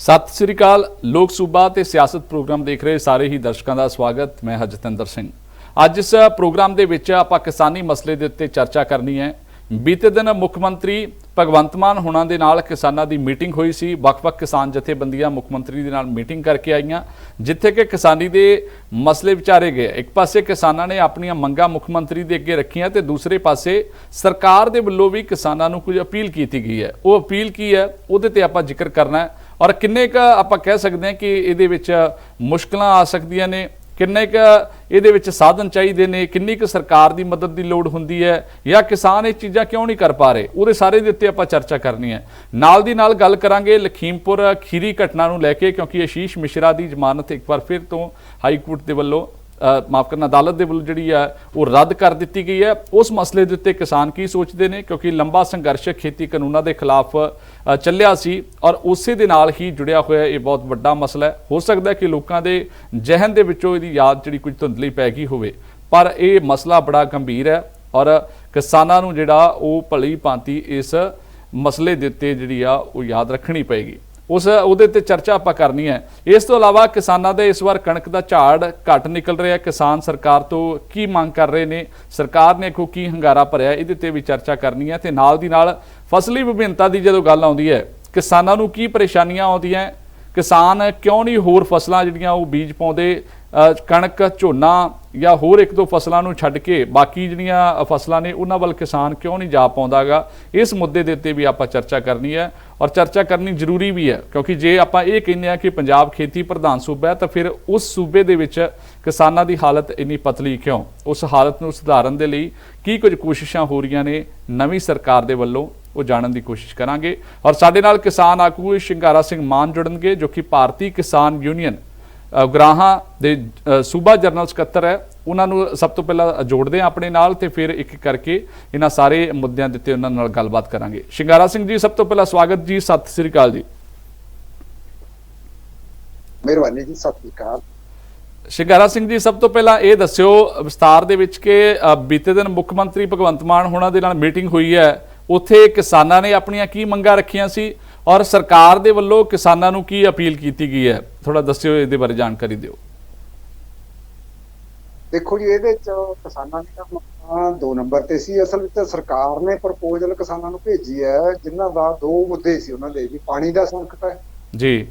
ਸਤਿ ਸ੍ਰੀ ਅਕਾਲ। ਲੋਕ ਸੂਬਾ ਤੇ ਸਿਆਸਤ ਪ੍ਰੋਗਰਾਮ ਦੇਖ ਰਹੇ ਸਾਰੇ ਹੀ ਦਰਸ਼ਕਾਂ ਦਾ ਸਵਾਗਤ। ਮੈਂ ਜਤਿੰਦਰ ਸਿੰਘ। ਅੱਜ ਇਸ ਪ੍ਰੋਗਰਾਮ ਦੇ ਵਿੱਚ ਆਪਾਂ ਕਿਸਾਨੀ ਮਸਲੇ ਦੇ ਉੱਤੇ ਚਰਚਾ ਕਰਨੀ ਹੈ। ਬੀਤੇ ਦਿਨ ਮੁੱਖ ਮੰਤਰੀ ਭਗਵੰਤ ਮਾਨ ਹੋਣਾ ਦੇ ਨਾਲ ਕਿਸਾਨਾਂ ਦੀ ਮੀਟਿੰਗ ਹੋਈ ਸੀ। ਵੱਖ-ਵੱਖ ਕਿਸਾਨ ਜਥੇਬੰਦੀਆਂ ਮੁੱਖ ਮੰਤਰੀ ਦੇ ਨਾਲ ਮੀਟਿੰਗ ਕਰਕੇ ਆਈਆਂ, ਜਿੱਥੇ ਕਿ ਕਿਸਾਨੀ ਦੇ ਮਸਲੇ ਵਿਚਾਰੇ ਗਏ। ਇੱਕ ਪਾਸੇ ਕਿਸਾਨਾਂ ਨੇ ਆਪਣੀਆਂ ਮੰਗਾਂ ਮੁੱਖ ਮੰਤਰੀ ਦੇ ਅੱਗੇ ਰੱਖੀਆਂ ਤੇ ਦੂਸਰੇ ਪਾਸੇ ਸਰਕਾਰ ਦੇ ਵੱਲੋਂ ਵੀ ਕਿਸਾਨਾਂ ਨੂੰ ਕੁਝ ਅਪੀਲ ਕੀਤੀ ਗਈ ਹੈ। ਉਹ ਅਪੀਲ ਕੀ ਹੈ ਉਹਦੇ ਤੇ ਆਪਾਂ ਜ਼ਿਕਰ ਕਰਨਾ ਹੈ ਔਰ ਕਿੰਨੇ ਕੁ ਆਪਾਂ ਕਹਿ ਸਕਦੇ ਹਾਂ ਕਿ ਇਹਦੇ ਵਿੱਚ ਮੁਸ਼ਕਲਾਂ ਆ ਸਕਦੀਆਂ ਨੇ, ਕਿੰਨੇ ਕੁ ਇਹਦੇ ਵਿੱਚ ਸਾਧਨ ਚਾਹੀਦੇ ਨੇ, ਕਿੰਨੀ ਕੁ ਸਰਕਾਰ ਦੀ ਮਦਦ ਦੀ ਲੋੜ ਹੁੰਦੀ ਹੈ ਜਾਂ ਕਿਸਾਨ ਇਹ ਚੀਜ਼ਾਂ ਕਿਉਂ ਨਹੀਂ ਕਰ ਪਾ ਰਹੇ, ਉਹਦੇ ਸਾਰੇ ਦੇ ਉੱਤੇ ਆਪਾਂ ਚਰਚਾ ਕਰਨੀ ਹੈ। ਨਾਲ ਦੀ ਨਾਲ ਗੱਲ ਕਰਾਂਗੇ ਲਖੀਮਪੁਰ ਖੀਰੀ ਘਟਨਾ ਨੂੰ ਲੈ ਕੇ, ਕਿਉਂਕਿ ਆਸ਼ੀਸ਼ ਮਿਸ਼ਰਾ ਦੀ ਜ਼ਮਾਨਤ ਇੱਕ ਵਾਰ ਫਿਰ ਤੋਂ ਹਾਈ ਕੋਰਟ ਦੇ ਵੱਲੋਂ ਮਾਫ ਕਰਨਾ ਅਦਾਲਤ ਦੇ ਵੱਲੋਂ ਜਿਹੜੀ ਹੈ ਉਹ ਰੱਦ ਕਰ ਦਿੱਤੀ ਗਈ ਹੈ। ਉਸ ਮਸਲੇ ਦੇ ਉੱਤੇ ਕਿਸਾਨ ਕੀ ਸੋਚਦੇ ਨੇ, ਕਿਉਂਕਿ ਲੰਬਾ ਸੰਘਰਸ਼ ਖੇਤੀ ਕਾਨੂੰਨਾਂ ਦੇ ਖਿਲਾਫ ਚੱਲਿਆ ਸੀ ਔਰ ਉਸੇ ਦੇ ਨਾਲ ਹੀ ਜੁੜਿਆ ਹੋਇਆ ਇਹ ਬਹੁਤ ਵੱਡਾ ਮਸਲਾ ਹੈ। ਹੋ ਸਕਦਾ ਕਿ ਲੋਕਾਂ ਦੇ ਜ਼ਿਹਨ ਦੇ ਵਿੱਚੋਂ ਇਹਦੀ ਯਾਦ ਜਿਹੜੀ ਕੁਝ ਧੁੰਦਲੀ ਪੈ ਗਈ ਹੋਵੇ, ਪਰ ਇਹ ਮਸਲਾ ਬੜਾ ਗੰਭੀਰ ਹੈ ਔਰ ਕਿਸਾਨਾਂ ਨੂੰ ਜਿਹੜਾ ਉਹ ਭਲੀ ਭਾਂਤੀ ਇਸ ਮਸਲੇ ਦੇ ਉੱਤੇ ਜਿਹੜੀ ਆ ਉਹ ਯਾਦ ਰੱਖਣੀ ਪਏਗੀ। ਉਹਦੇ ਤੇ ਚਰਚਾ ਆਪਾਂ ਕਰਨੀ ਹੈ। ਇਸ ਤੋਂ ਇਲਾਵਾ ਕਿਸਾਨਾਂ ਦੇ ਇਸ ਵਾਰ ਕਣਕ ਦਾ ਝਾੜ ਘੱਟ ਨਿਕਲ ਰਿਹਾ, ਕਿਸਾਨ ਸਰਕਾਰ ਤੋਂ ਕੀ ਮੰਗ ਕਰ ਰਹੇ ਨੇ, ਸਰਕਾਰ ਨੇ ਕੋ ਕੀ ਹੰਗਾਰਾ ਭਰਿਆ, ਇਹਦੇ ਤੇ ਵੀ ਚਰਚਾ ਕਰਨੀ ਹੈ। ਤੇ ਨਾਲ ਦੀ ਨਾਲ ਫਸਲੀ ਵਿਭਿੰਨਤਾ ਦੀ ਜਦੋਂ ਗੱਲ ਆਉਂਦੀ ਹੈ, ਕਿਸਾਨਾਂ ਨੂੰ ਕੀ ਪਰੇਸ਼ਾਨੀਆਂ ਆਉਂਦੀਆਂ, ਕਿਸਾਨ ਕਿਉਂ ਨਹੀਂ ਹੋਰ ਫਸਲਾਂ ਜਿਹੜੀਆਂ ਉਹ ਬੀਜ ਪਾਉਂਦੇ, ਕਣਕ ਝੋਨਾ ਜਾਂ ਹੋਰ ਇੱਕ ਦੋ ਫਸਲਾਂ ਨੂੰ ਛੱਡ ਕੇ ਬਾਕੀ ਜਿਹੜੀਆਂ ਫਸਲਾਂ ਨੇ ਉਹਨਾਂ ਵੱਲ ਕਿਸਾਨ ਕਿਉਂ ਨਹੀਂ ਜਾ ਪਾਉਂਦਾਗਾ, ਇਸ ਮੁੱਦੇ ਦੇ ਉੱਤੇ ਵੀ ਆਪਾਂ ਚਰਚਾ ਕਰਨੀ ਹੈ ਔਰ ਚਰਚਾ ਕਰਨੀ ਜ਼ਰੂਰੀ ਵੀ ਹੈ। ਕਿਉਂਕਿ ਜੇ ਆਪਾਂ ਇਹ ਕਹਿੰਦੇ ਹਾਂ ਕਿ ਪੰਜਾਬ ਖੇਤੀ ਪ੍ਰਧਾਨ ਸੂਬਾ ਹੈ ਤਾਂ ਫਿਰ ਉਸ ਸੂਬੇ ਦੇ ਵਿੱਚ ਕਿਸਾਨਾਂ ਦੀ ਹਾਲਤ ਇੰਨੀ ਪਤਲੀ ਕਿਉਂ, ਉਸ ਹਾਲਤ ਨੂੰ ਸੁਧਾਰਨ ਦੇ ਲਈ ਕੀ ਕੁਝ ਕੋਸ਼ਿਸ਼ਾਂ ਹੋ ਰਹੀਆਂ ਨੇ ਨਵੀਂ ਸਰਕਾਰ ਦੇ ਵੱਲੋਂ, ਉਹ ਜਾਣਨ ਦੀ ਕੋਸ਼ਿਸ਼ ਕਰਾਂਗੇ। ਔਰ ਸਾਡੇ ਨਾਲ ਕਿਸਾਨ ਆਗੂ ਸ਼ਿੰਗਾਰਾ ਸਿੰਘ ਮਾਨ ਜੁੜਨਗੇ, ਜੋ ਕਿ ਭਾਰਤੀ ਕਿਸਾਨ ਯੂਨੀਅਨ ਉਗਰਾਹਾਂ ਦੇ ਸੂਬਾ ਜਨਰਲ ਸਕੱਤਰ ਹੈ। ਉਹਨਾਂ ਨੂੰ ਸਭ ਤੋਂ ਪਹਿਲਾਂ ਜੋੜਦੇ ਹਾਂ ਆਪਣੇ ਨਾਲ ਤੇ ਫਿਰ ਇੱਕ ਕਰਕੇ ਇਹਨਾਂ ਸਾਰੇ ਮੁੱਦਿਆਂ ਦੇ ਉੱਤੇ ਉਹਨਾਂ ਨਾਲ ਗੱਲਬਾਤ ਕਰਾਂਗੇ। ਸ਼ਿੰਗਾਰਾ ਸਿੰਘ ਜੀ, ਸਭ ਤੋਂ ਪਹਿਲਾਂ ਸਵਾਗਤ ਜੀ, ਸਤਿ ਸ੍ਰੀ ਅਕਾਲ ਜੀ। ਮਿਹਰਬਾਨੀ ਜੀ, ਸਤਿ ਸ੍ਰੀ ਅਕਾਲ। ਸ਼ਿੰਗਾਰਾ ਸਿੰਘ ਜੀ, ਸਭ ਤੋਂ ਪਹਿਲਾਂ ਇਹ ਦੱਸਿਓ ਵਿਸਤਾਰ ਦੇ ਵਿੱਚ ਕਿ ਬੀਤੇ ਦਿਨ ਮੁੱਖ ਮੰਤਰੀ ਭਗਵੰਤ ਮਾਨ ਹੋਣਾ ਦੇ ਨਾਲ ਮੀਟਿੰਗ ਹੋਈ ਹੈ, ਉੱਥੇ ਕਿਸਾਨਾਂ ਨੇ ਆਪਣੀਆਂ ਕੀ ਮੰਗਾਂ ਰੱਖੀਆਂ ਸੀ ਔਰ ਸਰਕਾਰ ਦੇ ਵੱਲੋਂ ਕਿਸਾਨਾਂ ਨੂੰ ਕੀ ਅਪੀਲ ਕੀਤੀ ਗਈ ਹੈ, ਥੋੜਾ ਦੱਸਿਓ, ਇਹਦੇ ਬਾਰੇ ਜਾਣਕਾਰੀ ਦਿਓ। ਦੇਖੋ ਜੀ, ਇਹਦੇ ਚ ਕਿਸਾਨਾਂ ਦੀਆਂ 2 ਨੰਬਰ ਤੇ ਸੀ। ਅਸਲ ਵਿੱਚ ਸਰਕਾਰ ਨੇ ਪ੍ਰਪੋਜ਼ਲ ਕਿਸਾਨਾਂ ਨੂੰ ਭੇਜੀ ਹੈ, ਜਿਨ੍ਹਾਂ ਦਾ 2 ਮੁੱਦੇ ਸੀ ਉਹਨਾਂ ਦੇ, ਵੀ ਪਾਣੀ ਦਾ ਸੰਕਟ ਹੈ ਜੀ,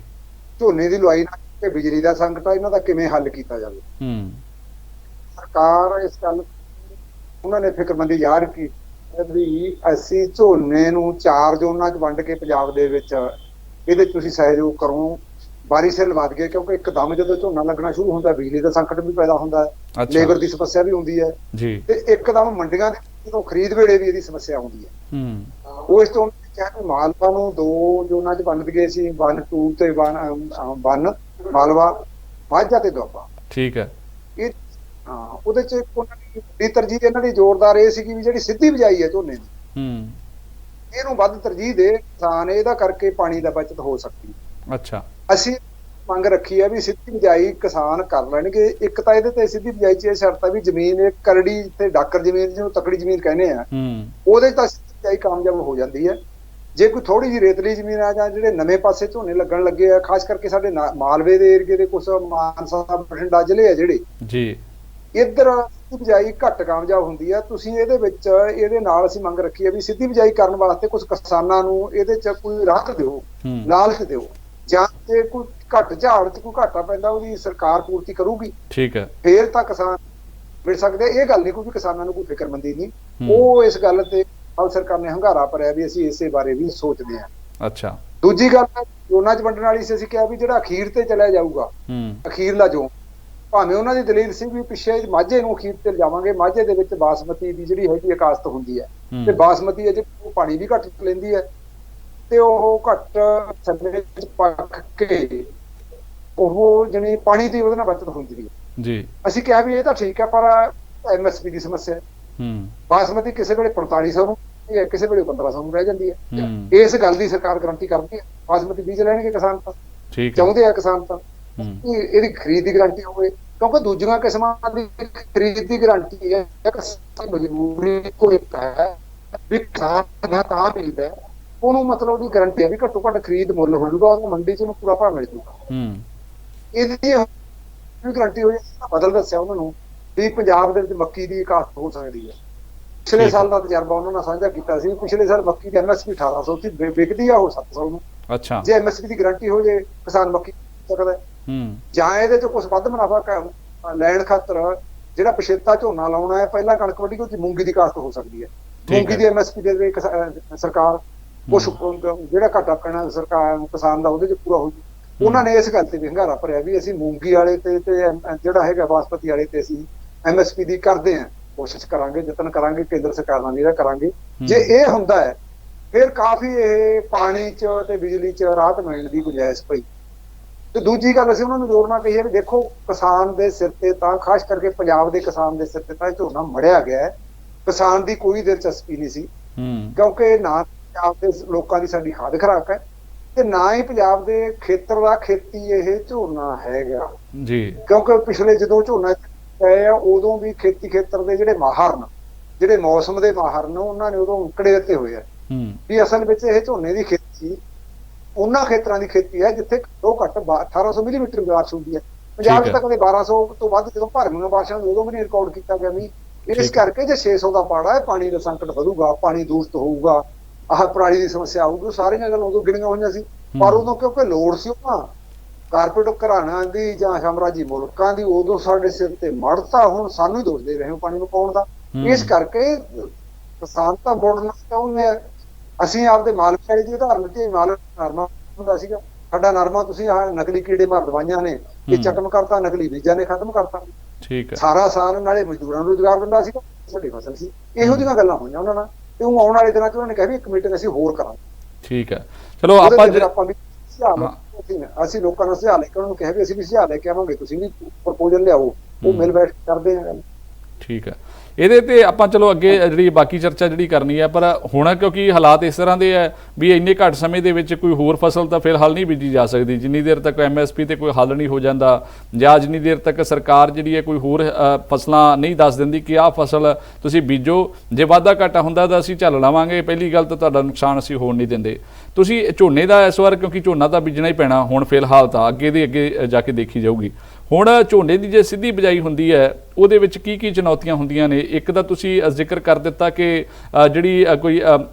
ਝੋਨੇ ਦੀ ਲੁਆਈ ਨਾਲ ਤੇ ਬਿਜਲੀ ਦਾ ਸੰਕਟ ਹੈ, ਇਹਨਾਂ ਦਾ ਕਿਵੇਂ ਹੱਲ ਕੀਤਾ ਜਾਵੇ। ਸਰਕਾਰ ਇਸ ਗੱਲ ਉਹਨਾਂ ਨੇ ਫਿਕਰਮੰਦੀ ਜ਼ਾਹਰ ਕੀਤੀ ਵੀ ਅਸੀਂ ਝੋਨੇ ਨੂੰ 4 ਜ਼ੋਨਾਂ 'ਚ ਵੰਡ ਕੇ ਪੰਜਾਬ ਦੇ ਵਿੱਚ ਇਹਦੇ 'ਚ ਤੁਸੀਂ ਸਹਿਯੋਗ ਕਰੋ, ਬਾਰੀ ਸਿਰ ਲਵਾ ਦਈਏ, ਕਿਉਂਕਿ ਇੱਕਦਮ ਜਦੋਂ ਝੋਨਾ ਲੱਗਣਾ ਸ਼ੁਰੂ ਹੁੰਦਾ ਬਿਜਲੀ ਦਾ ਸੰਕਟ ਵੀ ਪੈਦਾ ਹੁੰਦਾ ਹੈ, ਲੇਬਰ ਦੀ ਸਮੱਸਿਆ ਵੀ ਹੁੰਦੀ ਹੈ ਤੇ ਇੱਕਦਮ ਮੰਡੀਆਂ ਦੇ ਜਦੋਂ ਖਰੀਦ ਵੇਲੇ ਵੀ ਇਹਦੀ ਸਮੱਸਿਆ ਹੁੰਦੀ ਹੈ। ਉਹ ਇਸ ਤੋਂ ਚਾਹੇ ਮਾਲਵਾ ਨੂੰ 2 ਜ਼ੋਨਾਂ 'ਚ ਵੰਡ ਦਈਏ ਸੀ, 1 2 ਤੇ 1 ਮਾਲਵਾ, ਮਾਝਾ ਤੇ ਦੁਆਬਾ। ਠੀਕ ਹੈ। ਇਹ ਉਹਦੇ 'ਚ ਉਹਨਾਂ ਦੀ ਵੱਡੀ ਤਰਜੀਹ ਇਹਨਾਂ ਦੀ ਜ਼ੋਰਦਾਰ ਇਹ ਸੀਗੀ ਵੀ ਜਿਹੜੀ ਸਿੱਧੀ ਬਿਜਾਈ ਹੈ ਝੋਨੇ ਦੀ, ਇਹਨੂੰ ਵੱਧ ਤਰਜੀਹ ਦੇ ਕਿਸਾਨ, ਇਹਦਾ ਕਰਕੇ ਪਾਣੀ ਦਾ ਬਚਤ ਹੋ ਸਕਦੀ। ਅੱਛਾ, ਅਸੀਂ ਮੰਗ ਰੱਖੀ ਹੈ ਵੀ ਸਿੱਧੀ ਬਿਜਾਈ ਕਿਸਾਨ ਕਰ ਲੈਣਗੇ। ਇੱਕ ਤਾਂ ਇਹਦੇ ਤੇ ਸਿੱਧੀ ਬਿਜਾਈ 'ਚ ਇਹ ਸ਼ਰਤ ਹੈ ਵੀ ਜ਼ਮੀਨ ਇੱਕ ਕਰੜੀ ਤੇ ਡਾਕਰ ਜ਼ਮੀਨ, ਜਿਹਨੂੰ ਤਕੜੀ ਜ਼ਮੀਨ ਕਹਿੰਦੇ ਆ, ਉਹਦੇ 'ਚ ਤਾਂ ਸਿੱਧੀ ਬਿਜਾਈ ਕਾਮਯਾਬ ਹੋ ਜਾਂਦੀ ਹੈ। ਜੇ ਕੋਈ ਥੋੜੀ ਜਿਹੀ ਰੇਤਲੀ ਜ਼ਮੀਨ ਆ ਜਾਂ ਜਿਹੜੇ ਨਵੇਂ ਪਾਸੇ ਝੋਨੇ ਲੱਗਣ ਲੱਗੇ ਆ, ਖਾਸ ਕਰਕੇ ਸਾਡੇ ਮਾਲਵੇ ਦੇ ਏਰੀਏ ਦੇ ਕੁਛ ਮਾਨਸਾ ਬਠਿੰਡਾ ਜ਼ਿਲ੍ਹੇ ਆ ਜਿਹੜੇ ਜੀ, ਇੱਧਰ ਸਿੱਧੀ ਬਿਜਾਈ ਘੱਟ ਕਾਮਯਾਬ ਹੁੰਦੀ ਹੈ। ਤੁਸੀਂ ਇਹਦੇ ਵਿੱਚ ਇਹਦੇ ਨਾਲ ਅਸੀਂ ਮੰਗ ਰੱਖੀ ਹੈ ਵੀ ਸਿੱਧੀ ਬਿਜਾਈ ਕਰਨ ਵਾਸਤੇ ਕੁਝ ਕਿਸਾਨਾਂ ਨੂੰ ਇਹਦੇ 'ਚ ਕੋਈ ਰਾਹਤ ਦਿਓ, ਲਾਲਚ ਦਿਓ, ਜਾਂ ਤੇ ਕੋਈ ਘੱਟ ਝਾੜ 'ਚ ਕੋਈ ਘਾਟਾ ਪੈਂਦਾ ਉਹਦੀ ਸਰਕਾਰ ਪੂਰਤੀ ਕਰੂਗੀ, ਠੀਕ ਹੈ, ਫੇਰ ਤਾਂ ਕਿਸਾਨ ਮਿਲ ਸਕਦੇ। ਇਹ ਗੱਲ ਨਹੀਂ ਕੋਈ ਕਿਸਾਨਾਂ ਨੂੰ ਕੋਈ ਫਿਕਰਮੰਦੀ ਨਹੀਂ, ਉਹ ਇਸ ਗੱਲ ਤੇ ਸਰਕਾਰ ਨੇ ਹੰਗਾਰਾ ਭਰਿਆ ਵੀ ਅਸੀਂ ਇਸੇ ਬਾਰੇ ਵੀ ਸੋਚਦੇ ਹਾਂ। ਅੱਛਾ, ਦੂਜੀ ਗੱਲ ਜ਼ੋਨਾਂ 'ਚ ਵੰਡਣ ਵਾਲੀ ਸੀ, ਅਸੀਂ ਕਿਹਾ ਵੀ ਜਿਹੜਾ ਅਖੀਰ ਤੇ ਚਲਿਆ ਜਾਊਗਾ, ਅਖੀਰਲਾ ਜ਼ੋਨ, ਭਾਵੇਂ ਉਹਨਾਂ ਦੀ ਦਲੀਲ ਸੀ ਵੀ ਪਿੱਛੇ ਮਾਝੇ ਨੂੰ ਅਖੀਰ ਤੇ ਲਿਜਾਵਾਂਗੇ, ਮਾਝੇ ਦੇ ਵਿੱਚ ਬਾਸਮਤੀ ਦੀ ਜਿਹੜੀ ਹੈਗੀ ਕਾਸ਼ਤ ਹੁੰਦੀ ਹੈ ਤੇ ਬਾਸਮਤੀ ਅਜੇ ਪਾਣੀ ਵੀ ਘੱਟ ਲੈਂਦੀ ਹੈ ਤੇ ਉਹ ਘੱਟ ਸਮੇਂ ਵਿੱਚ ਪੱਕ ਕੇ ਉਹ ਜਿਹੜੀ ਪਾਣੀ ਦੀ ਉਹਦੇ ਨਾਲ ਬਚਤ ਹੁੰਦੀ ਹੈ ਜੀ। ਅਸੀਂ ਕਿਹਾ ਵੀ ਇਹ ਤਾਂ ਠੀਕ ਹੈ, ਪਰ MSP ਦੀ ਸਮੱਸਿਆ, ਬਾਸਮਤੀ ਕਿਸੇ ਵੇਲੇ 4500 ਨੂੰ, ਕਿਸੇ ਵੇਲੇ 1500 ਨੂੰ ਰਹਿ ਜਾਂਦੀ ਹੈ। ਇਸ ਗੱਲ ਦੀ ਸਰਕਾਰ ਗਰੰਟੀ ਕਰਦੀ ਹੈ, ਬਾਸਮਤੀ ਬੀਜ ਲੈਣਗੇ ਕਿਸਾਨ ਤਾਂ, ਚਾਹੁੰਦੇ ਆ ਕਿਸਾਨ ਤਾਂ ਇਹਦੀ ਖਰੀਦ ਦੀ ਗਰੰਟੀ ਹੋਵੇ, ਕਿਉਂਕਿ ਦੂਜੀਆਂ ਕਿਸਮਾਂ ਦੀ ਖਰੀਦ ਦੀ ਗਰੰਟੀ ਹੈ। ਮਜਬੂਰੀ ਕੋਈ ਹੈ ਵੀ ਕਿਸਾਨ ਤਾਂ ਮਿਲਦਾ ਉਹਨੂੰ ਮਤਲਬ ਉਹਦੀ ਗਰੰਟੀ ਹੈ ਵੀ ਘੱਟੋ ਘੱਟ ਖਰੀਦ ਮੁੱਲ ਹੋ ਜਾਊਗਾ, ਉਹਨੂੰ ਮੰਡੀ 'ਚ ਉਹਨੂੰ ਪੂਰਾ ਭਾਅ ਮਿਲ ਜਾਊਗਾ। ਇਹਦੀ ਵੀ ਗਰੰਟੀ ਹੋਈ, ਬਦਲ ਦੱਸਿਆ ਉਹਨਾਂ ਨੂੰ ਵੀ ਪੰਜਾਬ ਦੇ ਵਿੱਚ ਮੱਕੀ ਦੀ ਕਾਸ਼ਤ ਹੋ ਸਕਦੀ ਹੈ। ਪਿਛਲੇ ਸਾਲ ਦਾ ਤਜਰਬਾ ਉਹਨਾਂ ਨਾਲ ਸਾਂਝਾ ਕੀਤਾ ਸੀ। ਪਿਛਲੇ ਸਾਲ ਮੱਕੀ ਦੀ MSP 1800 ਸੀ, ਵਿਕਦੀ ਆ ਉਹ 700 ਨੂੰ। ਅੱਛਾ, ਜੇ MSP ਦੀ ਗਰੰਟੀ ਹੋ ਜੇ ਕਿਸਾਨ ਮੱਕੀ ਸਕਦਾ ਜਾਂ ਇਹਦੇ ਚ ਕੁਝ ਵੱਧ ਮੁਨਾਫਾ ਲੈਣ ਖਾਤਰ ਜਿਹੜਾ ਪਛੇਤਾ ਝੋਨਾ ਲਾਉਣਾ ਹੈ, ਪਹਿਲਾਂ ਕਣਕ ਵੱਢੀ ਉਹਦੀ ਮੂੰਗੀ ਦੀ ਕਾਸ਼ਤ ਹੋ ਸਕਦੀ ਹੈ। ਮੂੰਗੀ ਦੀ MSP ਦੇ ਸਰਕਾਰ ਕੁਛ ਜਿਹੜਾ ਘਾਟਾ ਪੈਣਾ ਸਰਕਾਰ ਕਿਸਾਨ ਦਾ ਉਹਦੇ ਚ ਪੂਰਾ ਹੋ ਜੂ। ਉਹਨਾਂ ਨੇ ਇਸ ਗੱਲ ਤੇ ਵੀ ਹੰਗਾਰਾ ਭਰਿਆ ਵੀ ਅਸੀਂ ਮੂੰਗੀ ਵਾਲੇ ਤੇ ਜਿਹੜਾ ਹੈਗਾ ਬਾਸਪਤੀ ਵਾਲੇ ਤੇ ਅਸੀਂ MSP ਦੀ ਕਰਦੇ ਹਾਂ, ਕੋਸ਼ਿਸ਼ ਕਰਾਂਗੇ, ਯਤਨ ਕਰਾਂਗੇ, ਕੇਂਦਰ ਸਰਕਾਰ ਨਾਲ ਜਿਹੜਾ ਕਰਾਂਗੇ। ਜੇ ਇਹ ਹੁੰਦਾ ਹੈ ਫਿਰ ਕਾਫੀ ਇਹ ਪਾਣੀ ਚ ਤੇ ਬਿਜਲੀ ਚ ਰਾਹਤ ਮਿਲਣ ਦੀ ਗੁੰਜਾਇਸ਼ ਪਈ। ਤੇ ਦੂਜੀ ਗੱਲ ਅਸੀਂ ਉਹਨਾਂ ਨੂੰ ਜੋੜਨਾ ਕਹੀਏ ਵੀ ਦੇਖੋ ਕਿਸਾਨ ਦੇ ਸਿਰ ਤੇ ਤਾਂ ਖਾਸ ਕਰਕੇ ਪੰਜਾਬ ਦੇ ਕਿਸਾਨ ਦੇ ਸਿਰ ਤੇ ਤਾਂ ਝੋਨਾ ਮੜਿਆ ਗਿਆ ਹੈ। ਕਿਸਾਨ ਦੀ ਕੋਈ ਦਿਲਚਸਪੀ ਨਹੀਂ ਸੀ, ਕਿਉਂਕਿ ਨਾ ਪੰਜਾਬ ਦੇ ਲੋਕਾਂ ਦੀ ਸਾਡੀ ਖਾਦ ਖੁਰਾਕ ਹੈ ਤੇ ਨਾ ਹੀ ਪੰਜਾਬ ਦੇ ਖੇਤਰ ਦਾ ਖੇਤੀ ਇਹ ਝੋਨਾ ਹੈਗਾ ਜੀ। ਕਿਉਂਕਿ ਪਿਛਲੇ ਜਦੋਂ ਝੋਨਾ ਪਏ ਆ ਉਦੋਂ ਵੀ ਖੇਤੀ ਖੇਤਰ ਦੇ ਜਿਹੜੇ ਮਾਹਰ ਨੇ, ਜਿਹੜੇ ਮੌਸਮ ਦੇ ਮਾਹਰ ਨੇ, ਉਹਨਾਂ ਨੇ ਉਦੋਂ ਅੰਕੜੇ ਦਿੱਤੇ ਹੋਏ ਆ ਵੀ ਅਸਲ ਵਿੱਚ ਇਹ ਝੋਨੇ ਦੀ ਖੇਤੀ ਉਹਨਾਂ ਖੇਤਰਾਂ ਦੀ ਖੇਤੀ ਹੈ ਜਿੱਥੇ ਘੱਟੋ ਘੱਟ 1800 ਮਿਲੀਮੀਟਰ ਬਾਰਿਸ਼ ਹੁੰਦੀ ਹੈ। ਪੰਜਾਬ ਚ ਤਾਂ ਕਦੇ 1200 ਤੋਂ ਵੱਧ ਜਦੋਂ ਭਰਵੀਆਂ ਬਾਰਿਸ਼ਾਂ ਉਦੋਂ ਵੀ ਨਹੀਂ ਰਿਕਾਰਡ ਕੀਤਾ ਗਿਆ ਵੀ। ਇਸ ਕਰਕੇ ਜੇ 600 ਦਾ ਪਾੜਾ ਹੈ, ਪਾਣੀ ਦਾ ਸੰਕਟ ਵਧੂਗਾ, ਪਾਣੀ ਦੂਸ਼ਿਤ ਹੋਊਗਾ, ਆਹ ਪਰਾਲੀ ਦੀ ਸਮੱਸਿਆ ਆਊਗੀ, ਸਾਰੀਆਂ ਗੱਲਾਂ ਉਦੋਂ ਗਿਣੀਆਂ ਹੋਈਆਂ ਸੀ। ਪਰ ਉਦੋਂ ਕਿਉਂਕਿ ਲੋੜ ਸੀ ਉਹਨਾਂ ਕਾਰਪੋਰੇਟ ਘਰਾਣਿਆਂ ਦੀ ਜਾਂ ਸਾਮਰਾਜੀ ਮੁਲਕਾਂ ਦੀ, ਉਦੋਂ ਸਾਡੇ ਸਿਰ ਤੇ ਮੜਤਾ। ਹੁਣ ਸਾਨੂੰ ਹੀ ਦੋਸ਼ ਦੇ ਰਹੇ ਹੋ ਪਾਣੀ ਨੂੰ ਪਾਉਣ ਦਾ। ਇਸ ਕਰਕੇ ਕਿਸਾਨ ਤਾਂ ਬੋਲਣਾ ਚਾਹੁੰਦੇ ਆ। ਅਸੀਂ ਆਪਦੇ ਮਾਲਕ ਵਾਲੇ ਦੀ ਉਦਾਹਰਨ ਦਿੱਤੀ, ਮਾਲਕ ਨਰਮਾ ਹੁੰਦਾ ਸੀਗਾ, ਸਾਡਾ ਨਰਮਾ ਤੁਸੀਂ ਆਹ ਨਕਲੀ ਕੀੜੇ ਮਾਰ ਦਵਾਈਆਂ ਨੇ ਇਹ ਖਤਮ ਕਰਤਾ, ਨਕਲੀ ਬੀਜਾਂ ਨੇ ਖਤਮ ਕਰਤਾ। ਠੀਕ ਹੈ, ਸਾਰਾ ਸਾਲ ਨਾਲੇ ਮਜ਼ਦੂਰਾਂ ਨੂੰ ਰੁਜ਼ਗਾਰ ਦਿੰਦਾ ਸੀਗਾ, ਸਾਡੀ ਫਸਲ ਸੀ। ਇਹੋ ਜਿਹੀਆਂ ਗੱਲਾਂ ਹੋਈਆਂ ਉਹਨਾਂ ਨਾਲ ਤੇ ਉਹ ਆਉਣ ਵਾਲੇ ਦਿਨਾਂ ਚ ਉਹਨਾਂ ਨੇ ਕਿਹਾ ਵੀ ਇੱਕ ਮੀਟਿੰਗ ਅਸੀਂ ਹੋਰ ਕਰਾਂਗੇ। ਠੀਕ ਹੈ, ਚਲੋ ਆਪਾਂ ਵੀ ਅਸੀਂ ਲੋਕਾਂ ਨੂੰ ਸੁਝਾਅ ਲੈ ਕੇ ਉਹਨਾਂ ਨੂੰ ਕਿਹਾ ਵੀ ਅਸੀਂ ਵੀ ਸੁਝਾਅ ਲੈ ਕੇ ਆਵਾਂਗੇ, ਤੁਸੀਂ ਵੀ ਪ੍ਰਪੋਜ਼ਲ ਲਿਆਓ, ਉਹ ਮਿਲ ਬੈਠ ਕਰਦੇ ਆ ਗੱਲ। ਠੀਕ ਹੈ, ਇਹਦੇ ਤੇ ਆਪਾਂ ਚਲੋ ਅੱਗੇ ਜਿਹੜੀ ਬਾਕੀ ਚਰਚਾ ਜਿਹੜੀ ਕਰਨੀ ਹੈ, ਪਰ ਹੁਣ ਕਿਉਂਕਿ ਹਾਲਾਤ ਇਸ ਤਰ੍ਹਾਂ ਦੇ ਹੈ ਵੀ ਇੰਨੇ ਘੱਟ ਸਮੇਂ ਦੇ ਵਿੱਚ ਕੋਈ ਹੋਰ ਫਸਲ ਤਾਂ ਫਿਲਹਾਲ ਨਹੀਂ ਬੀਜੀ ਜਾ ਸਕਦੀ ਜਿੰਨੀ ਦੇਰ ਤੱਕ MSP ਤੇ ਕੋਈ ਹੱਲ ਨਹੀਂ ਹੋ ਜਾਂਦਾ, ਜਾਂ ਜਿੰਨੀ ਦੇਰ ਤੱਕ ਸਰਕਾਰ ਜਿਹੜੀ ਹੈ ਕੋਈ ਹੋਰ ਫਸਲਾਂ ਨਹੀਂ ਦੱਸ ਦਿੰਦੀ ਕਿ ਆਹ ਫਸਲ ਤੁਸੀਂ ਬੀਜੋ, ਜੇ ਵਾਧਾ ਘਾਟਾ ਹੁੰਦਾ ਤਾਂ ਅਸੀਂ ਝੱਲ ਲਵਾਂਗੇ। ਪਹਿਲੀ ਗੱਲ ਤਾਂ ਤੁਹਾਡਾ ਨੁਕਸਾਨ ਅਸੀਂ ਹੋਣ ਨਹੀਂ ਦਿੰਦੇ। ਤੁਸੀਂ ਝੋਨੇ ਦਾ ਇਸ ਵਾਰ ਕਿਉਂਕਿ ਝੋਨਾ ਤਾਂ ਬੀਜਣਾ ਹੀ ਪੈਣਾ ਹੁਣ ਫਿਲਹਾਲ, ਤਾਂ ਅੱਗੇ ਦੀ ਅੱਗੇ ਜਾ ਕੇ ਦੇਖੀ ਜਾਊਗੀ। ਹੁਣ ਝੋਨੇ ਦੀ ਜੇ ਸਿੱਧੀ ਬਿਜਾਈ ਹੁੰਦੀ ਹੈ ਉਹਦੇ ਵਿੱਚ ਕੀ ਕੀ ਚੁਣੌਤੀਆਂ ਹੁੰਦੀਆਂ ਨੇ? ਇੱਕ ਤਾਂ ਤੁਸੀਂ ਜ਼ਿਕਰ ਕਰ ਦਿੱਤਾ ਕਿ ਜਿਹੜੀ ਕੋਈ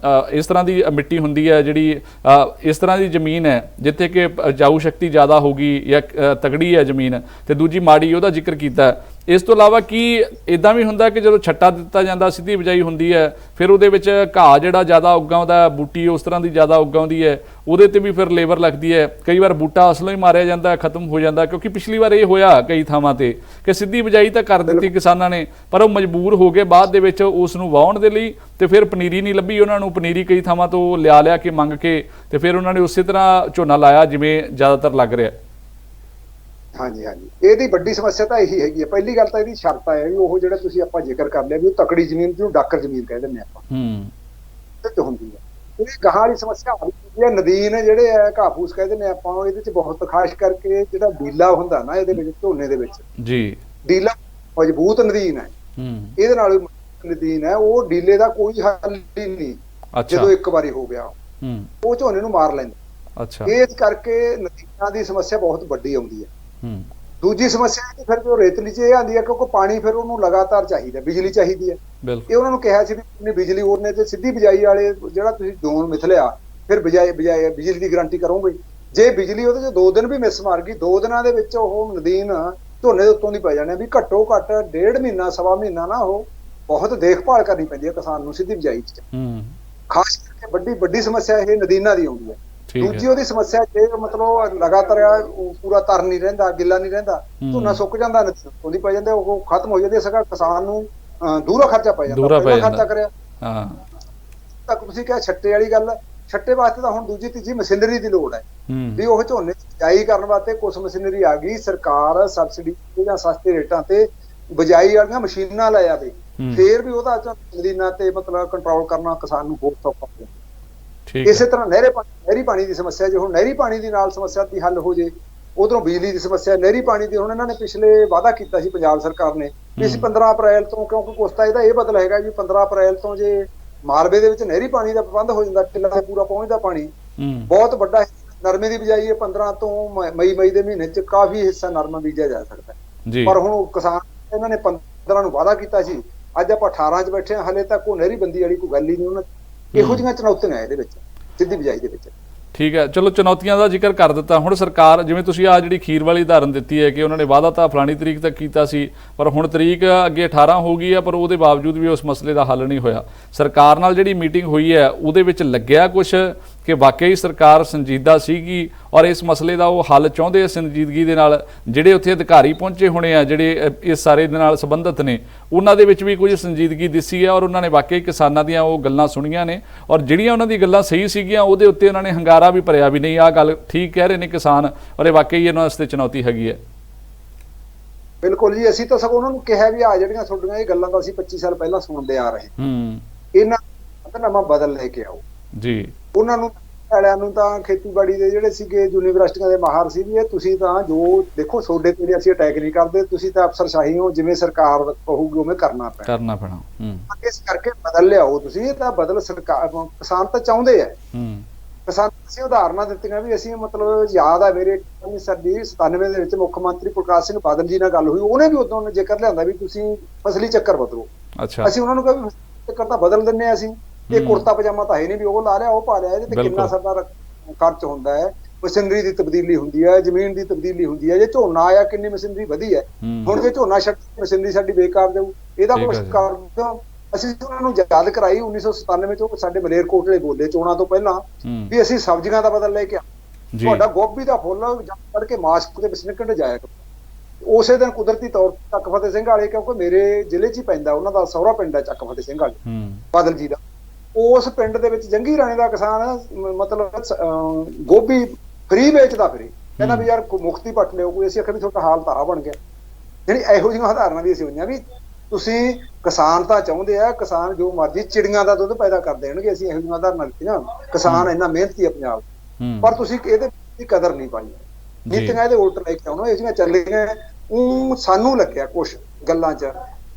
ਇਸ ਤਰ੍ਹਾਂ ਦੀ ਮਿੱਟੀ ਹੁੰਦੀ ਹੈ, ਜਿਹੜੀ ਇਸ ਤਰ੍ਹਾਂ ਦੀ ਜ਼ਮੀਨ ਹੈ ਜਿੱਥੇ ਕਿ ਉਪਜਾਊ ਸ਼ਕਤੀ ਜ਼ਿਆਦਾ ਹੋਊਗੀ ਜਾਂ ਤਗੜੀ ਹੈ ਜ਼ਮੀਨ, ਤੇ ਦੂਜੀ ਮਾੜੀ, ਉਹਦਾ ਜ਼ਿਕਰ ਕੀਤਾ। ਇਸ ਤੋਂ ਇਲਾਵਾ ਕੀ ਇੱਦਾਂ ਵੀ ਹੁੰਦਾ ਕਿ ਜਦੋਂ ਛੱਟਾ ਦਿੱਤਾ ਜਾਂਦਾ, ਸਿੱਧੀ ਬਿਜਾਈ ਹੁੰਦੀ ਹੈ, ਫਿਰ ਉਹਦੇ ਵਿੱਚ ਘਾਹ ਜਿਹੜਾ ਜ਼ਿਆਦਾ ਉੱਗਾਉਂਦਾ, ਬੂਟੀ ਉਸ ਤਰ੍ਹਾਂ ਦੀ ਜ਼ਿਆਦਾ ਉੱਗਾਉਂਦੀ ਹੈ, ਉਹਦੇ ਤੇ ਵੀ ਫਿਰ ਲੇਬਰ ਲੱਗਦੀ ਹੈ। ਕਈ ਵਾਰ ਬੂਟਾ ਅਸਲੋਂ ਹੀ ਮਾਰਿਆ ਜਾਂਦਾ, ਖਤਮ ਹੋ ਜਾਂਦਾ, ਕਿਉਂਕਿ ਪਿਛਲੀ ਵਾਰ ਇਹ ਹੋਇਆ ਕਈ ਥਾਵਾਂ ਤੇ ਕਿ ਸਿੱਧੀ ਬਿਜਾਈ ਤਾਂ ਕਰ ਦਿੱਤੀ ਕਿਸਾਨਾਂ ਨੇ, ਪਰ ਉਹ ਮਜਬੂਰ ਹੋ ਗਏ ਬਾਅਦ ਦੇ ਵਿੱਚ ਉਸ ਨੂੰ ਵਾਹੁਣ ਦੇ ਲਈ, ਤੇ ਫਿਰ ਪਨੀਰੀ ਨਹੀਂ ਲੱਭੀ ਉਹਨਾਂ ਨੂੰ। ਪਨੀਰੀ ਕਈ ਥਾਵਾਂ ਤੋਂ ਲਿਆ ਕੇ ਮੰਗ ਕੇ ਤੇ ਫਿਰ ਉਹਨਾਂ ਨੇ ਉਸੇ ਤਰ੍ਹਾਂ ਝੋਨਾ ਲਾਇਆ ਜਿਵੇਂ ਜ਼ਿਆਦਾਤਰ ਲੱਗ ਰਿਹਾ। ਹਾਂਜੀ ਹਾਂਜੀ, ਇਹਦੀ ਵੱਡੀ ਸਮੱਸਿਆ ਤਾਂ ਇਹੀ ਹੈਗੀ ਹੈ। ਪਹਿਲੀ ਗੱਲ ਤਾਂ ਇਹਦੀ ਸ਼ਰਤ ਹੈ ਵੀ ਉਹ ਜਿਹੜਾ ਤੁਸੀਂ ਆਪਾਂ ਜ਼ਿਕਰ ਕਰ ਲਿਆ ਵੀ ਉਹ ਤਕੜੀ ਜ਼ਮੀਨ ਜਿਹਨੂੰ ਡਾਕਰ ਜ਼ਮੀਨ ਕਹਿ ਦਿੰਦੇ ਆਪਾਂ ਤੇ ਹੁੰਦੀ ਹੈ। ਇਹ ਗਾਹਾਂ ਵਾਲੀ ਸਮੱਸਿਆ ਹੁੰਦੀ ਹੈ। ਨਦੀਨ ਜਿਹੜੇ ਆ ਘਾਹ ਫੂਸ ਕਹਿ ਦਿੰਦੇ ਆਪਾਂ, ਇਹਦੇ ਚ ਬਹੁਤ ਖਾਸ ਕਰਕੇ ਜਿਹੜਾ ਡੀਲਾ ਹੁੰਦਾ ਨਾ ਇਹਦੇ ਵਿੱਚ ਝੋਨੇ ਦੇ ਵਿੱਚ ਜੀ, ਡੀਲਾ ਮਜ਼ਬੂਤ ਨਦੀਨ ਹੈ, ਇਹਦੇ ਨਾਲ ਨਦੀਨ ਹੈ, ਉਹ ਡੀਲੇ ਦਾ ਕੋਈ ਹੱਲ ਹੀ ਨਹੀਂ। ਜਦੋਂ ਇੱਕ ਵਾਰੀ ਹੋ ਗਿਆ ਉਹ ਝੋਨੇ ਨੂੰ ਮਾਰ ਲੈਂਦਾ। ਇਸ ਕਰਕੇ ਨਦੀਨਾਂ ਦੀ ਸਮੱਸਿਆ ਬਹੁਤ ਵੱਡੀ ਆਉਂਦੀ ਹੈ। ਦੂਜੀ ਸਮੱਸਿਆ ਇਹ ਫਿਰ ਜੋ ਰੇਤਲੀ ਚ ਇਹ ਆਉਂਦੀ ਹੈ ਕਿਉਂਕਿ ਪਾਣੀ ਫਿਰ ਉਹਨੂੰ ਲਗਾਤਾਰ ਚਾਹੀਦਾ, ਬਿਜਲੀ ਚਾਹੀਦੀ ਹੈ। ਇਹ ਉਹਨਾਂ ਨੂੰ ਕਿਹਾ ਸੀ ਵੀ ਬਿਜਲੀ ਉਹਨੇ ਤੇ ਸਿੱਧੀ ਬਿਜਾਈ ਵਾਲੇ ਜਿਹੜਾ ਤੁਸੀਂ ਜ਼ੋਨ ਮਿਥ ਲਿਆ ਫਿਰ ਬਿਜਲੀ ਦੀ ਗਰੰਟੀ ਕਰੋਗੇ। ਜੇ ਬਿਜਲੀ ਉਹਦੇ ਚ 2 ਦਿਨ ਵੀ ਮਿਸ ਮਾਰ ਗਈ, 2 ਦਿਨਾਂ ਦੇ ਵਿੱਚ ਉਹ ਨਦੀਨ ਝੋਨੇ ਦੇ ਉੱਤੋਂ ਦੀ ਪੈ ਜਾਣੇ ਵੀ ਘੱਟੋ ਘੱਟ 1.5 ਮਹੀਨਾ ਸਵਾ ਮਹੀਨਾ ਨਾ ਉਹ ਬਹੁਤ ਦੇਖਭਾਲ ਕਰਨੀ ਪੈਂਦੀ ਹੈ ਕਿਸਾਨ ਨੂੰ ਸਿੱਧੀ ਬਿਜਾਈ ਚ। ਖਾਸ ਕਰਕੇ ਵੱਡੀ ਸਮੱਸਿਆ ਇਹ ਨਦੀਨਾਂ ਦੀ ਆਉਂਦੀ ਹੈ। ਦੂਜੀ ਉਹਦੀ ਸਮੱਸਿਆ ਜੇ ਮਤਲਬ ਲਗਾਤਾਰ ਪੂਰਾ ਤਰ ਨਹੀਂ ਰਹਿੰਦਾ, ਗਿੱਲਾ ਨਹੀਂ ਰਹਿੰਦਾ, ਝੋਨਾ ਸੁੱਕ ਜਾਂਦਾ, ਉਹਦੀ ਪੈ ਜਾਂਦਾ, ਉਹ ਖਤਮ ਹੋ ਜਾਂਦੀ। ਸਗਾ ਕਿਸਾਨ ਨੂੰ ਦੂਰਾ ਖਰਚਾ ਪੈ ਜਾਂਦਾ, ਖਰਚਾ ਕਰਿਆ ਤੱਕ ਤੁਸੀਂ ਕਿਹਾ ਛੱਟੇ ਵਾਲੀ ਗੱਲ, ਛੱਟੇ ਵਾਸਤੇ ਤਾਂ ਹੁਣ ਦੂਜੀ ਤੀਜੀ ਮਸ਼ੀਨਰੀ ਦੀ ਲੋੜ ਹੈ ਵੀ ਉਹ ਝੋਨੇ ਬਿਜਾਈ ਕਰਨ ਵਾਸਤੇ ਕੁਛ ਮਸ਼ੀਨਰੀ ਆ ਗਈ। ਸਰਕਾਰ ਸਬਸਿਡੀ ਜਾਂ ਸਸਤੇ ਰੇਟਾਂ ਤੇ ਬਿਜਾਈ ਵਾਲੀਆਂ ਮਸ਼ੀਨਾਂ ਲੈ ਆਵੇ, ਫੇਰ ਵੀ ਉਹਦਾ ਨਦੀਨਾਂ ਤੇ ਮਤਲਬ ਕੰਟਰੋਲ ਕਰਨਾ ਕਿਸਾਨ ਨੂੰ ਬਹੁਤ ਸੌਖਾ ਹੋ ਜਾਂਦਾ। ਇਸੇ ਤਰ੍ਹਾਂ ਨਹਿਰੀ ਪਾਣੀ ਦੀ ਸਮੱਸਿਆ, ਜੇ ਹੁਣ ਨਹਿਰੀ ਪਾਣੀ ਦੀ ਨਾਲ ਸਮੱਸਿਆ ਦੀ ਹੱਲ ਹੋ ਜੇ, ਉਧਰੋਂ ਬਿਜਲੀ ਦੀ ਸਮੱਸਿਆ, ਨਹਿਰੀ ਪਾਣੀ ਦੀ ਹੁਣ ਇਹਨਾਂ ਨੇ ਪਿਛਲੇ ਵਾਅਦਾ ਕੀਤਾ ਸੀ ਪੰਜਾਬ ਸਰਕਾਰ ਨੇ ਵੀ ਅਸੀਂ 15 ਅਪ੍ਰੈਲ ਤੋਂ, ਕਿਉਂਕਿ ਕੁਛ ਤਾਂ ਇਹਦਾ ਇਹ ਬਦਲ ਹੈਗਾ ਜੀ 15 ਅਪ੍ਰੈਲ ਤੋਂ ਜੇ ਮਾਲਵੇ ਦੇ ਵਿੱਚ ਨਹਿਰੀ ਪਾਣੀ ਦਾ ਪ੍ਰਬੰਧ ਹੋ ਜਾਂਦਾ, ਟਿੱਲਾ ਤੇ ਪੂਰਾ ਪਹੁੰਚਦਾ ਪਾਣੀ। ਬਹੁਤ ਵੱਡਾ ਨਰਮੇ ਦੀ ਬਿਜਾਈ ਹੈ, 15 ਤੋਂ ਮਈ ਦੇ ਮਹੀਨੇ ਚ ਕਾਫੀ ਹਿੱਸਾ ਨਰਮਾ ਬੀਜਿਆ ਜਾ ਸਕਦਾ ਹੈ। ਪਰ ਹੁਣ ਕਿਸਾਨ ਇਹਨਾਂ ਨੇ 15 ਨੂੰ ਵਾਅਦਾ ਕੀਤਾ ਸੀ, ਅੱਜ ਆਪਾਂ 18 ਚ ਬੈਠੇ ਹਾਂ, ਹਲੇ ਤੱਕ ਕੋਈ ਨਹਿਰੀ ਬੰਦੀ ਵਾਲੀ ਕੋਈ ਗੱਲ ਹੀ ਨਹੀਂ। ਉਹਨਾਂ ਇਹੋ ਜਿਹੀਆਂ ਚੁਣੌਤੀਆਂ ਇਹਦੇ ਵਿੱਚ ਸਿੱਧੀ ਬਿਜਾਈ ਦੇ ਵਿੱਚ। ਠੀਕ ਹੈ, ਚਲੋ ਚੁਣੌਤੀਆਂ ਦਾ ਜ਼ਿਕਰ ਕਰ ਦਿੱਤਾ। ਹੁਣ ਸਰਕਾਰ ਜਿਵੇਂ ਤੁਸੀਂ ਆ ਜਿਹੜੀ ਖੀਰ ਵਾਲੀ ਉਦਾਹਰਨ ਦਿੱਤੀ ਹੈ ਕਿ ਉਹਨਾਂ ਨੇ ਵਾਅਦਾ ਤਾਂ ਫਲਾਣੀ ਤਰੀਕ ਤੱਕ ਕੀਤਾ ਸੀ, ਪਰ ਹੁਣ ਤਰੀਕ ਅੱਗੇ 18 ਹੋ ਗਈ ਹੈ, ਪਰ ਉਹਦੇ ਬਾਵਜੂਦ ਵੀ ਉਸ ਮਸਲੇ ਦਾ ਹੱਲ ਨਹੀਂ ਹੋਇਆ। ਸਰਕਾਰ ਨਾਲ ਜਿਹੜੀ ਮੀਟਿੰਗ ਹੋਈ ਹੈ ਉਹਦੇ ਵਿੱਚ ਲੱਗਿਆ ਕੁਛ ਕਿ ਵਾਕਈ ਸਰਕਾਰ ਸੰਜੀਦਾ ਸੀਗੀ ਔਰ ਇਸ ਮਸਲੇ ਦਾ ਉਹ ਹੱਲ ਚਾਹੁੰਦੇ ਆ ਸੰਜੀਦਗੀ ਦੇ ਨਾਲ? ਜਿਹੜੇ ਉੱਥੇ ਅਧਿਕਾਰੀ ਪਹੁੰਚੇ ਹੋਣੇ ਆ ਜਿਹੜੇ ਇਸ ਸਾਰੇ ਦੇ ਨਾਲ ਸੰਬੰਧਿਤ ਨੇ, ਉਹਨਾਂ ਦੇ ਵਿੱਚ ਵੀ ਕੁਝ ਸੰਜੀਦਗੀ ਦਿਸੀ ਹੈ ਔਰ ਉਹਨਾਂ ਨੇ ਵਾਕਈ ਕਿਸਾਨਾਂ ਦੀਆਂ ਉਹ ਗੱਲਾਂ ਸੁਣੀਆਂ ਨੇ ਔਰ ਜਿਹੜੀਆਂ ਉਹਨਾਂ ਦੀ ਗੱਲਾਂ ਸਹੀ ਸੀਗੀਆਂ ਉਹਦੇ ਉੱਤੇ ਉਹਨਾਂ ਨੇ ਹੰਗਾਰਾ ਵੀ ਭਰਿਆ ਵੀ ਨਹੀਂ ਆਹ ਗੱਲ ਠੀਕ ਕਹਿ ਰਹੇ ਨੇ ਕਿਸਾਨ ਔਰ ਇਹ ਵਾਕਈ ਇਹਨਾਂ ਵਾਸਤੇ ਚੁਣੌਤੀ ਹੈਗੀ ਹੈ। ਬਿਲਕੁਲ ਜੀ, ਅਸੀਂ ਤਾਂ ਸਗੋਂ ਉਹਨਾਂ ਨੂੰ ਕਿਹਾ ਵੀ ਆ ਜਿਹੜੀਆਂ ਤੁਹਾਡੀਆਂ ਇਹ ਗੱਲਾਂ ਤਾਂ ਅਸੀਂ 25 ਸਾਲ ਪਹਿਲਾਂ ਸੁਣਦੇ ਆ ਰਹੇ, ਇਹਨਾਂ ਨਵਾਂ ਬਦਲ ਲੈ ਕੇ ਆਓ ਜੀ। ਉਹਨਾਂ ਨੂੰ ਵਾਲਿਆਂ ਨੂੰ ਤਾਂ ਖੇਤੀਬਾੜੀ ਦੇ ਜਿਹੜੇ ਸੀਗੇ ਯੂਨੀਵਰਸਿਟੀਆਂ ਦੇ ਮਾਹਰ ਸੀ ਵੀ ਇਹ ਤੁਸੀਂ ਤਾਂ ਜੋ ਦੇਖੋ ਤੁਹਾਡੇ ਤੇ ਅਸੀਂ ਅਟੈਕ ਨਹੀਂ ਕਰਦੇ, ਤੁਸੀਂ ਤਾਂ ਅਫਸਰਸ਼ਾਹੀ ਹੋ, ਜਿਵੇਂ ਸਰਕਾਰ ਕਹੂਗੀ ਉਵੇਂ ਕਰਨਾ ਪੈਣਾ। ਇਸ ਕਰਕੇ ਬਦਲ ਲਿਆਓ ਤੁਸੀਂ। ਇਹ ਤਾਂ ਬਦਲ ਸਰਕਾਰ ਕਿਸਾਨ ਤਾਂ ਚਾਹੁੰਦੇ ਆ। ਕਿਸਾਨ ਅਸੀਂ ਉਦਾਹਰਨਾਂ ਦਿੱਤੀਆਂ ਵੀ ਅਸੀਂ ਮਤਲਬ ਯਾਦ ਆ ਮੇਰੇ 97 ਦੇ ਵਿੱਚ ਮੁੱਖ ਮੰਤਰੀ ਪ੍ਰਕਾਸ਼ ਸਿੰਘ ਬਾਦਲ ਜੀ ਨਾਲ ਗੱਲ ਹੋਈ, ਉਹਨੇ ਵੀ ਉਦੋਂ ਜ਼ਿਕਰ ਲਿਆਂਦਾ ਵੀ ਤੁਸੀਂ ਫਸਲੀ ਚੱਕਰ ਬਦਲੋ। ਅਸੀਂ ਉਹਨਾਂ ਨੂੰ ਕਿਹਾ ਵੀ ਚੱਕਰ ਤਾਂ ਬਦਲ ਦਿੰਦੇ ਆ ਅਸੀਂ, ਇਹ ਕੁੜਤਾ ਪਜਾਮਾ ਤਾਂ ਹੈ ਨਹੀਂ ਵੀ ਉਹ ਲਾ ਲਿਆ ਉਹ ਪਾ ਲਿਆ, ਇਹਦੇ ਤੇ ਕਿੰਨਾ ਸਾਡਾ ਖਰਚ ਹੁੰਦਾ ਹੈ, ਮਸ਼ੀਨਰੀ ਦੀ ਤਬਦੀਲੀ ਹੁੰਦੀ ਹੈ, ਜ਼ਮੀਨ ਦੀ ਤਬਦੀਲੀ ਹੁੰਦੀ ਹੈ। ਜੇ ਝੋਨਾ ਆਇਆ ਕਿੰਨੀ ਮਸ਼ੀਨਰੀ ਵਧੀ ਹੈ, ਹੁਣ ਜੇ ਝੋਨਾ ਛੱਡ ਮਸ਼ੀਨਰੀ ਸਾਡੀ ਬੇਕਾਰ ਜਾਊ, ਇਹਦਾ ਕੁਛ ਕਰ ਦਿਓ। ਅਸੀਂ ਉਹਨਾਂ ਨੂੰ ਯਾਦ ਕਰਾਈ 1997 ਚ ਸਾਡੇ ਮਲੇਰਕੋਟਲੇ ਬੋਲੇ ਚੋਣਾਂ ਤੋਂ ਪਹਿਲਾਂ ਵੀ ਅਸੀਂ ਸਬਜ਼ੀਆਂ ਦਾ ਬਦਲ ਲੈ ਕੇ ਤੁਹਾਡਾ ਗੋਭੀ ਦਾ ਫੁੱਲ ਕੱਢ ਕੇ ਮਾਸਕ ਦੇ ਵਿੱਚ ਨਿਕਲ ਜਾਇਆ ਕਰੋ। ਉਸੇ ਦਿਨ ਕੁਦਰਤੀ ਤੌਰ ਤੇ ਚੱਕ ਫਤਿਹ ਸਿੰਘ ਵਾਲੇ, ਕਿਉਂਕਿ ਮੇਰੇ ਜ਼ਿਲ੍ਹੇ 'ਚ ਹੀ ਪੈਂਦਾ, ਉਹਨਾਂ ਦਾ ਸਹੁਰਾ ਪਿੰਡ ਹੈ ਚੱਕ ਫਤਿਹ ਸਿੰਘ ਵਾਲੇ ਬਾਦਲ ਜੀ ਦਾ, ਉਸ ਪਿੰਡ ਦੇ ਵਿੱਚ ਜੰਗੀ ਰਾਣੇ ਦਾ ਕਿਸਾਨ ਮਤਲਬ ਗੋਭੀ ਫ੍ਰੀ ਵੇਚਦਾ ਫਿਰੇ, ਕਹਿੰਦਾ ਵੀ ਯਾਰ ਮੁਕਤੀ ਪੱਟ ਲਿਓ ਕੋਈ। ਅਸੀਂ ਆਖਿਆ ਵੀ ਤੁਹਾਡਾ ਹਾਲ ਤਾਂ ਆ ਬਣ ਗਿਆ। ਜਿਹੜੀ ਇਹੋ ਜਿਹੀਆਂ ਉਦਾਹਰਨਾਂ ਵੀ ਅਸੀਂ ਹੋਈਆਂ ਵੀ ਤੁਸੀਂ ਕਿਸਾਨ ਤਾਂ ਚਾਹੁੰਦੇ ਆ, ਕਿਸਾਨ ਜੋ ਮਰਜ਼ੀ ਚਿੜੀਆਂ ਦਾ ਦੁੱਧ ਪੈਦਾ ਕਰ ਦੇਣਗੇ। ਅਸੀਂ ਇਹੋ ਜਿਹੀਆਂ ਉਦਾਹਰਨਾਂ ਦਿੱਤੀਆਂ, ਕਿਸਾਨ ਇੰਨਾ ਮਿਹਨਤੀ ਆ ਪੰਜਾਬ, ਪਰ ਤੁਸੀਂ ਇਹਦੇ ਦੀ ਕਦਰ ਨਹੀਂ ਪਾਈ, ਨੀਤੀਆਂ ਇਹਦੇ ਉਲਟ ਲੈ ਕੇ ਆਉਣਾ। ਇਹ ਜਿਹੀਆਂ ਚੱਲੀਆਂ ਉਹ ਸਾਨੂੰ ਲੱਗਿਆ ਕੁਛ ਗੱਲਾਂ 'ਚ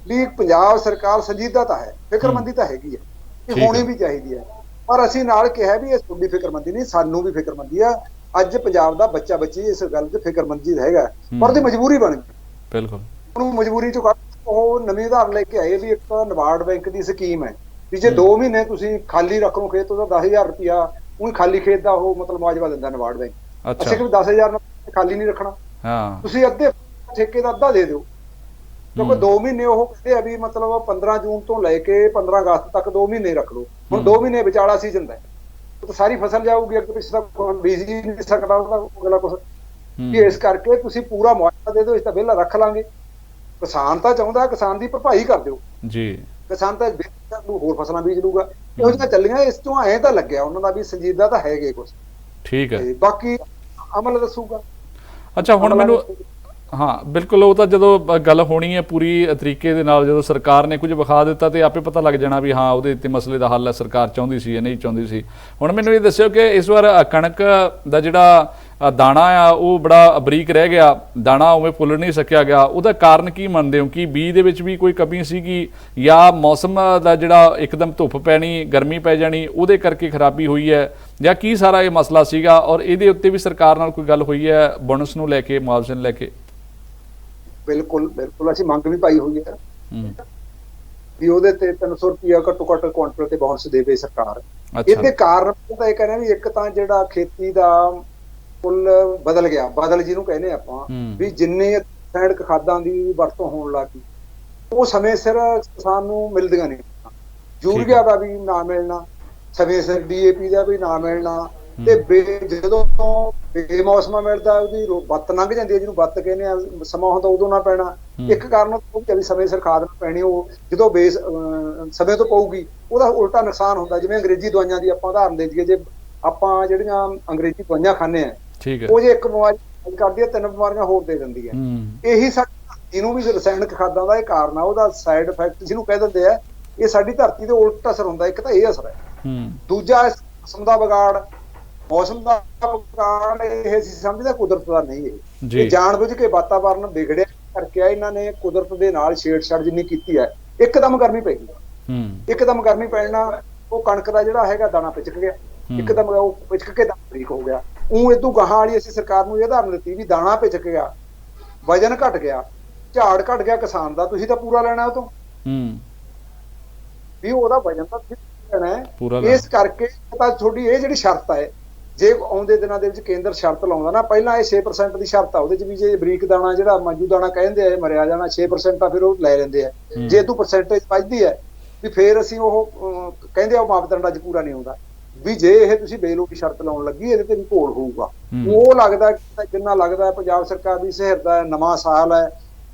ਵੀ ਪੰਜਾਬ ਸਰਕਾਰ ਸੰਜੀਦਾ ਤਾਂ ਹੈ, ਫਿਕਰਮੰਦੀ ਤਾਂ ਹੈਗੀ ਹੈ, ਇਹ ਹੋਣੀ ਵੀ ਚਾਹੀਦੀ ਹੈ, ਪਰ ਅਸੀਂ ਨਾਲ ਕਿਹਾ ਵੀ ਇਹ ਤੁਹਾਡੀ ਫਿਕਰਮੰਦੀ ਨਹੀਂ, ਸਾਨੂੰ ਵੀ ਫਿਕਰਮੰਦੀ ਆ। ਅੱਜ ਪੰਜਾਬ ਦਾ ਬੱਚਾ ਬੱਚੀ ਇਸ ਗੱਲ 'ਚ ਫਿਕਰਮੰਦੀ ਹੈਗਾ, ਪਰ ਉਹਦੀ ਮਜਬੂਰੀ ਬਣ ਗਈ। ਬਿਲਕੁਲ ਉਹਨੂੰ ਮਜਬੂਰੀ 'ਚੋਂ ਉਹ ਨਵੀਂ ਉਦਾਹਰਨ ਲੈ ਕੇ ਆਏ ਵੀ ਇੱਕ ਨਬਾਰਡ ਬੈਂਕ ਦੀ ਸਕੀਮ ਹੈ ਵੀ ਜੇ 2 ਮਹੀਨੇ ਤੁਸੀਂ ਖਾਲੀ ਰੱਖ ਲਓ ਖੇਤ, ਉਹਦਾ 10,000 ਰੁਪਇਆ ਉਹੀ ਖਾਲੀ ਖੇਤ ਦਾ ਉਹ ਮਤਲਬ ਮੁਆਵਜ਼ਾ ਦਿੰਦਾ ਨਬਾਰਡ ਬੈਂਕ। ਅਸੀਂ ਕਿ 10,000 ਖਾਲੀ ਨਹੀਂ ਰੱਖਣਾ, ਤੁਸੀਂ ਅੱਧੇ ਠੇਕੇ ਦਾ ਅੱਧਾ ਦੇ ਦਿਓ, ਕਿਉਂਕਿ 2 ਮਹੀਨੇ ਉਹ ਕਹਿੰਦੇ ਆ ਵੀ ਮਤਲਬ 15 ਜੂਨ ਤੋਂ ਲੈ ਕੇ 15 ਅਗਸਤ ਤੱਕ 2 ਮਹੀਨੇ ਰੱਖ ਲਓ। ਹੁਣ 2 ਮਹੀਨੇ ਵਿਚਾਲਾ ਸੀਜ਼ਨ ਦਾ ਤਾਂ ਸਾਰੀ ਫਸਲ ਜਾਊਗੀ, ਅੱਗੇ ਪਿਛਲਾ ਬੀਜ ਹੀ ਨਹੀਂ ਸਕਦਾ ਉਹਦਾ ਅਗਲਾ ਕੁਛ। ਇਸ ਕਰਕੇ ਤੁਸੀਂ ਪੂਰਾ ਮੁਆਵਜ਼ਾ ਦੇ ਦਿਓ, ਇਸ ਤਾਂ ਵਿਹਲਾ ਰੱਖ ਲਾਂਗੇ। ਕਿਸਾਨ ਤਾਂ ਚਾਹੁੰਦਾ ਕਿਸਾਨ ਦੀ ਭਰਪਾਈ ਕਰ ਦਿਓ ਜੀ, ਕਿਸਾਨ ਤਾਂ ਹੋਰ ਫਸਲਾਂ ਬੀਜ ਲੂਗਾ। ਇਹੋ ਜਿਹੀਆਂ ਚੱਲੀਆਂ, ਇਸ ਤੋਂ ਐਂ ਤਾਂ ਲੱਗਿਆ ਉਹਨਾਂ ਦਾ ਵੀ ਸੰਜੀਦਾ ਤਾਂ ਹੈਗੇ ਕੁਛ। ਠੀਕ ਹੈ, ਬਾਕੀ ਅਮਲ ਦੱਸੂਗਾ। ਅੱਛਾ ਹੁਣ ਮੈਨੂੰ ਹਾਂ ਬਿਲਕੁਲ, ਉਹ ਤਾਂ ਜਦੋਂ ਗੱਲ ਹੋਣੀ ਹੈ ਪੂਰੀ ਤਰੀਕੇ ਦੇ ਨਾਲ, ਜਦੋਂ ਸਰਕਾਰ ਨੇ ਕੁਝ ਵਿਖਾ ਦਿੱਤਾ ਤੇ ਆਪੇ ਪਤਾ ਲੱਗ ਜਾਣਾ ਵੀ ਹਾਂ ਉਹਦੇ ਤੇ ਮਸਲੇ ਦਾ ਹੱਲ ਹੈ, ਸਰਕਾਰ ਚਾਹੁੰਦੀ ਸੀ ਜਾਂ ਨਹੀਂ ਚਾਹੁੰਦੀ ਸੀ। ਹੁਣ ਮੈਨੂੰ ਇਹ ਦੱਸਿਓ ਕਿ ਇਸ ਵਾਰ ਕਣਕ ਦਾ ਜਿਹੜਾ ਦਾਣਾ ਆ ਉਹ ਬੜਾ ਬਰੀਕ ਰਹਿ ਗਿਆ, ਦਾਣਾ ਉਵੇਂ ਫੁੱਲ ਨਹੀਂ ਸਕਿਆ ਗਿਆ, ਉਹਦਾ ਕਾਰਨ ਕੀ ਮੰਨਦੇ ਹੋ? ਕਿ ਬੀਜ ਦੇ ਵਿੱਚ ਵੀ ਕੋਈ ਕਮੀ ਸੀਗੀ ਜਾਂ ਮੌਸਮ ਦਾ ਜਿਹੜਾ ਇੱਕਦਮ ਧੁੱਪ ਪੈਣੀ ਗਰਮੀ ਪੈ ਜਾਣੀ ਉਹਦੇ ਕਰਕੇ ਖਰਾਬੀ ਹੋਈ ਹੈ, ਜਾਂ ਕੀ ਸਾਰਾ ਇਹ ਮਸਲਾ ਸੀਗਾ? ਔਰ ਇਹਦੇ ਉੱਤੇ ਵੀ ਸਰਕਾਰ ਨਾਲ ਕੋਈ ਗੱਲ ਹੋਈ ਹੈ ਬੋਨਸ ਨੂੰ ਲੈ ਕੇ, ਮੁਆਵਜ਼ੇ ਨੂੰ ਲੈ ਕੇ? ਬਿਲਕੁਲ ਬਿਲਕੁਲ, ਅਸੀਂ ਮੰਗ ਵੀ ਪਾਈ ਹੋਈ ਹੈ ਵੀ ਉਹਦੇ ਤੇ 300 ਰੁਪਇਆ ਘੱਟੋ ਘੱਟ ਕੁਆਂਟਲ ਤੇ ਬੋਨਸ ਦੇਵੇ ਸਰਕਾਰ। ਇਹਦੇ ਕਾਰਨ ਤਾਂ ਇਹ ਕਹਿੰਦੇ ਵੀ ਇੱਕ ਤਾਂ ਜਿਹੜਾ ਖੇਤੀ ਦਾ ਫੁੱਲ ਬਦਲ ਗਿਆ, ਬਦਲ ਜਿਹਨੂੰ ਕਹਿੰਦੇ ਆਪਾਂ ਵੀ ਜਿੰਨੇ ਰਸਾਇਣਕ ਖਾਦਾਂ ਦੀ ਵਰਤੋਂ ਹੋਣ ਲੱਗੀ ਉਹ ਸਮੇਂ ਸਿਰ ਕਿਸਾਨ ਨੂੰ ਮਿਲਦੀਆਂ ਨਹੀਂ। ਯੂਰੀਆ ਦਾ ਵੀ ਨਾ ਮਿਲਣਾ, ਸਮੇਂ ਸਿਰ DAP ਦਾ ਵੀ ਨਾ ਮਿਲਣਾ, ਤੇ ਜਦੋਂ ਬੇਮੌਸਮਾ ਮਿਲਦਾ ਉਹਦੀ ਬੱਤ ਲੰਘ ਜਾਂਦੀ ਹੈ, ਜਿਹਨੂੰ ਬੱਤ ਕਹਿੰਦੇ ਆ, ਸਮਾਂ ਹੁੰਦਾ ਉਦੋਂ ਨਾ ਪੈਣਾ। ਇੱਕ ਕਾਰਨ ਵੀ ਸਮੇਂ ਸਿਰ ਖਾਦ ਨਾ ਪੈਣੀ, ਉਹ ਜਦੋਂ ਸਮੇਂ ਤੋਂ ਪਊਗੀ ਉਹਦਾ ਉਲਟਾ ਨੁਕਸਾਨ ਹੁੰਦਾ। ਜਿਵੇਂ ਅੰਗਰੇਜ਼ੀ ਦਵਾਈਆਂ ਦੀ ਆਪਾਂ ਉਦਾਹਰਨ ਦੇ ਦਈਏ, ਜੇ ਆਪਾਂ ਜਿਹੜੀਆਂ ਅੰਗਰੇਜ਼ੀ ਦਵਾਈਆਂ ਖਾਂਦੇ ਆ ਉਹ ਜੇ ਇੱਕ ਬਿਮਾਰੀ ਕਰਦੀ ਹੈ 3 ਬਿਮਾਰੀਆਂ ਹੋਰ ਦੇ ਦਿੰਦੀ ਹੈ। ਇਹੀ ਸਾਡੀ ਧਰਤੀ ਨੂੰ ਵੀ ਰਸਾਇਣਕ ਖਾਦਾਂ ਦਾ ਇਹ ਕਾਰਨ ਆ, ਉਹਦਾ ਸਾਈਡ ਇਫੈਕਟ ਜਿਹਨੂੰ ਕਹਿ ਦਿੰਦੇ ਆ, ਇਹ ਸਾਡੀ ਧਰਤੀ ਤੇ ਉਲਟ ਅਸਰ ਹੁੰਦਾ। ਇੱਕ ਤਾਂ ਇਹ ਅਸਰ ਹੈ, ਦੂਜਾ ਮੌਸਮ ਦਾ ਵਿਗਾੜ। ਮੌਸਮ ਦਾ ਵਿਗਾੜ ਇਹ ਅਸੀਂ ਸਮਝਦੇ ਕੁਦਰਤ ਦਾ ਨਹੀਂ, ਇਹ ਜਾਣਬੁੱਝ ਕੇ ਵਾਤਾਵਰਨ ਵਿਗੜਿਆ ਕਰਕੇ ਇਹਨਾਂ ਨੇ ਕੁਦਰਤ ਦੇ ਨਾਲ ਛੇੜਛਾੜ ਜਿੰਨੀ ਕੀਤੀ ਹੈ। ਇੱਕਦਮ ਗਰਮੀ ਪੈ ਗਈ, ਇੱਕਦਮ ਗਰਮੀ ਪੈਣਾ ਉਹ ਕਣਕ ਦਾ ਜਿਹੜਾ ਹੈਗਾ ਦਾਣਾ ਪਿਚਕ ਗਿਆ, ਇੱਕਦਮ ਉਹ ਪਿਚਕ ਕੇ ਦਾਣਾ ਬਰੀਕ ਹੋ ਗਿਆ। ਉਹ ਇਦੋਂ ਗਾਹਾਂ ਵਾਲੀ ਅਸੀਂ ਸਰਕਾਰ ਨੂੰ ਇਹ ਉਦਾਹਰਨ ਦਿੱਤੀ ਵੀ ਦਾਣਾ ਪਿਚਕ ਗਿਆ, ਵਜਨ ਘਟ ਗਿਆ, ਝਾੜ ਘਟ ਗਿਆ ਕਿਸਾਨ ਦਾ, ਤੁਸੀਂ ਤਾਂ ਪੂਰਾ ਲੈਣਾ ਉਹ ਤੋਂ ਵੀ ਉਹਦਾ ਵਜਨ ਤਾਂ ਤੁਸੀਂ ਲੈਣਾ ਹੈ। ਇਸ ਕਰਕੇ ਤਾਂ ਤੁਹਾਡੀ ਇਹ ਜਿਹੜੀ ਸ਼ਰਤ ਹੈ, ਜੇ ਆਉਂਦੇ ਦਿਨਾਂ ਦੇ ਵਿੱਚ ਕੇਂਦਰ ਸ਼ਰਤ ਲਾਉਂਦਾ ਨਾ, ਪਹਿਲਾਂ ਇਹ 6% ਦੀ ਸ਼ਰਤ ਆ, ਉਹਦੇ ਚ ਵੀ ਜੇ ਬਰੀਕ ਦਾਣਾ ਜਿਹੜਾ ਮੰਜੂ ਦਾਣਾ ਕਹਿੰਦੇ ਆ ਮਰਿਆ ਜਾਣਾ 6% ਆ, ਫਿਰ ਉਹ ਲੈ ਲੈਂਦੇ ਆ। ਜੇ ਤੂੰ ਪਰਸੈਂਟੇਜ ਵੱਧਦੀ ਹੈ ਵੀ ਫਿਰ ਅਸੀਂ ਉਹ ਕਹਿੰਦੇ ਆ ਉਹ ਮਾਪਦੰਡ ਅੱਜ ਪੂਰਾ ਨਹੀਂ ਹੁੰਦਾ ਵੀ ਜੇ ਇਹ ਤੁਸੀਂ ਬੇਲੋੜੀ ਸ਼ਰਤ ਲਾਉਣ ਲੱਗੀ ਇਹਦੇ ਤੇ ਵੀ ਘੋਲ ਹੋਊਗਾ। ਉਹ ਲੱਗਦਾ ਜਿੰਨਾ ਲੱਗਦਾ ਪੰਜਾਬ ਸਰਕਾਰ ਦੀ ਸਿਹਰਦਾ ਹੈ, ਨਵਾਂ ਸਾਲ ਹੈ,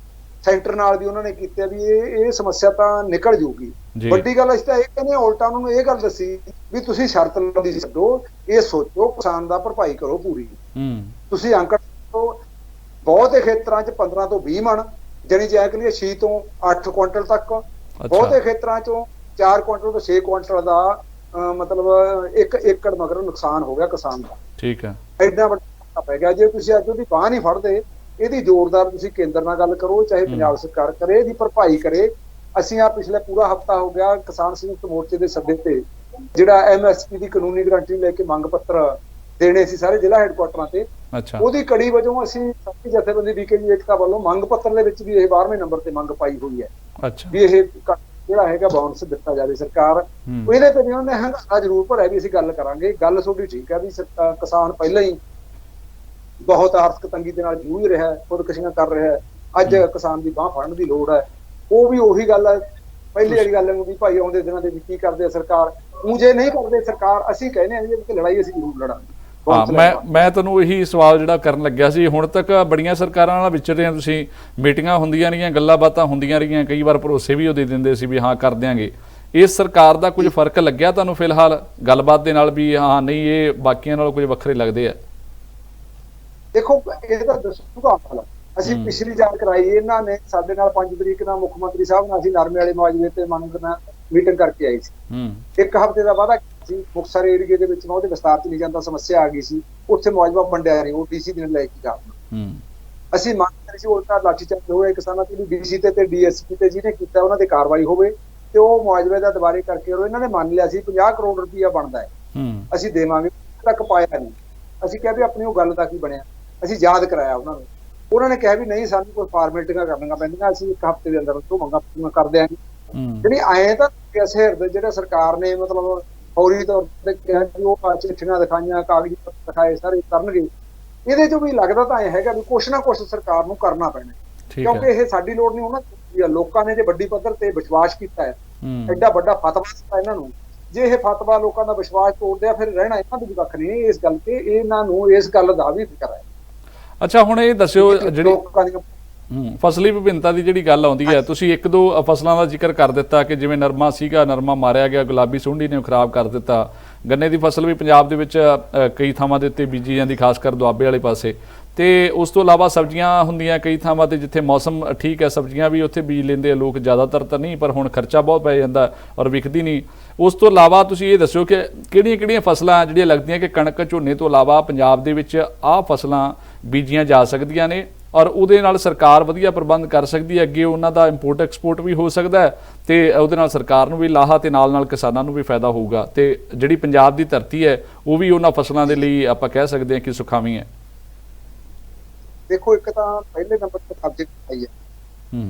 ਸੈਂਟਰ ਨਾਲ ਵੀ ਉਹਨਾਂ ਨੇ ਕੀਤਾ ਵੀ ਇਹ ਸਮੱਸਿਆ ਤਾਂ ਨਿਕਲ ਜੂਗੀ। ਵੱਡੀ ਗੱਲ ਅਸੀਂ ਤਾਂ ਇਹ ਕਹਿੰਦੇ ਉਲਟਾ ਉਹਨਾਂ ਨੂੰ ਇਹ ਗੱਲ ਦੱਸੀ ਵੀ ਤੁਸੀਂ ਸ਼ਰਤ ਲਾਉਂਦੀ ਛੱਡੋ, ਇਹ ਸੋਚੋ ਕਿਸਾਨ ਦਾ ਭਰਪਾਈ ਕਰੋ ਪੂਰੀ। ਤੁਸੀਂ ਅੰਕੜ ਬਹੁਤੇ ਖੇਤਰਾਂ 'ਚ 15 ਤੋਂ 20 ਮਣ, ਜਾਣੀ ਜੇ ਕਹਿ ਲਈਏ 6 ਤੋਂ 8 ਕੁਇੰਟਲ ਤੱਕ, ਬਹੁਤੇ ਖੇਤਰਾਂ 'ਚੋਂ 4 ਕੁਇੰਟਲ ਤੋਂ 6 ਕੁਇੰਟਲ ਦਾ ਮਤਲਬ 1 ਏਕੜ ਮਗਰ ਨੁਕਸਾਨ ਹੋ ਗਿਆ ਕਿਸਾਨ ਦਾ। ਠੀਕ ਹੈ, ਐਡਾ ਵੱਡਾ ਪੈ ਗਿਆ। ਜੇ ਤੁਸੀਂ ਅੱਜ ਉਹਦੀ ਬਾਂਹ ਨਹੀਂ ਫੜਦੇ, ਇਹਦੀ ਜ਼ੋਰਦਾਰ ਤੁਸੀਂ ਕੇਂਦਰ ਨਾਲ ਗੱਲ ਕਰੋ, ਚਾਹੇ ਪੰਜਾਬ ਸਰਕਾਰ ਕਰੇ, ਇਹਦੀ ਭਰਪਾਈ ਕਰੇ। ਅਸੀਂ ਆ ਪਿਛਲੇ ਪੂਰਾ ਹਫ਼ਤਾ ਹੋ ਗਿਆ ਕਿਸਾਨ ਸੰਯੁਕਤ ਮੋਰਚੇ ਦੇ ਸੱਦੇ ਤੇ ਜਿਹੜਾ MSP ਦੀ ਕਾਨੂੰਨੀ ਗਰੰਟੀ ਲੈ ਕੇ ਮੰਗ ਪੱਤਰ ਦੇਣੇ ਸੀ ਸਾਰੇ ਜ਼ਿਲ੍ਹਾ ਹੈਡਕੁਆਟਰਾਂ ਤੇ, ਉਹਦੀ ਕੜੀ ਵਜੋਂ ਅਸੀਂ ਸਾਡੀ ਜਥੇਬੰਦੀ BKG ਏਕਤਾ ਵੱਲੋਂ ਮੰਗ ਪੱਤਰ ਦੇ ਵਿੱਚ ਵੀ ਇਹ 12ਵੇਂ ਨੰਬਰ ਤੇ ਮੰਗ ਪਾਈ ਹੋਈ ਹੈ ਵੀ ਇਹ ਜਿਹੜਾ ਹੈਗਾ ਬਾਉਂਸ ਦਿੱਤਾ ਜਾਵੇ ਸਰਕਾਰ। ਇਹਦੇ ਤੇ ਵੀ ਉਹਨੇ ਹੰਗਾਰਾ ਜ਼ਰੂਰ ਭਰਿਆ ਵੀ ਅਸੀਂ ਗੱਲ ਕਰਾਂਗੇ। ਗੱਲ ਤੁਹਾਡੀ ਠੀਕ ਹੈ ਵੀ ਕਿਸਾਨ ਪਹਿਲਾਂ ਹੀ ਬਹੁਤ ਆਰਥਿਕ ਤੰਗੀ ਦੇ ਨਾਲ ਜੂਝ ਰਿਹਾ ਹੈ, ਖੁਦਕੁਸ਼ੀਆਂ ਕਰ ਰਿਹਾ ਹੈ, ਅੱਜ ਕਿਸਾਨ ਦੀ ਬਾਂਹ ਫੜਨ ਦੀ ਲੋੜ ਹੈ। ਉਹ ਵੀ ਉਹੀ ਗੱਲ ਹੈ ਪਹਿਲੀ ਵਾਲੀ ਗੱਲ ਨੂੰ ਵੀ ਭਾਈ ਆਉਂਦੇ ਦਿਨਾਂ ਦੇ ਵਿੱਚ ਕੀ ਕਰਦੇ ਆ ਸਰਕਾਰ, ਉਹ ਜੇ ਨਹੀਂ ਕਰਦੇ ਸਰਕਾਰ ਅਸੀਂ ਕਹਿੰਦੇ ਹਾਂ ਵੀ ਲੜਾਈ ਅਸੀਂ ਜ਼ਰੂਰ ਲੜਾਂਗੇ। ਮੈਂ ਤੁਹਾਨੂੰ ਇਹੀ ਸਵਾਲ ਜਿਹੜਾ ਕਰਨ ਲੱਗਿਆ ਸੀ, ਹੁਣ ਤੱਕ ਬੜੀਆਂ ਸਰਕਾਰਾਂ ਨਾਲ ਵਿਚਰੇ ਆ ਤੁਸੀਂ, ਮੀਟਿੰਗਾਂ ਹੁੰਦੀਆਂ ਰਹੀਆਂ, ਗੱਲਾਂ ਬਾਤਾਂ ਹੁੰਦੀਆਂ ਰਹੀਆਂ, ਕਈ ਵਾਰ ਭਰੋਸੇ ਵੀ ਉਹ ਦੇ ਦਿੰਦੇ ਸੀ ਵੀ ਹਾਂ ਕਰ ਦਿਆਂਗੇ। ਇਸ ਸਰਕਾਰ ਦਾ ਕੁਝ ਫਰਕ ਲੱਗਿਆ ਤੁਹਾਨੂੰ ਫਿਲਹਾਲ ਗੱਲਬਾਤ ਦੇ ਨਾਲ ਵੀ ਹਾਂ ਨਹੀਂ ਇਹ ਬਾਕੀਆਂ ਨਾਲੋਂ ਕੁਝ ਵੱਖਰੇ ਲੱਗਦੇ ਆ? ਦੇਖੋ ਇਹ ਤਾਂ ਦੱਸੂਗਾ ਹਾਲ, ਅਸੀਂ ਪਿਛਲੀ ਜਾਂਚ ਕਰਾਈ, ਇਹਨਾਂ ਨੇ ਸਾਡੇ ਨਾਲ 5 ਤਰੀਕ ਨਾਲ ਮੁੱਖ ਮੰਤਰੀ ਸਾਹਿਬ ਨਾਲ ਅਸੀਂ ਨਰਮੇ ਵਾਲੇ ਮੁਆਵਜ਼ੇ ਤੇ ਮੰਗ ਨਾਲ ਮੀਟਿੰਗ ਕਰਕੇ ਆਈ ਸੀ। 1 ਹਫ਼ਤੇ ਦਾ ਵਾਅਦਾ ਸੀ, ਮੁਕਤਸਰ ਏਰੀਏ ਦੇ ਵਿੱਚ ਮੈਂ ਉਹਦੇ ਵਿਸਤਾਰ ਚ ਨਹੀਂ ਜਾਂਦਾ, ਸਮੱਸਿਆ ਆ ਗਈ ਸੀ ਉੱਥੇ ਮੁਆਵਜ਼ਾ ਵੰਡਿਆ ਨਹੀਂ, ਉਹ DC ਨੇ ਲੈ ਕੇ ਜਾਣਾ। ਅਸੀਂ ਮੰਗ ਕਰੀ ਸੀ ਉਲਟਾ ਲਾਠੀਚਾਰਜ ਹੋਇਆ ਕਿਸਾਨਾਂ ਤੇ, DC ਤੇ DSP ਤੇ ਜਿਹਨੇ ਕੀਤਾ ਉਹਨਾਂ ਤੇ ਕਾਰਵਾਈ ਹੋਵੇ ਤੇ ਉਹ ਮੁਆਵਜ਼ੇ ਦਾ ਦੁਬਾਰੇ ਕਰਕੇ। ਇਹਨਾਂ ਨੇ ਮੰਨ ਲਿਆ ਸੀ 50 ਕਰੋੜ ਰੁਪਇਆ ਬਣਦਾ ਹੈ ਅਸੀਂ ਦੇਵਾਂਗੇ, ਤੱਕ ਪਾਇਆ ਨਹੀਂ। ਅਸੀਂ ਕਿਹਾ ਵੀ ਆਪਣੀ ਉਹ ਗੱਲ ਦਾ ਕੀ ਬਣਿਆ, ਅਸੀਂ ਯਾਦ ਕਰਾਇਆ ਉਹਨਾਂ ਨੂੰ। ਉਹਨਾਂ ਨੇ ਕਿਹਾ ਵੀ ਨਹੀਂ ਸਾਨੂੰ ਕੋਈ ਫਾਰਮੈਲਿਟੀਆਂ ਕਰਨੀਆਂ ਪੈਂਦੀਆਂ, ਅਸੀਂ 1 ਹਫ਼ਤੇ ਦੇ ਅੰਦਰ ਤੋਂ ਮੰਗਾਂ ਕਰ ਦਿਆਂਗੇ। ਜਿਹੜੀ ਐਂ ਤਾਂ ਜਿਹੜੇ ਸਰਕਾਰ ਨੇ ਮਤਲਬ ਫੌਰੀ ਤੌਰ ਤੇ ਕਿਹਾ ਕਿ ਉਹ ਚਿੱਠੀਆਂ ਦਿਖਾਈਆਂ, ਕਾਗਜ਼ੀ ਪੱਤਰ ਦਿਖਾਏ, ਸਾਰੇ ਕਰਨਗੇ। ਇਹਦੇ ਚੋਂ ਵੀ ਲੱਗਦਾ ਤਾਂ ਇਹ ਹੈਗਾ ਵੀ ਕੁਛ ਨਾ ਕੁਛ ਸਰਕਾਰ ਨੂੰ ਕਰਨਾ ਪੈਣਾ, ਕਿਉਂਕਿ ਇਹ ਸਾਡੀ ਲੋੜ ਨਹੀਂ, ਉਹਨਾਂ ਲੋਕਾਂ ਨੇ ਜੇ ਵੱਡੀ ਪੱਧਰ ਤੇ ਵਿਸ਼ਵਾਸ ਕੀਤਾ ਹੈ, ਐਡਾ ਵੱਡਾ ਫਤਵਾ ਦਿੱਤਾ ਇਹਨਾਂ ਨੂੰ, ਜੇ ਇਹ ਫਤਵਾ ਲੋਕਾਂ ਦਾ ਵਿਸ਼ਵਾਸ ਤੋੜਦੇ ਆ ਫਿਰ ਰਹਿਣਾ ਇਹਨਾਂ ਦੀ ਵੀ ਵੱਖ ਨਹੀਂ। ਇਸ ਗੱਲ ਤੇ ਇਹਨਾਂ ਨੂੰ ਇਸ ਗੱਲ ਦਾ ਵੀ ਫਿਕਰ ਹੈ। ਅੱਛਾ, ਹੁਣ ਇਹ ਦੱਸਿਓ ਜਿਹੜੀ ਫਸਲੀ ਵਿਭਿੰਨਤਾ ਦੀ ਜਿਹੜੀ ਗੱਲ ਆਉਂਦੀ ਹੈ, ਤੁਸੀਂ 1-2 ਫਸਲਾਂ ਦਾ ਜ਼ਿਕਰ ਕਰ ਦਿੱਤਾ ਕਿ ਜਿਵੇਂ ਨਰਮਾ ਸੀਗਾ, ਨਰਮਾ ਮਾਰਿਆ ਗਿਆ, ਗੁਲਾਬੀ ਸੁੰਡੀ ਨੇ ਖਰਾਬ ਕਰ ਦਿੱਤਾ। ਗੰਨੇ ਦੀ ਫਸਲ ਵੀ ਪੰਜਾਬ ਦੇ ਵਿੱਚ ਕਈ ਥਾਵਾਂ ਦੇ ਉੱਤੇ ਬੀਜੀ ਜਾਂਦੀ, ਖਾਸ ਕਰ ਦੁਆਬੇ ਵਾਲੇ ਪਾਸੇ। ਤੇ ਉਸ ਤੋਂ ਇਲਾਵਾ ਸਬਜ਼ੀਆਂ ਹੁੰਦੀਆਂ ਕਈ ਥਾਵਾਂ ਤੇ ਜਿੱਥੇ ਮੌਸਮ ਠੀਕ ਹੈ, ਸਬਜ਼ੀਆਂ ਵੀ ਉੱਥੇ ਬੀਜ ਲੈਂਦੇ ਆ ਲੋਕ, ਜ਼ਿਆਦਾਤਰ ਤਾਂ ਨਹੀਂ, ਪਰ ਹੁਣ ਖਰਚਾ ਬਹੁਤ ਪੈ ਜਾਂਦਾ ਔਰ ਵਿਕਦੀ ਨਹੀਂ। ਉਸ ਤੋਂ ਇਲਾਵਾ ਤੁਸੀਂ ਇਹ ਦੱਸਿਓ ਕਿ ਕਿਹੜੀਆਂ-ਕਿਹੜੀਆਂ ਫਸਲਾਂ ਜਿਹੜੀਆਂ ਲੱਗਦੀਆਂ ਕਿ ਕਣਕ ਝੋਨੇ ਤੋਂ ਇਲਾਵਾ ਪੰਜਾਬ ਦੇ ਵਿੱਚ ਆਹ ਫਸਲਾਂ ਬੀਜੀਆਂ ਜਾ ਸਕਦੀਆਂ ਨੇ ਔਰ ਉਹਦੇ ਨਾਲ ਸਰਕਾਰ ਵਧੀਆ ਪ੍ਰਬੰਧ ਕਰ ਸਕਦੀ ਹੈ, ਅੱਗੇ ਉਹਨਾਂ ਦਾ ਇੰਪੋਰਟ ਐਕਸਪੋਰਟ ਵੀ ਹੋ ਸਕਦਾ ਹੈ ਤੇ ਉਹਦੇ ਨਾਲ ਸਰਕਾਰ ਨੂੰ ਵੀ ਲਾਹਾ ਤੇ ਨਾਲ ਕਿਸਾਨਾਂ ਨੂੰ ਵੀ ਫਾਇਦਾ ਹੋਊਗਾ ਤੇ ਜਿਹੜੀ ਪੰਜਾਬ ਦੀ ਧਰਤੀ ਹੈ ਉਹ ਵੀ ਉਹਨਾਂ ਫਸਲਾਂ ਦੇ ਲਈ ਆਪਾਂ ਕਹਿ ਸਕਦੇ ਹਾਂ ਕਿ ਸੁਖਾਵੀਂ ਹੈ। ਦੇਖੋ ਇੱਕ ਤਾਂ ਪਹਿਲੇ ਨੰਬਰ ਤੇ ਸਬਜ਼ੀ ਆਈ ਹੈ,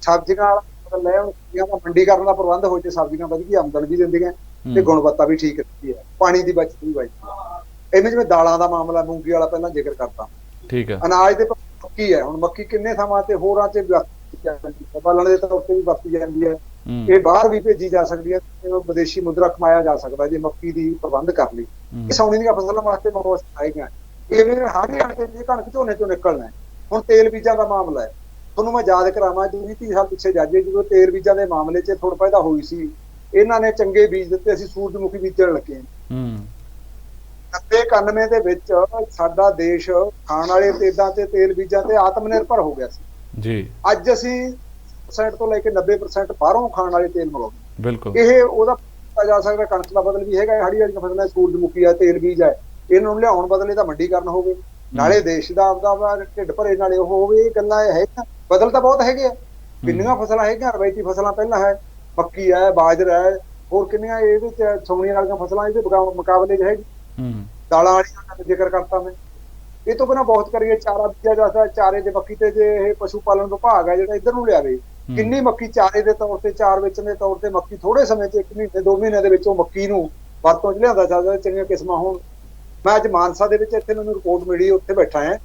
ਸਬਜ਼ੀਆਂ ਲੈ ਸਬਜ਼ੀਆਂ ਦਾ ਮੰਡੀਕਰਨ ਦਾ ਪ੍ਰਬੰਧ ਹੋ ਜੇ, ਸਬਜ਼ੀਆਂ ਵਧੀਆ ਆਮਦਨ ਵੀ ਦਿੰਦੀਆਂ ਤੇ ਗੁਣਵੱਤਾ ਵੀ ਠੀਕ ਰਹਿੰਦੀ ਹੈ, ਪਾਣੀ ਦੀ ਬਚਤ ਵੀ ਬਚਦੀ। ਇਹਨੇ ਜਿਵੇਂ ਦਾਲਾਂ ਦਾ ਮਾਮਲਾ, ਮੂੰਗੀ ਵਾਲਾ ਪਹਿਲਾਂ ਜ਼ਿਕਰ ਕਰਤਾ, ਠੀਕ ਹੈ। ਅਨਾਜ ਦੇ ਮੱਕੀ ਹੈ, ਹੁਣ ਮੱਕੀ ਕਿੰਨੇ ਥਾਵਾਂ ਤੇ ਹੋਰਾਂ ਚ ਬਾਲਣ ਦੇ ਤੌਰ ਤੇ ਵੀ ਵਰਤੀ ਜਾਂਦੀ ਹੈ, ਇਹ ਬਾਹਰ ਵੀ ਭੇਜੀ ਜਾ ਸਕਦੀ ਹੈ, ਵਿਦੇਸ਼ੀ ਮੁਦਰਾ ਕਮਾਇਆ ਜਾ ਸਕਦਾ ਜੇ ਮੱਕੀ ਦੀ ਪ੍ਰਬੰਧ ਕਰ ਲਈ। ਇਹ ਸੌਣੀ ਦੀਆਂ ਫਸਲਾਂ ਵਾਸਤੇ ਬਹੁਤ ਆਏਗਾ। ਇਵੇਂ ਹਾੜੀ ਆਣੇ ਦੀ ਕਣਕ ਝੋਨੇ ਚੋਂ ਨਿਕਲਣਾ। ਹੁਣ ਤੇਲ ਬੀਜਾਂ ਦਾ ਮਾਮਲਾ ਹੈ, ਤੁਹਾਨੂੰ ਮੈਂ ਯਾਦ ਕਰਾਵਾਂ 20-30 ਸਾਲ ਪਿੱਛੇ ਜਾਈਏ, ਜਦੋਂ ਤੇਲ ਬੀਜਾਂ ਦੇ ਮਾਮਲੇ 'ਚ ਥੋੜ੍ਹਾ ਪੈਦਾ ਹੋਈ ਸੀ, ਇਹਨਾਂ ਨੇ ਚੰਗੇ ਬੀਜ ਦਿੱਤੇ, ਅਸੀਂ ਸੂਰਜਮੁਖੀ ਬੀਜਣ ਲੱਗੇ। 90-91 ਦੇ ਵਿੱਚ ਸਾਡਾ ਦੇਸ਼ ਖਾਣ ਵਾਲੇ ਤੇਲਾਂ ਤੇ ਤੇਲ ਬੀਜਾਂ ਤੇ ਆਤਮ ਨਿਰਭਰ ਹੋ ਗਿਆ ਸੀ ਜੀ। ਅੱਜ ਅਸੀਂ 1% ਤੋਂ ਲੈ ਕੇ 90% ਬਾਹਰੋਂ ਖਾਣ ਵਾਲੇ ਤੇਲ ਮੰਗਾਉਂਦੇ। ਬਿਲਕੁਲ, ਇਹ ਉਹਦਾ ਪਤਾ ਜਾ ਸਕਦਾ। ਕਣਕ ਦਾ ਬਦਲ ਵੀ ਹੈਗਾ, ਹਾੜੀ ਵਾਲੀਆਂ ਫਸਲਾਂ, ਸੂਰਜਮੁਖੀ ਹੈ, ਤੇਲ ਬੀਜ ਹੈ, ਇਹਨਾਂ ਨੂੰ ਲਿਆਉਣ ਬਦਲੇ ਤਾਂ ਮੰਡੀਕਰਨ ਹੋਵੇ, ਨਾਲੇ ਦੇਸ਼ ਦਾ ਆਪਦਾ ਢਿੱਡ ਭਰੇ, ਨਾਲੇ ਉਹ ਹੋਵੇ। ਇਹ ਗੱਲਾਂ ਹੈ, ਬਦਲ ਤਾਂ ਬਹੁਤ ਹੈਗੇ ਆ। ਕਿੰਨੀਆਂ ਫਸਲਾਂ ਹੈਗੀਆਂ, ਰਵਾਇਤੀ ਫਸਲਾਂ ਪਹਿਲਾਂ ਹੈ, ਮੱਕੀ ਹੈ, ਬਾਜਰਾ ਹੈ, ਹੋਰ ਕਿੰਨੀਆਂ ਇਹਦੇ ਚ ਸੌਣੀਆਂ ਵਾਲੀਆਂ ਫਸਲਾਂ ਇਹਦੇ ਮੁਕਾਬਲੇ 'ਚ ਹੈਗੀ। ਦਾਲਾਂ ਵਾਲੀਆਂ ਦਾ ਜ਼ਿਕਰ ਕਰਤਾ ਮੈਂ। ਇਹ ਤੋਂ ਬਿਨਾਂ ਬਹੁਤ ਕਰੀਏ, ਚਾਰਾ ਬੀਜਿਆ ਜਾਂਦਾ, ਚਾਰੇ ਦੇ ਮੱਕੀ ਤੇ ਜੇ ਇਹ ਪਸ਼ੂ ਪਾਲਣ ਵਿਭਾਗ ਹੈ ਜਿਹੜਾ ਇੱਧਰ ਨੂੰ ਲਿਆਵੇ, ਕਿੰਨੀ ਮੱਕੀ ਚਾਰੇ ਦੇ ਤੌਰ ਤੇ, ਚਾਰ ਵੇਚਣ ਦੇ ਤੌਰ ਤੇ ਮੱਕੀ ਥੋੜੇ ਸਮੇਂ 'ਚ 1 ਮਹੀਨੇ 2 ਮਹੀਨੇ ਦੇ ਵਿੱਚ ਉਹ ਮੱਕੀ ਨੂੰ ਵਰਤੋਂ 'ਚ ਲਿਆਂਦਾ ਜਾਂਦਾ। ਚੰਗੀਆਂ ਕਿਸਮਾਂ ਹੋਣ। ਮੈਂ ਅੱਜ ਮਾਨਸਾ ਦੇ ਵਿੱਚ ਇੱਥੇ ਮੈਨੂੰ ਰਿਪੋਰਟ ਮਿਲੀ, ਉੱਥੇ ਬੈਠਾ ਹੈ।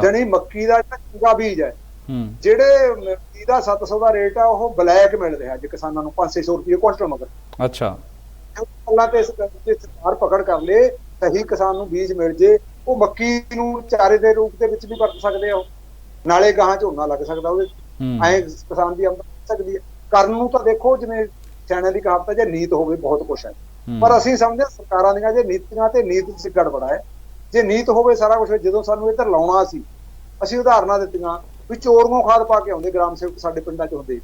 ਜਾਣੀ ਮੱਕੀ ਦਾ ਜਿਹੜਾ ਚੰਗਾ ਬੀਜ ਹੈ, ਜਿਹੜੇ ਮੱਕੀ ਦਾ 700 ਦਾ ਰੇਟ ਆ, ਉਹ ਬਲੈਕ ਮਿਲ ਰਿਹਾ ਅੱਜ ਕਿਸਾਨਾਂ ਨੂੰ 500 ਰੁਪਏ ਕੁਇੰਟਲ ਮਗਰ। ਅੱਛਾ, ਗੱਲਾਂ ਤੇ ਸਰਕਾਰ ਪਕੜ ਕਰ ਲੇ, ਸਹੀ ਕਿਸਾਨ ਨੂੰ ਬੀਜ ਮਿਲ ਜੇ, ਉਹ ਮੱਕੀ ਨੂੰ ਚਾਰੇ ਦੇ ਰੂਪ ਦੇ ਵਿੱਚ ਵੀ ਵਰਤ ਸਕਦੇ ਆ, ਨਾਲੇ ਗਾਹਾਂ ਝੋਨਾ ਲੱਗ ਸਕਦਾ ਉਹਦੇ। ਐ ਕਿਸਾਨ ਦੀ ਆਮਦਨ ਵੱਧ ਸਕਦੀ ਹੈ। ਕਰਨ ਨੂੰ ਤਾਂ ਦੇਖੋ, ਜਿਵੇਂ ਸਿਆਣਿਆਂ ਦੀ ਕਹਾਵਤ ਹੈ, ਜੇ ਨੀਤ ਹੋਵੇ ਬਹੁਤ ਕੁਛ ਹੈ, ਪਰ ਅਸੀਂ ਸਮਝਦੇ ਸਰਕਾਰਾਂ ਦੀਆਂ ਜੇ ਨੀਤੀਆਂ ਤੇ ਨੀਤ ਚ ਗੜਬੜਾ ਹੈ। ਜੇ ਨੀਤ ਹੋਵੇ ਸਾਰਾ ਕੁਛ। ਜਦੋਂ ਸਾਨੂੰ ਇੱਧਰ ਲਾਉਣਾ ਸੀ, ਅਸੀਂ ਉਦਾਹਰਨਾਂ ਦਿੱਤੀਆਂ ਵੀ ਚੋਰੀਆਂ ਖਾਦ ਪਾ ਕੇ ਆਉਂਦੇ ਗ੍ਰਾਮ ਸੇਵਕ ਸਾਡੇ ਪਿੰਡਾਂ ਚ ਹੁੰਦੇ।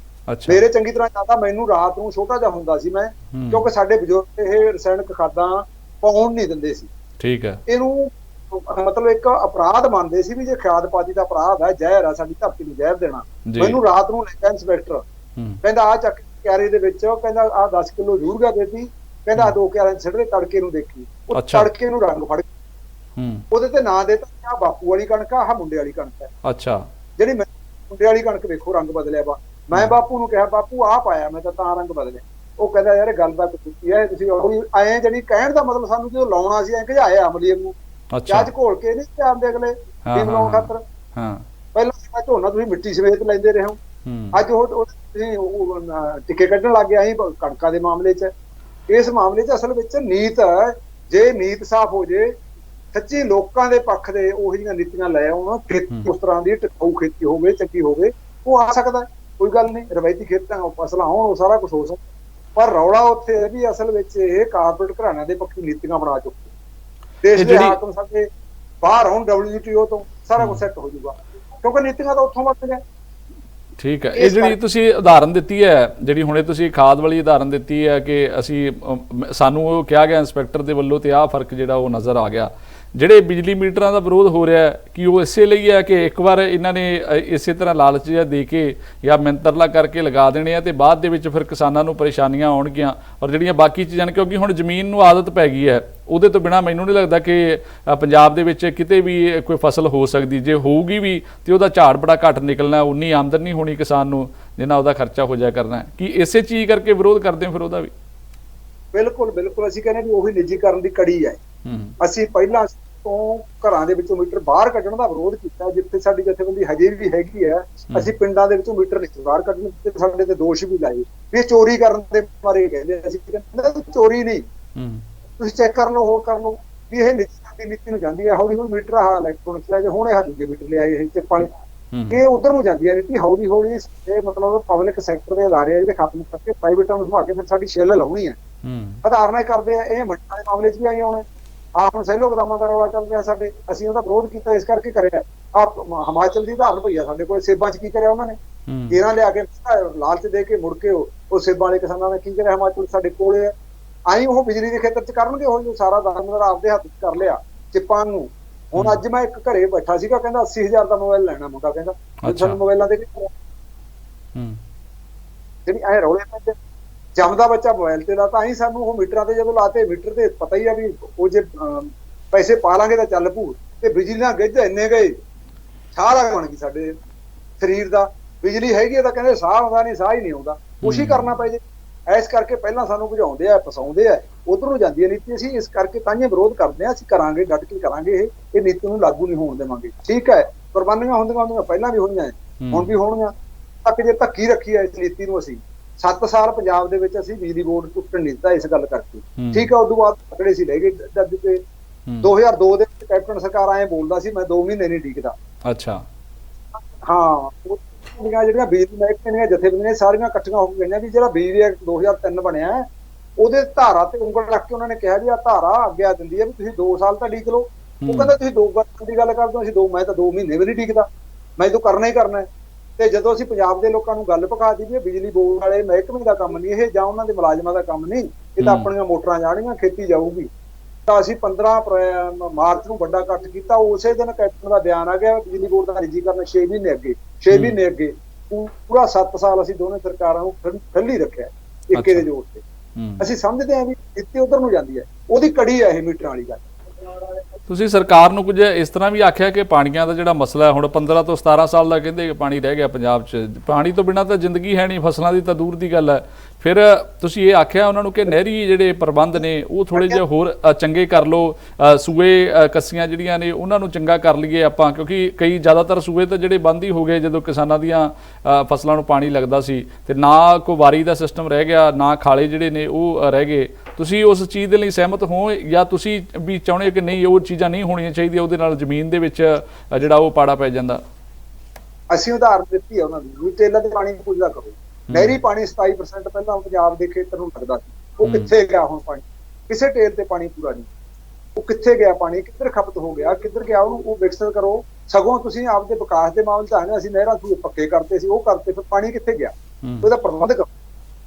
ਮੇਰੇ ਚੰਗੀ ਤਰ੍ਹਾਂ ਯਾਦ ਆ, ਮੈਨੂੰ ਰਾਤ ਨੂੰ ਛੋਟਾ ਜਿਹਾ ਹੁੰਦਾ ਸੀ ਮੈਂ, ਕਿਉਂਕਿ ਸਾਡੇ ਬਜ਼ੁਰਗ ਇਹ ਰਸਾਇਣਕ ਖਾਦਾਂ ਪਾਉਣ ਨਹੀਂ ਦਿੰਦੇ ਸੀ। ਠੀਕ ਹੈ। ਇਹਨੂੰ ਮਤਲਬ ਇੱਕ ਅਪਰਾਧ ਮੰਨਦੇ ਸੀ ਵੀ ਜੇ ਖਾਦ ਪਾਤੀ ਤਾਂ ਅਪਰਾਧ ਹੈ, ਜ਼ਹਿਰ ਆ, ਸਾਡੀ ਧਰਤੀ ਨੂੰ ਜ਼ਹਿਰ ਦੇਣਾ। ਮੈਨੂੰ ਰਾਤ ਨੂੰ ਲੈ ਗਿਆ ਇੰਸਪੈਕਟਰ, ਕਹਿੰਦਾ ਆ ਚੱਕ ਕਿਆਰੇ ਦੇ ਵਿੱਚ, ਕਹਿੰਦਾ ਆ 10 ਕਿਲੋ ਯੂਰੀਆ ਦੇਤੀ, ਕਹਿੰਦਾ ਆ 2 ਕਿਆਰੇ ਸਿੱਟਦੇ, ਤੜਕੇ ਨੂੰ ਦੇਖੀ। ਉਹ ਤੜਕੇ ਨੂੰ ਰੰਗ ਫੜ ਉਹਦੇ ਤੇ ਨਾਂ ਦੇਤਾ, ਆ ਬਾਪੂ ਵਾਲੀ ਕਣਕ ਆ, ਆਹ ਮੁੰਡੇ ਵਾਲੀ ਕਣਕ ਹੈ। ਅੱਛਾ, ਜਿਹੜੀ ਮੁੰਡੇ ਵਾਲੀ ਕਣਕ ਵੇਖੋ ਰੰਗ ਬਦਲਿਆ ਵਾ। ਮੈਂ ਬਾਪੂ ਨੂੰ ਕਿਹਾ, ਬਾਪੂ ਆਹ ਪਾਇਆ ਮੈਂ ਤਾਂ ਰੰਗ ਬਦਲਿਆ। ਉਹ ਕਹਿੰਦਾ ਯਾਰ ਇਹ ਗੱਲ ਤਾਂ ਕੀਤੀ ਹੈ ਤੁਸੀਂ, ਐਂ ਜਿਹੜੀ ਕਹਿਣ ਦਾ ਮਤਲਬ ਸਾਨੂੰ ਜਦੋਂ ਲਾਉਣਾ ਸੀ ਐਂ ਘਜਾਇਆ ਅਮਲੀ ਨੂੰ, ਚਾਹ ਚ ਘੋਲ ਕੇ ਨਹੀਂ ਜਾਂਦੇ ਅਗਲੇ ਟੀਮ ਲਾਉਣ ਖਾਤਰ। ਪਹਿਲਾਂ ਝੋਨਾ ਤੁਸੀਂ ਮਿੱਟੀ ਸਮੇਤ ਲੈਂਦੇ ਰਹੇ ਹੋ, ਅੱਜ ਉਹ ਤੁਸੀਂ ਟਿੱਕੇ ਕੱਢਣ ਲੱਗ ਗਿਆ ਸੀ ਕਣਕਾਂ ਦੇ ਮਾਮਲੇ 'ਚ। ਇਸ ਮਾਮਲੇ 'ਚ ਅਸਲ ਵਿੱਚ ਨੀਤ, ਜੇ ਨੀਤ ਸਾਫ਼ ਹੋ ਜੇ, ਸੱਚੀ ਲੋਕਾਂ ਦੇ ਪੱਖ ਦੇ ਉਹੀ ਜਿਹੀਆਂ ਨੀਤੀਆਂ ਲੈ ਆਉਣ, ਖੇਤੀ ਉਸ ਤਰ੍ਹਾਂ ਦੀ ਟਿਕਾਊ ਖੇਤੀ ਹੋਵੇ, ਚੰਗੀ ਹੋਵੇ, ਉਹ ਆ ਸਕਦਾ, ਕੋਈ ਗੱਲ ਨਹੀਂ। ਰਵਾਇਤੀ ਖੇਤਾਂ ਫਸਲਾਂ ਹੋਣ, ਉਹ ਸਾਰਾ ਕੁਛ ਹੋ ਸਕਦਾ। ਪਰ ਰੌਲਾ ਉੱਥੇ ਹੈ ਵੀ ਅਸਲ ਵਿੱਚ ਇਹ ਕਾਰਪੋਰੇਟ ਘਰਾਣਿਆਂ ਦੇ ਪੱਖੀ ਨੀਤੀਆਂ ਬਣਾ ਚੁੱਕੇ। ਦੇਸ਼ ਦੇ ਹਾਕਮ ਸਾਡੇ ਬਾਹਰ ਆਉਣ WTO ਤੋਂ, ਸਾਰਾ ਕੁਝ ਸੈੱਟ ਹੋ ਜਾਊਗਾ, ਕਿਉਂਕਿ ਨੀਤੀਆਂ ਤਾਂ ਉੱਥੋਂ ਵਰਤ ਗਿਆ। ਠੀਕ ਹੈ। ਇਹ ਜਿਹੜੀ ਤੁਸੀਂ ਉਦਾਹਰਨ ਦਿੱਤੀ ਹੈ, ਜਿਹੜੀ ਹੁਣੇ ਤੁਸੀਂ ਖਾਦ ਵਾਲੀ ਉਦਾਹਰਨ ਦਿੱਤੀ ਹੈ ਕਿ ਅਸੀਂ ਸਾਨੂੰ ਉਹ ਕਿਹਾ ਗਿਆ ਇੰਸਪੈਕਟਰ ਦੇ ਵੱਲੋਂ, ਤੇ ਆਹ ਫਰਕ ਜਿਹੜਾ ਉਹ ਨਜ਼ਰ ਆ ਗਿਆ। ਜਿਹੜੇ ਬਿਜਲੀ ਮੀਟਰਾਂ ਦਾ ਵਿਰੋਧ ਹੋ ਰਿਹਾ ਕਿ ਉਹ ਇਸੇ ਲਈ ਹੈ ਕਿ ਇੱਕ ਵਾਰ ਇਹਨਾਂ ਨੇ ਇਸੇ ਤਰ੍ਹਾਂ ਲਾਲਚ ਜਿਹਾ ਦੇ ਕੇ ਜਾਂ ਮਿੰਤਰਲਾ ਕਰਕੇ ਲਗਾ ਦੇਣੇ ਆ, ਤੇ ਬਾਅਦ ਦੇ ਵਿੱਚ ਫਿਰ ਕਿਸਾਨਾਂ ਨੂੰ ਪਰੇਸ਼ਾਨੀਆਂ ਆਉਣਗੀਆਂ। ਔਰ ਜਿਹੜੀਆਂ ਬਾਕੀ ਚੀਜ਼ਾਂ ਨੇ, ਕਿਉਂਕਿ ਹੁਣ ਜ਼ਮੀਨ ਨੂੰ ਆਦਤ ਪੈ ਗਈ ਹੈ, ਉਹਦੇ ਤੋਂ ਬਿਨਾਂ ਮੈਨੂੰ ਨਹੀਂ ਲੱਗਦਾ ਕਿ ਪੰਜਾਬ ਦੇ ਵਿੱਚ ਕਿਤੇ ਵੀ ਕੋਈ ਫਸਲ ਹੋ ਸਕਦੀ। ਜੇ ਹੋਊਗੀ ਵੀ ਤੇ ਉਹਦਾ ਝਾੜ ਬੜਾ ਘੱਟ ਨਿਕਲਣਾ, ਉਨੀ ਆਮਦਨ ਨਹੀਂ ਹੋਣੀ ਕਿਸਾਨ ਨੂੰ ਜਿੰਨਾ ਉਹਦਾ ਖਰਚਾ ਹੋ ਜਾਇਆ ਕਰਨਾ। ਕਿ ਇਸੇ ਚੀਜ਼ ਕਰਕੇ ਵਿਰੋਧ ਕਰਦੇ ਹੋ ਫਿਰ ਉਹਦਾ ਵੀ? ਬਿਲਕੁਲ ਬਿਲਕੁਲ, ਅਸੀਂ ਕਹਿੰਦੇ ਵੀ ਉਹੀ ਨਿੱਜੀਕਰਨ ਦੀ ਕੜੀ ਹੈ। ਅਸੀਂ ਪਹਿਲਾਂ ਤੋਂ ਘਰਾਂ ਦੇ ਵਿੱਚੋਂ ਮੀਟਰ ਬਾਹਰ ਕੱਢਣ ਦਾ ਵਿਰੋਧ ਕੀਤਾ, ਜਿੱਥੇ ਸਾਡੀ ਜਥੇਬੰਦੀ ਹਜੇ ਵੀ ਹੈਗੀ ਹੈ। ਅਸੀਂ ਪਿੰਡਾਂ ਦੇ ਵਿੱਚੋਂ ਮੀਟਰ ਨਹੀਂ ਬਾਹਰ ਕੱਢਣ ਤੇ ਸਾਡੇ ਤੇ ਦੋਸ਼ ਵੀ ਲਾਏ ਵੀ ਇਹ ਚੋਰੀ ਕਰਨ ਦੇ ਮਾਰੇ ਕਹਿੰਦੇ। ਅਸੀਂ ਕਹਿੰਦੇ ਚੋਰੀ ਨਹੀਂ, ਤੁਸੀਂ ਚੈੱਕ ਕਰ ਲਓ, ਹੋਰ ਕਰ ਲਓ ਵੀ ਇਹ ਨੀਤੀ ਨੂੰ ਜਾਂਦੀ ਹੈ। ਹੌਲੀ ਹੌਲੀ ਮੀਟਰ ਆਹ ਇਲੈਕਟ੍ਰੋਨਿਕਸ ਲੈ ਕੇ ਹੁਣ ਇਹ ਦੂਜੇ ਮੀਟਰ ਲਿਆਏ ਇਹ ਚਿੱਪ ਵਾਲੇ, ਇਹ ਉਧਰ ਨੂੰ ਜਾਂਦੀ ਹੈ ਨੀਤੀ ਹੌਲੀ ਹੌਲੀ। ਇਹ ਮਤਲਬ ਪਬਲਿਕ ਸੈਕਟਰ ਦੇ ਅਦਾਰੇ ਆ ਜਿਹੜੇ ਖਤਮ ਕਰਕੇ ਪ੍ਰਾਈਵੇਟਾਂ ਨੂੰ ਸੰਭਾਲ ਕੇ ਫਿਰ ਸਾਡੀ ਛਿੱਲ ਲਾਉਣੀ ਹੈ। ਉਦਾਹਰਨਾਂ ਕਰਦੇ ਆ, ਇਹ ਮੰਡੀਆਂ ਦੇ ਮਾਮਲੇ 'ਚ ਵੀ ਆਈ ਆਉਣਾ। ਆਪ ਹੁਣ ਸਹਿਲੋ ਗੋਦਾਮਾਂ ਦਾ ਰੌਲਾ ਚੱਲ ਰਿਹਾ ਸਾਡੇ, ਅਸੀਂ ਉਹਦਾ ਵਿਰੋਧ ਕੀਤਾ ਇਸ ਕਰਕੇ ਕਰਿਆ। ਆਪ ਹਿਮਾਚਲ ਦੀ ਉਦਾਹਰਨ ਪਈ ਆ ਸਾਡੇ ਕੋਲ, ਸੇਬਾਂ 'ਚ ਕੀ ਕਰਿਆ ਉਹਨਾਂ ਨੇ, ਕੇਰਾਂ ਲਿਆ ਕੇ ਲਾਲਚ ਦੇ ਕੇ ਮੁੜ ਕੇ ਉਹ ਸੇਬਾਂ ਵਾਲੇ ਕਿਸਾਨਾਂ ਨੇ ਕੀ ਕਰਿਆ, ਹਿਮਾਚਲ ਸਾਡੇ ਕੋਲੇ ਆ। ਆਈ ਉਹ ਬਿਜਲੀ ਦੇ ਖੇਤਰ 'ਚ ਕਰਨਗੇ, ਉਹ ਸਾਰਾ ਦਾਰਮਦਾਰ ਆਪਦੇ ਹੱਥ 'ਚ ਕਰ ਲਿਆ ਚਿੱਪਾਂ ਨੂੰ। ਹੁਣ ਅੱਜ ਮੈਂ ਇੱਕ ਘਰੇ ਬੈਠਾ ਸੀਗਾ, ਕਹਿੰਦਾ 80,000 ਦਾ ਮੋਬਾਈਲ ਲੈਣਾ ਮੁੰਡਾ, ਕਹਿੰਦਾ ਸਾਨੂੰ ਮੋਬਾਈਲਾਂ ਦੇ ਜਿਹੜੀ ਐ ਰੌਲੇ ਪੈਂਦੇ। ਜੰਮਦਾ ਬੱਚਾ ਮੋਬਾਈਲ ਤੇ ਲਾਤਾ, ਅਸੀਂ ਸਾਨੂੰ ਉਹ ਮੀਟਰਾਂ ਤੇ ਜਦੋਂ ਲਾਤੇ, ਮੀਟਰ ਤੇ ਪਤਾ ਹੀ ਆ ਵੀ ਉਹ ਜੇ ਪੈਸੇ ਪਾ ਲਾਂਗੇ ਤਾਂ ਚੱਲ ਪੂ, ਤੇ ਬਿਜਲੀ ਨਾਲ ਗਿੱਝ ਇੰਨੇ ਗਏ, ਸਾਹ ਬਣ ਗਈ ਸਾਡੇ ਸਰੀਰ ਦਾ। ਬਿਜਲੀ ਹੈਗੀ ਆ ਤਾਂ ਕਹਿੰਦੇ ਸਾਹ ਆਉਂਦਾ ਨਹੀਂ, ਸਾਹ ਹੀ ਨਹੀਂ ਆਉਂਦਾ, ਕੁਛ ਹੀ ਕਰਨਾ ਪੈ ਜੇ। ਇਸ ਕਰਕੇ ਪਹਿਲਾਂ ਸਾਨੂੰ ਬੁਝਾਉਂਦੇ ਆ, ਫਸਾਉਂਦੇ ਆ, ਉਧਰ ਨੂੰ ਜਾਂਦੀ ਹੈ ਨੀਤੀ। ਅਸੀਂ ਇਸ ਕਰਕੇ ਤਾਂ ਵਿਰੋਧ ਕਰਦੇ ਹਾਂ, ਅਸੀਂ ਕਰਾਂਗੇ, ਡਟ ਕੇ ਕਰਾਂਗੇ। ਇਹ ਨੀਤੀ ਨੂੰ ਲਾਗੂ ਨਹੀਂ ਹੋਣ ਦੇਵਾਂਗੇ। ਠੀਕ ਹੈ, ਕੁਰਬਾਨੀਆਂ ਹੁੰਦੀਆਂ ਪਹਿਲਾਂ ਵੀ ਹੋਈਆਂ, ਹੁਣ ਵੀ ਹੋਣਗੀਆਂ। ਤੱਕ ਜੇ ਧੱਕੀ ਰੱਖੀ ਹੈ ਇਸ ਨੀਤੀ ਨੂੰ, ਅਸੀਂ 7 ਸਾਲ ਪੰਜਾਬ ਦੇ ਵਿੱਚ ਅਸੀਂ ਬਿਜਲੀ ਬੋਰਡ ਟੁੱਟਣ ਨਹੀਂ ਦਿੱਤਾ ਇਸ ਗੱਲ ਕਰਕੇ। ਠੀਕ ਹੈ, ਉਦੋਂ ਬਾਅਦ ਪਕੜੇ ਸੀ ਲੈ ਗਏ ਜੱਜ ਤੇ। 2002 ਦੇ ਵਿੱਚ ਕੈਪਟਨ ਸਰਕਾਰ ਐਂ ਬੋਲਦਾ ਸੀ ਮੈਂ 2 ਮਹੀਨੇ ਨਹੀਂ ਟਿਕਦਾ। ਅੱਛਾ, ਹਾਂ, ਜਿਹੜੀਆਂ ਬਿਜਲੀ ਮਹਿਕਮੇ ਦੀਆਂ ਜਥੇਬੰਦੀਆਂ ਸਾਰੀਆਂ ਇਕੱਠੀਆਂ ਹੋ ਕੇ ਗਈਆਂ ਵੀ ਜਿਹੜਾ ਬਿਜਲੀ ਐਕਟ 2003 ਬਣਿਆ ਉਹਦੇ ਧਾਰਾ ਤੇ ਉਂਗਲ ਰੱਖ ਕੇ ਉਹਨਾਂ ਨੇ ਕਿਹਾ ਵੀ ਆਹ ਧਾਰਾ ਆਗਿਆ ਦਿੰਦੀ ਹੈ ਵੀ ਤੁਸੀਂ 2 ਸਾਲ ਤਾਂ ਡੀਕ ਲਓ। ਉਹ ਕਹਿੰਦਾ ਤੁਸੀਂ 2 ਸਾਲ ਦੀ ਗੱਲ ਕਰਦੇ ਹੋ, ਅਸੀਂ ਮੈਂ ਤਾਂ 2 ਮਹੀਨੇ ਵੀ ਨਹੀਂ ਟਿਕਦਾ, ਮੈਂ ਤਾਂ ਕਰਨਾ ਹੀ ਕਰਨਾ। ਤੇ ਜਦੋਂ ਅਸੀਂ ਪੰਜਾਬ ਦੇ ਲੋਕਾਂ ਨੂੰ ਗੱਲ ਪਕਾ ਦਿੱਤੀ ਵੀ ਬਿਜਲੀ ਬੋਰਡ ਵਾਲੇ ਮਹਿਕਮੇ ਦਾ ਕੰਮ ਨਹੀਂ ਇਹ, ਜਾਂ ਉਹਨਾਂ ਦੇ ਮੁਲਾਜ਼ਮਾਂ ਦਾ ਕੰਮ ਨਹੀਂ, ਇਹ ਤਾਂ ਆਪਣੀਆਂ ਮੋਟਰਾਂ ਜਾਣੀਆਂ, ਖੇਤੀ ਜਾਊਗੀ, ਤਾਂ ਅਸੀਂ 15 ਮਾਰਚ ਨੂੰ ਵੱਡਾ ਇਕੱਠ ਕੀਤਾ। ਉਸੇ ਦਿਨ ਕੈਪਟਨ ਦਾ ਬਿਆਨ ਆ ਗਿਆ ਬਿਜਲੀ ਬੋਰਡ ਦਾ ਨਿੱਜੀਕਰਨ 6 ਮਹੀਨੇ ਅੱਗੇ। ਪੂਰਾ 7 ਸਾਲ ਅਸੀਂ ਦੋਨੇ ਸਰਕਾਰਾਂ ਨੂੰ ਖੱਲੀ ਰੱਖਿਆ ਇੱਕੇ ਦੇ ਜੋਰ ਤੇ। ਅਸੀਂ ਸਮਝਦੇ ਹਾਂ ਵੀ ਨੀਤੀ ਉਧਰ ਨੂੰ ਜਾਂਦੀ ਹੈ, ਉਹਦੀ ਕੜੀ ਹੈ ਇਹ ਮੀਟਰਾਂ ਵਾਲੀ ਗੱਲ। ਤੁਸੀਂ ਸਰਕਾਰ ਨੂੰ ਕੁਝ ਇਸ ਤਰ੍ਹਾਂ ਵੀ ਆਖਿਆ ਕਿ ਪਾਣੀਆਂ ਦਾ ਜਿਹੜਾ ਮਸਲਾ ਹੈ, ਹੁਣ 15 ਤੋਂ 17 ਸਾਲ ਦਾ ਕਹਿੰਦੇ ਪਾਣੀ ਰਹਿ ਗਿਆ ਪੰਜਾਬ 'ਚ, ਪਾਣੀ ਤੋਂ ਬਿਨਾਂ ਤਾਂ ਜ਼ਿੰਦਗੀ ਹੈ ਨਹੀਂ, ਫਸਲਾਂ ਦੀ ਤਾਂ ਦੂਰ ਦੀ ਗੱਲ ਹੈ। ਫਿਰ ਤੁਸੀਂ ਇਹ ਆਖਿਆ ਉਹਨਾਂ ਨੂੰ ਕਿ ਨਹਿਰੀ ਜਿਹੜੇ ਪ੍ਰਬੰਧ ਨੇ ਉਹ ਥੋੜ੍ਹੇ ਜਿਹੇ ਹੋਰ ਚੰਗੇ ਕਰ ਲਓ, ਸੂਏ ਕੱਸੀਆਂ ਜਿਹੜੀਆਂ ਨੇ ਉਹਨਾਂ ਨੂੰ ਚੰਗਾ ਕਰ ਲਈਏ ਆਪਾਂ, ਕਿਉਂਕਿ ਕਈ ਜ਼ਿਆਦਾਤਰ ਸੂਏ ਤਾਂ ਜਿਹੜੇ ਬੰਦ ਹੀ ਹੋ ਗਏ ਜਦੋਂ ਕਿਸਾਨਾਂ ਦੀਆਂ ਫਸਲਾਂ ਨੂੰ ਪਾਣੀ ਲੱਗਦਾ ਸੀ, ਤੇ ਨਾ ਕੋਈ ਵਾਰੀ ਦਾ ਸਿਸਟਮ ਰਹਿ ਗਿਆ, ਨਾ ਖਾਲੇ ਜਿਹੜੇ ਨੇ ਉਹ ਰਹਿ ਗਏ। ਤੁਸੀਂ ਉਸ ਚੀਜ਼ ਦੇ ਲਈ ਸਹਿਮਤ ਹੋ, ਜਾਂ ਤੁਸੀਂ ਵੀ ਚਾਹੁੰਦੇ ਕਿ ਨਹੀਂ ਉਹ ਚੀਜ਼ਾਂ ਨਹੀਂ ਹੋਣੀਆਂ ਚਾਹੀਦੀਆਂ, ਉਹਦੇ ਨਾਲ ਜ਼ਮੀਨ ਦੇ ਵਿੱਚ ਜਿਹੜਾ ਉਹ ਪਾੜਾ ਪੈ ਜਾਂਦਾ? ਅਸੀਂ ਉਦਾਹਰਨ ਦਿੱਤੀ ਹੈ ਉਹਨਾਂ ਦੀ, ਟੇਲਾਂ ਦੇ ਪਾਣੀ ਪੁੱਜਦਾ ਕਰੋ। ਨਹਿਰੀ ਪਾਣੀ 27% ਪਹਿਲਾਂ ਪੰਜਾਬ ਦੇ ਖੇਤਰ ਨੂੰ ਲੱਗਦਾ ਸੀ, ਉਹ ਕਿੱਥੇ ਗਿਆ ਹੁਣ ਪਾਣੀ? ਕਿਸੇ ਟੇਲ ਤੇ ਪਾਣੀ ਪੂਰਾ ਨਹੀਂ, ਉਹ ਕਿੱਥੇ ਗਿਆ ਪਾਣੀ, ਕਿੱਧਰ ਖਪਤ ਹੋ ਗਿਆ, ਕਿੱਧਰ ਗਿਆ? ਉਹਨੂੰ ਉਹ ਵਿਕਸਿਤ ਕਰੋ। ਸਗੋਂ ਤੁਸੀਂ ਆਪਦੇ ਵਿਕਾਸ ਦੇ ਮਾਮਲੇ ਤਾਂ ਅਸੀਂ ਨਹਿਰਾਂ ਸੂਏ ਪੱਕੇ ਕਰਤੇ ਸੀ, ਉਹ ਕਰਤੇ, ਫਿਰ ਪਾਣੀ ਕਿੱਥੇ ਗਿਆ? ਉਹਦਾ ਪ੍ਰਬੰਧ ਕਰੋ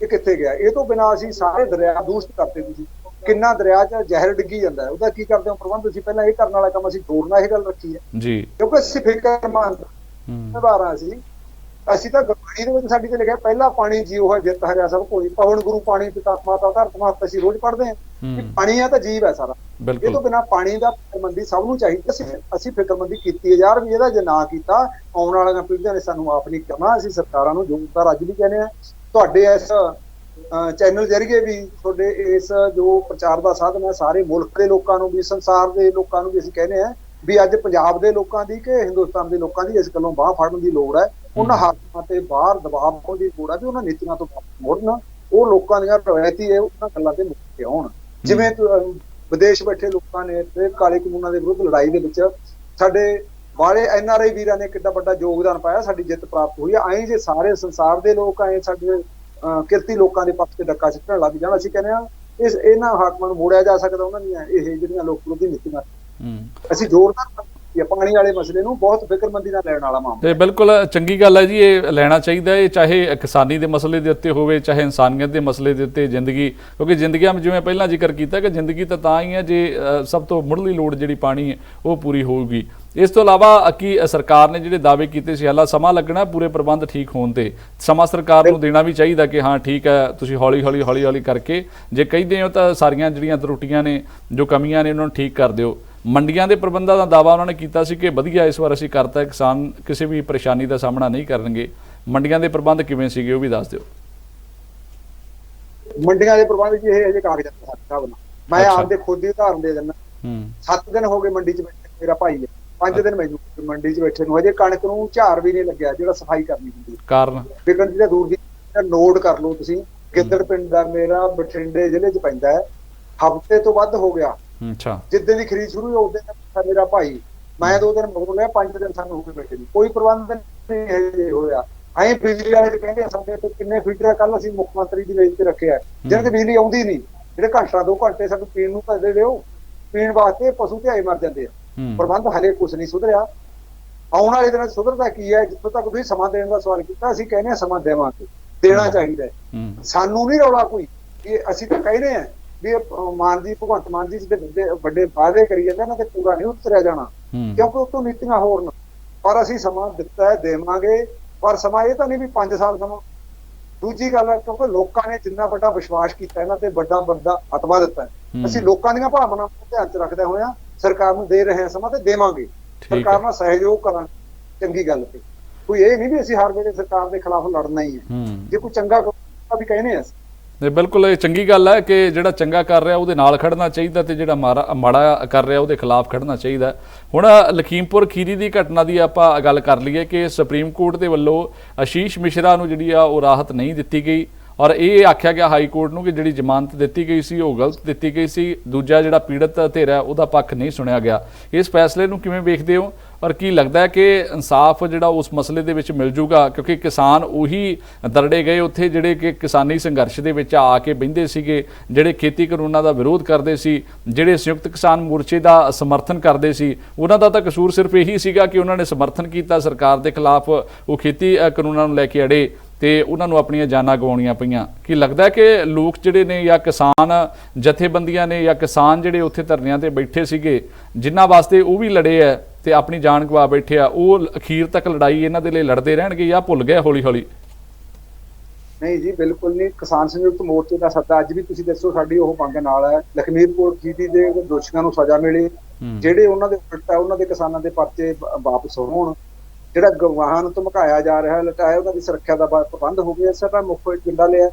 ਕਿ ਕਿੱਥੇ ਗਿਆ। ਇਹ ਤੋਂ ਬਿਨਾਂ ਅਸੀਂ ਸਾਰੇ ਦਰਿਆ ਦੂਸ਼ਿਤ ਕਰਤੇ। ਤੁਸੀਂ ਕਿੰਨਾ ਦਰਿਆ 'ਚ ਜ਼ਹਿਰ ਡਿੱਗੀ ਜਾਂਦਾ, ਉਹਦਾ ਕੀ ਕਰਦੇ ਹੋ ਪ੍ਰਬੰਧ? ਤੁਸੀਂ ਪਹਿਲਾਂ ਇਹ ਕਰਨ ਵਾਲਾ ਕੰਮ ਅਸੀਂ ਦੋੜਨਾ ਇਹ ਗੱਲ ਰੱਖੀ ਹੈ ਜੀ, ਕਿਉਂਕਿ ਅਸੀਂ ਫਿਕਰਮੰਦ ਨਿਭਾਰਾਂ ਅਸੀਂ ਤਾਂ ਗੁਰਬਾਣੀ ਦੇ ਵਿੱਚ ਸਾਡੀ ਤੇ ਲਿਖਿਆ ਪਹਿਲਾ ਪਾਣੀ ਜੀਵ ਹੈ ਜਿਤ ਹਰਿਆ ਸਭ ਕੋਈ, ਪਵਨ ਗੁਰੂ ਪਾਣੀ ਪਿਤਾ ਮਾਤਾ ਧਰਤ ਮਾਤ, ਅਸੀਂ ਰੋਜ਼ ਪੜ੍ਹਦੇ ਹਾਂ ਕਿ ਪਾਣੀ ਆ ਤਾਂ ਜੀਵ ਹੈ ਸਾਰਾ। ਇਹ ਤੋਂ ਬਿਨਾਂ ਪਾਣੀ ਦਾ ਫਿਕਰਮੰਦੀ ਸਭ ਨੂੰ ਚਾਹੀਦੀ। ਅਸੀਂ ਫਿਕਰਮੰਦੀ ਕੀਤੀ ਹੈ ਯਾਰ, ਵੀ ਇਹਦਾ ਜੇ ਨਾ ਕੀਤਾ ਆਉਣ ਵਾਲੀਆਂ ਪੀੜ੍ਹੀਆਂ ਨੇ ਸਾਨੂੰ ਆਪ ਨਹੀਂ ਕਰਨਾ। ਅਸੀਂ ਸਰਕਾਰਾਂ ਨੂੰ ਜ਼ੋਰਦਾਰ ਅੱਜ ਵੀ ਕਹਿੰਦੇ ਹਾਂ, ਤੁਹਾਡੇ ਇਸ ਚੈਨਲ ਜ਼ਰੀਏ ਵੀ, ਤੁਹਾਡੇ ਇਸ ਜੋ ਪ੍ਰਚਾਰ ਦਾ ਸਾਧਨ ਹੈ, ਸਾਰੇ ਮੁਲਕ ਦੇ ਲੋਕਾਂ ਨੂੰ ਵੀ, ਸੰਸਾਰ ਦੇ ਲੋਕਾਂ ਨੂੰ ਵੀ ਅਸੀਂ ਕਹਿੰਦੇ ਹਾਂ ਵੀ ਅੱਜ ਪੰਜਾਬ ਦੇ ਲੋਕਾਂ ਦੀ ਕਿ ਹਿੰਦੁਸਤਾਨ ਦੇ ਲੋਕਾਂ ਦੀ ਇਸ ਗੱਲੋਂ ਬਾਂਹ ਫੜਨ ਦੀ ਲੋੜ ਹੈ। ਉਹਨਾਂ ਹਾਕਮਾਂ ਤੇ ਬਾਹਰ ਦਬਾਅ ਪਾਉਣ ਦੀ ਲੋੜ ਹੈ ਵੀ ਉਹਨਾਂ ਨੀਤੀਆਂ ਤੋਂ ਮੁੜਨ, ਉਹ ਲੋਕਾਂ ਦੀਆਂ ਰਵਾਇਤੀ ਹੈ ਉਹਨਾਂ ਗੱਲਾਂ ਤੇ ਮੁੱਕ ਕੇ ਆਉਣ। ਜਿਵੇਂ ਵਿਦੇਸ਼ ਬੈਠੇ ਲੋਕਾਂ ਨੇ ਇੱਥੇ ਕਾਲੇ ਕਾਨੂੰਨਾਂ ਦੇ ਵਿਰੁੱਧ ਲੜਾਈ ਦੇ ਵਿੱਚ ਸਾਡੇ ਬਾਹਲੇ NRI ਵੀਰਾਂ ਨੇ ਕਿੱਡਾ ਵੱਡਾ ਯੋਗਦਾਨ ਪਾਇਆ, ਸਾਡੀ ਜਿੱਤ ਪ੍ਰਾਪਤ ਹੋਈ ਹੈ। ਐਂ ਜੇ ਸਾਰੇ ਸੰਸਾਰ ਦੇ ਲੋਕ ਆਏ ਸਾਡੇ ਕਿਰਤੀ ਲੋਕਾਂ ਦੇ ਪੱਖ ਤੇ ਡੱਕਾ ਸਿੱਟਣ ਲੱਗ ਜਾਣ, ਅਸੀਂ ਕਹਿੰਦੇ ਹਾਂ ਇਹਨਾਂ ਹਾਕਮਾਂ ਨੂੰ ਮੋੜਿਆ ਜਾ ਸਕਦਾ, ਉਹਨਾਂ ਦੀਆਂ ਇਹ ਜਿਹੜੀਆਂ ਲੋਕ ਵਿਰੋਧੀ ਨੀਤੀਆਂ। ਅਸੀਂ ਜ਼ੋਰਦਾਰ ਪਾਣੀ ਵਾਲੇ ਮਸਲੇ ਨੂੰ ਬਹੁਤ ਫਿਕਰਮੰਦੀ ਨਾਲ ਲੈਣ ਵਾਲਾ ਮਾਮਲਾ। ਤੇ ਬਿਲਕੁਲ ਚੰਗੀ ਗੱਲ ਹੈ ਜੀ, ਇਹ ਲੈਣਾ ਚਾਹੀਦਾ ਹੈ, ਚਾਹੇ ਕਿਸਾਨੀ ਦੇ ਮਸਲੇ ਦੇ ਉੱਤੇ ਹੋਵੇ, ਚਾਹੇ ਇਨਸਾਨੀਅਤ ਦੇ ਮਸਲੇ ਦੇ ਉੱਤੇ। ਜ਼ਿੰਦਗੀ, ਕਿਉਂਕਿ ਜ਼ਿੰਦਗੀਆਂ ਜਿਵੇਂ ਪਹਿਲਾਂ ਜ਼ਿਕਰ ਕੀਤਾ ਕਿ ਜ਼ਿੰਦਗੀ ਤਾਂ ਹੀ ਹੈ ਜੇ ਸਭ ਤੋਂ ਮੁੱਢਲੀ ਲੋੜ ਜਿਹੜੀ ਪਾਣੀ ਹੈ ਉਹ ਪੂਰੀ ਹੋਊਗੀ। ਇਸ ਤੋਂ ਇਲਾਵਾ ਕੀ ਸਰਕਾਰ ਨੇ ਜਿਹੜੇ ਦਾਅਵੇ ਕੀਤੇ ਸੀ, ਹਾਲਾ ਸਮਾਂ ਲੱਗਣਾ ਪੂਰੇ ਪ੍ਰਬੰਧ ਠੀਕ ਹੋਣ ਤੇ, ਸਮਾਂ ਸਰਕਾਰ ਨੂੰ ਦੇਣਾ ਵੀ ਚਾਹੀਦਾ ਕਿ ਹਾਂ ਠੀਕ ਹੈ ਤੁਸੀਂ ਹੌਲੀ ਹੌਲੀ ਕਰਕੇ ਜੇ ਕਹਿੰਦੇ ਹੋ ਤਾਂ ਸਾਰੀਆਂ ਜਿਹੜੀਆਂ ਤਰੁੱਟੀਆਂ ਨੇ, ਜੋ ਕਮੀਆਂ ਨੇ, ਉਹਨਾਂ ਨੂੰ ਠੀਕ ਕਰ ਦਿਓ। ਮੰਡੀਆਂ ਦੇ ਪ੍ਰਬੰਧਾਂ ਦਾ ਦਾਅਵਾ ਉਹਨਾਂ ਨੇ ਕੀਤਾ ਸੀ ਕਿ ਵਧੀਆ ਇਸ ਵਾਰ ਅਸੀਂ ਕਰਤਾ, ਕਿਸਾਨ ਕਿਸੇ ਵੀ ਪਰੇਸ਼ਾਨੀ ਦਾ ਸਾਹਮਣਾ ਨਹੀਂ ਕਰਨਗੇ। ਮੰਡੀਆਂ ਦੇ ਪ੍ਰਬੰਧ ਕਿਵੇਂ ਸੀਗੇ ਉਹ ਵੀ ਦੱਸ ਦਿਓ। ਮੰਡੀਆਂ ਦੇ ਪ੍ਰਬੰਧ ਜੀ ਇਹ ਅਜੇ ਕਾਗਜ਼ਾਂ ਦੇ ਹਿਸਾਬ ਨਾਲ, ਮੈਂ ਆਪਦੇ ਖੁਦ ਦੀ ਉਦਾਹਰਨ ਦੇ ਦਿੰਦਾ। 7 ਦਿਨ ਹੋ ਗਏ ਮੰਡੀ 'ਚ ਬੈਠੇ, ਮੇਰਾ ਭਾਈ ਹੈ 5 ਦਿਨ ਮੈਨੂੰ ਮੰਡੀ 'ਚ ਬੈਠੇ ਨੂੰ, ਹਜੇ ਕਣਕ ਨੂੰ ਝਾੜ ਵੀ ਨਹੀਂ ਲੱਗਿਆ ਜਿਹੜਾ ਸਫਾਈ ਕਰਨੀ ਹੁੰਦੀ। ਕਾਰਨ ਵਿਕਣ ਦੀ ਤਾਂ ਦੂਰ ਦੀ, ਨੋਟ ਕਰ ਲਓ ਤੁਸੀਂ, ਗਿੱਦੜ ਪਿੰਡ ਦਾ ਮੇਰਾ ਬਠਿੰਡੇ ਜ਼ਿਲ੍ਹੇ 'ਚ ਪੈਂਦਾ ਹੈ, ਹਫ਼ਤੇ ਤੋਂ ਵੱਧ ਹੋ ਗਿਆ। ਅੱਛਾ, ਜਿੱਦਾਂ ਦੀ ਖਰੀਦ ਸ਼ੁਰੂ ਹੋਈ ਉਦੋਂ ਮੇਰਾ ਭਾਈ, ਮੈਂ 2 ਦਿਨ ਮਗਰੋਂ ਲਿਆ, 5 ਦਿਨ ਸਾਨੂੰ ਹੋ ਕੇ ਬੈਠੇ ਨੂੰ, ਕੋਈ ਪ੍ਰਬੰਧ ਨਹੀਂ ਹੋਇਆ। ਐਂ ਬਿਜਲੀ ਵਾਲੇ ਕਹਿੰਦੇ ਸਾਡੇ ਤੇ ਕਿੰਨੇ ਫੀਡਰ ਕੱਲ ਅਸੀਂ ਮੁੱਖ ਮੰਤਰੀ ਦੀ ਵੇਚ ਤੇ ਰੱਖਿਆ, ਜਿਹਨਾਂ ਤੇ ਬਿਜਲੀ ਆਉਂਦੀ ਨਹੀਂ, ਜਿਹੜੇ ਘੰਟਾ 2 ਘੰਟੇ ਸਾਨੂੰ ਪੀਣ ਨੂੰ ਭਜਦੇ ਦਿਓ, ਪੀਣ ਵਾਸਤੇ ਪਸ਼ੂ ਧਿਆਏ ਮਰ ਜਾਂਦੇ ਆ। ਪ੍ਰਬੰਧ ਹਲੇ ਕੁਛ ਨਹੀਂ ਸੁਧਰਿਆ। ਆਉਣ ਵਾਲੇ ਦਿਨਾਂ ਸੁਧਰਦਾ ਕੀ ਹੈ? ਜਿੱਥੋਂ ਤੱਕ ਤੁਸੀਂ ਸਮਾਂ ਦੇਣ ਦਾ ਸਵਾਲ ਕੀਤਾ, ਅਸੀਂ ਕਹਿੰਦੇ ਹਾਂ ਸਮਾਂ ਦੇਵਾਂਗੇ, ਦੇਣਾ ਚਾਹੀਦਾ ਹੈ। ਸਾਨੂੰ ਨਹੀਂ ਰੌਲਾ ਕੋਈ, ਇਹ ਅਸੀਂ ਤਾਂ ਕਹਿੰਦੇ ਹਾਂ ਵੀ ਮਾਨ ਜੀ, ਭਗਵੰਤ ਮਾਨ ਜੀ ਜਿਹੜੇ ਵੱਡੇ ਵਾਅਦੇ ਕਰੀ ਜਾਂਦੇ ਇਹਨਾਂ ਤੇ ਪੂਰਾ ਨਹੀਂ ਉਤਰਿਆ ਜਾਣਾ, ਕਿਉਂਕਿ ਉਤੋਂ ਨੀਤੀਆਂ ਹੋਰ ਨੇ। ਪਰ ਅਸੀਂ ਸਮਾਂ ਦਿੱਤਾ ਹੈ, ਦੇਵਾਂਗੇ, ਪਰ ਸਮਾਂ ਇਹ ਤਾਂ ਨਹੀਂ ਵੀ 5 ਸਾਲ ਸਮਾਂ। ਦੂਜੀ ਗੱਲ ਹੈ, ਕਿਉਂਕਿ ਲੋਕਾਂ ਨੇ ਜਿੰਨਾ ਵੱਡਾ ਵਿਸ਼ਵਾਸ ਕੀਤਾ ਇਹਨਾਂ ਤੇ, ਵੱਡਾ ਅਤਵਾ ਦਿੱਤਾ ਹੈ। ਅਸੀਂ ਲੋਕਾਂ ਦੀਆਂ ਭਾਵਨਾਵਾਂ ਨੂੰ ਧਿਆਨ 'ਚ ਰੱਖਦੇ ਹੋਇਆ ਸਰਕਾਰ ਨੂੰ ਦੇ ਰਹੇ ਹਾਂ ਸਮਾਂ, ਤੇ ਦੇਵਾਂਗੇ। ਸਰਕਾਰ ਨਾਲ ਸਹਿਯੋਗ ਕਰਾਂਗੇ ਚੰਗੀ ਗੱਲ ਤੇ, ਕੋਈ ਇਹ ਨਹੀਂ ਵੀ ਅਸੀਂ ਹਰ ਵੇਲੇ ਸਰਕਾਰ ਦੇ ਖਿਲਾਫ ਲੜਨਾ ਹੀ ਹੈ। ਜੇ ਕੋਈ ਚੰਗਾ ਕਰਦਾ ਵੀ ਕਹਿੰਦੇ ਹਾਂ। ਬਿਲਕੁਲ ਇਹ ਚੰਗੀ ਗੱਲ ਹੈ ਕਿ ਜਿਹੜਾ ਚੰਗਾ ਕਰ ਰਿਹਾ ਉਹਦੇ ਨਾਲ ਖੜਨਾ ਚਾਹੀਦਾ, ਤੇ ਜਿਹੜਾ ਮਾੜਾ ਕਰ ਰਿਹਾ ਉਹਦੇ ਖਿਲਾਫ ਖੜਨਾ ਚਾਹੀਦਾ। ਹੁਣ ਲਖੀਮਪੁਰ ਖੀਰੀ ਦੀ ਘਟਨਾ ਦੀ ਆਪਾਂ ਗੱਲ ਕਰ ਲਈਏ ਕਿ ਸੁਪਰੀਮ ਕੋਰਟ ਦੇ ਵੱਲੋਂ ਆਸ਼ੀਸ਼ ਮਿਸ਼ਰਾ ਨੂੰ ਜਿਹੜੀ ਆ ਉਹ ਰਾਹਤ ਨਹੀਂ ਦਿੱਤੀ ਗਈ, ਔਰ ਇਹ ਆਖਿਆ ਗਿਆ ਹਾਈ ਕੋਰਟ ਨੂੰ ਕਿ ਜਿਹੜੀ ਜ਼ਮਾਨਤ ਦਿੱਤੀ ਗਈ ਸੀ ਉਹ ਗਲਤ ਦਿੱਤੀ ਗਈ ਸੀ। ਦੂਜਾ ਜਿਹੜਾ ਪੀੜਤ ਧਿਰ ਹੈ ਉਹਦਾ ਪੱਖ ਨਹੀਂ ਸੁਣਿਆ ਗਿਆ। ਇਸ ਫੈਸਲੇ ਨੂੰ ਕਿਵੇਂ ਵੇਖਦੇ ਹੋ, ਔਰ ਕੀ ਲੱਗਦਾ ਹੈ ਕਿ ਇਨਸਾਫ ਜਿਹੜਾ ਉਸ ਮਸਲੇ ਦੇ ਵਿੱਚ ਮਿਲ ਜੂਗਾ? ਕਿਉਂਕਿ ਕਿਸਾਨ ਉਹੀ ਦਰੜੇ ਗਏ ਉੱਥੇ ਜਿਹੜੇ ਕਿ ਕਿਸਾਨੀ ਸੰਘਰਸ਼ ਦੇ ਵਿੱਚ ਆ ਕੇ ਬਹਿੰਦੇ ਸੀਗੇ, ਜਿਹੜੇ ਖੇਤੀ ਕਾਨੂੰਨਾਂ ਦਾ ਵਿਰੋਧ ਕਰਦੇ ਸੀ, ਜਿਹੜੇ ਸੰਯੁਕਤ ਕਿਸਾਨ ਮੋਰਚੇ ਦਾ ਸਮਰਥਨ ਕਰਦੇ ਸੀ। ਉਹਨਾਂ ਦਾ ਤਾਂ ਕਸੂਰ ਸਿਰਫ ਇਹੀ ਸੀਗਾ ਕਿ ਉਹਨਾਂ ਨੇ ਸਮਰਥਨ ਕੀਤਾ ਸਰਕਾਰ ਦੇ ਖਿਲਾਫ, ਉਹ ਖੇਤੀ ਕਾਨੂੰਨਾਂ ਨੂੰ ਲੈ ਕੇ ਅੜੇ ਤੇ ਉਹਨਾਂ ਨੂੰ ਆਪਣੀਆਂ ਜਾਨਾਂ ਗਵਾਉਣੀਆਂ ਪਈਆਂ। ਕੀ ਲੱਗਦਾ ਕਿ ਲੋਕ ਜਿਹੜੇ ਨੇ, ਜਾਂ ਕਿਸਾਨ ਜਥੇਬੰਦੀਆਂ ਨੇ, ਜਾਂ ਕਿਸਾਨ ਜਿਹੜੇ ਉੱਥੇ ਧਰਨਿਆਂ ਤੇ ਬੈਠੇ ਸੀਗੇ, ਜਿਨ੍ਹਾਂ ਵਾਸਤੇ ਉਹ ਵੀ ਲੜੇ ਹੈ ਤੇ ਆਪਣੀ ਜਾਨ ਗਵਾ ਬੈਠੇ ਆ, ਉਹ ਅਖੀਰ ਤੱਕ ਲੜਾਈ ਇਹਨਾਂ ਦੇ ਲਈ ਲੜਦੇ ਰਹਿਣਗੇ ਜਾਂ ਭੁੱਲ ਗਏ ਹੌਲੀ ਹੌਲੀ? ਨਹੀਂ ਜੀ, ਬਿਲਕੁਲ ਨਹੀਂ। ਕਿਸਾਨ ਸੰਯੁਕਤ ਮੋਰਚੇ ਦਾ ਸੱਦਾ ਅੱਜ ਵੀ ਤੁਸੀਂ ਦੱਸੋ ਸਾਡੀ ਉਹ ਮੰਗ ਨਾਲ ਹੈ। ਲਖਮੀਰਪੁਰ ਖੀਰੀ ਦੇ ਦੋਸ਼ੀਆਂ ਨੂੰ ਸਜ਼ਾ ਮਿਲੇ, ਜਿਹੜੇ ਉਹਨਾਂ ਦੇ ਉਲਟ ਹੈ ਉਹਨਾਂ ਦੇ ਕਿਸਾਨਾਂ ਦੇ ਪਰਚੇ ਵਾਪਸ ਹੋਣ, ਜਿਹੜਾ ਗਵਾਹਾਂ ਨੂੰ ਧਮਕਾਇਆ ਜਾ ਰਿਹਾ ਲਟਾਇਆ ਉਹਨਾਂ ਦੀ ਸੁਰੱਖਿਆ ਦਾ ਪ੍ਰਬੰਧ ਹੋ ਗਿਆ, ਸਾਡਾ ਮੁੱਖ ਏਜੰਡਾ ਲਿਆ।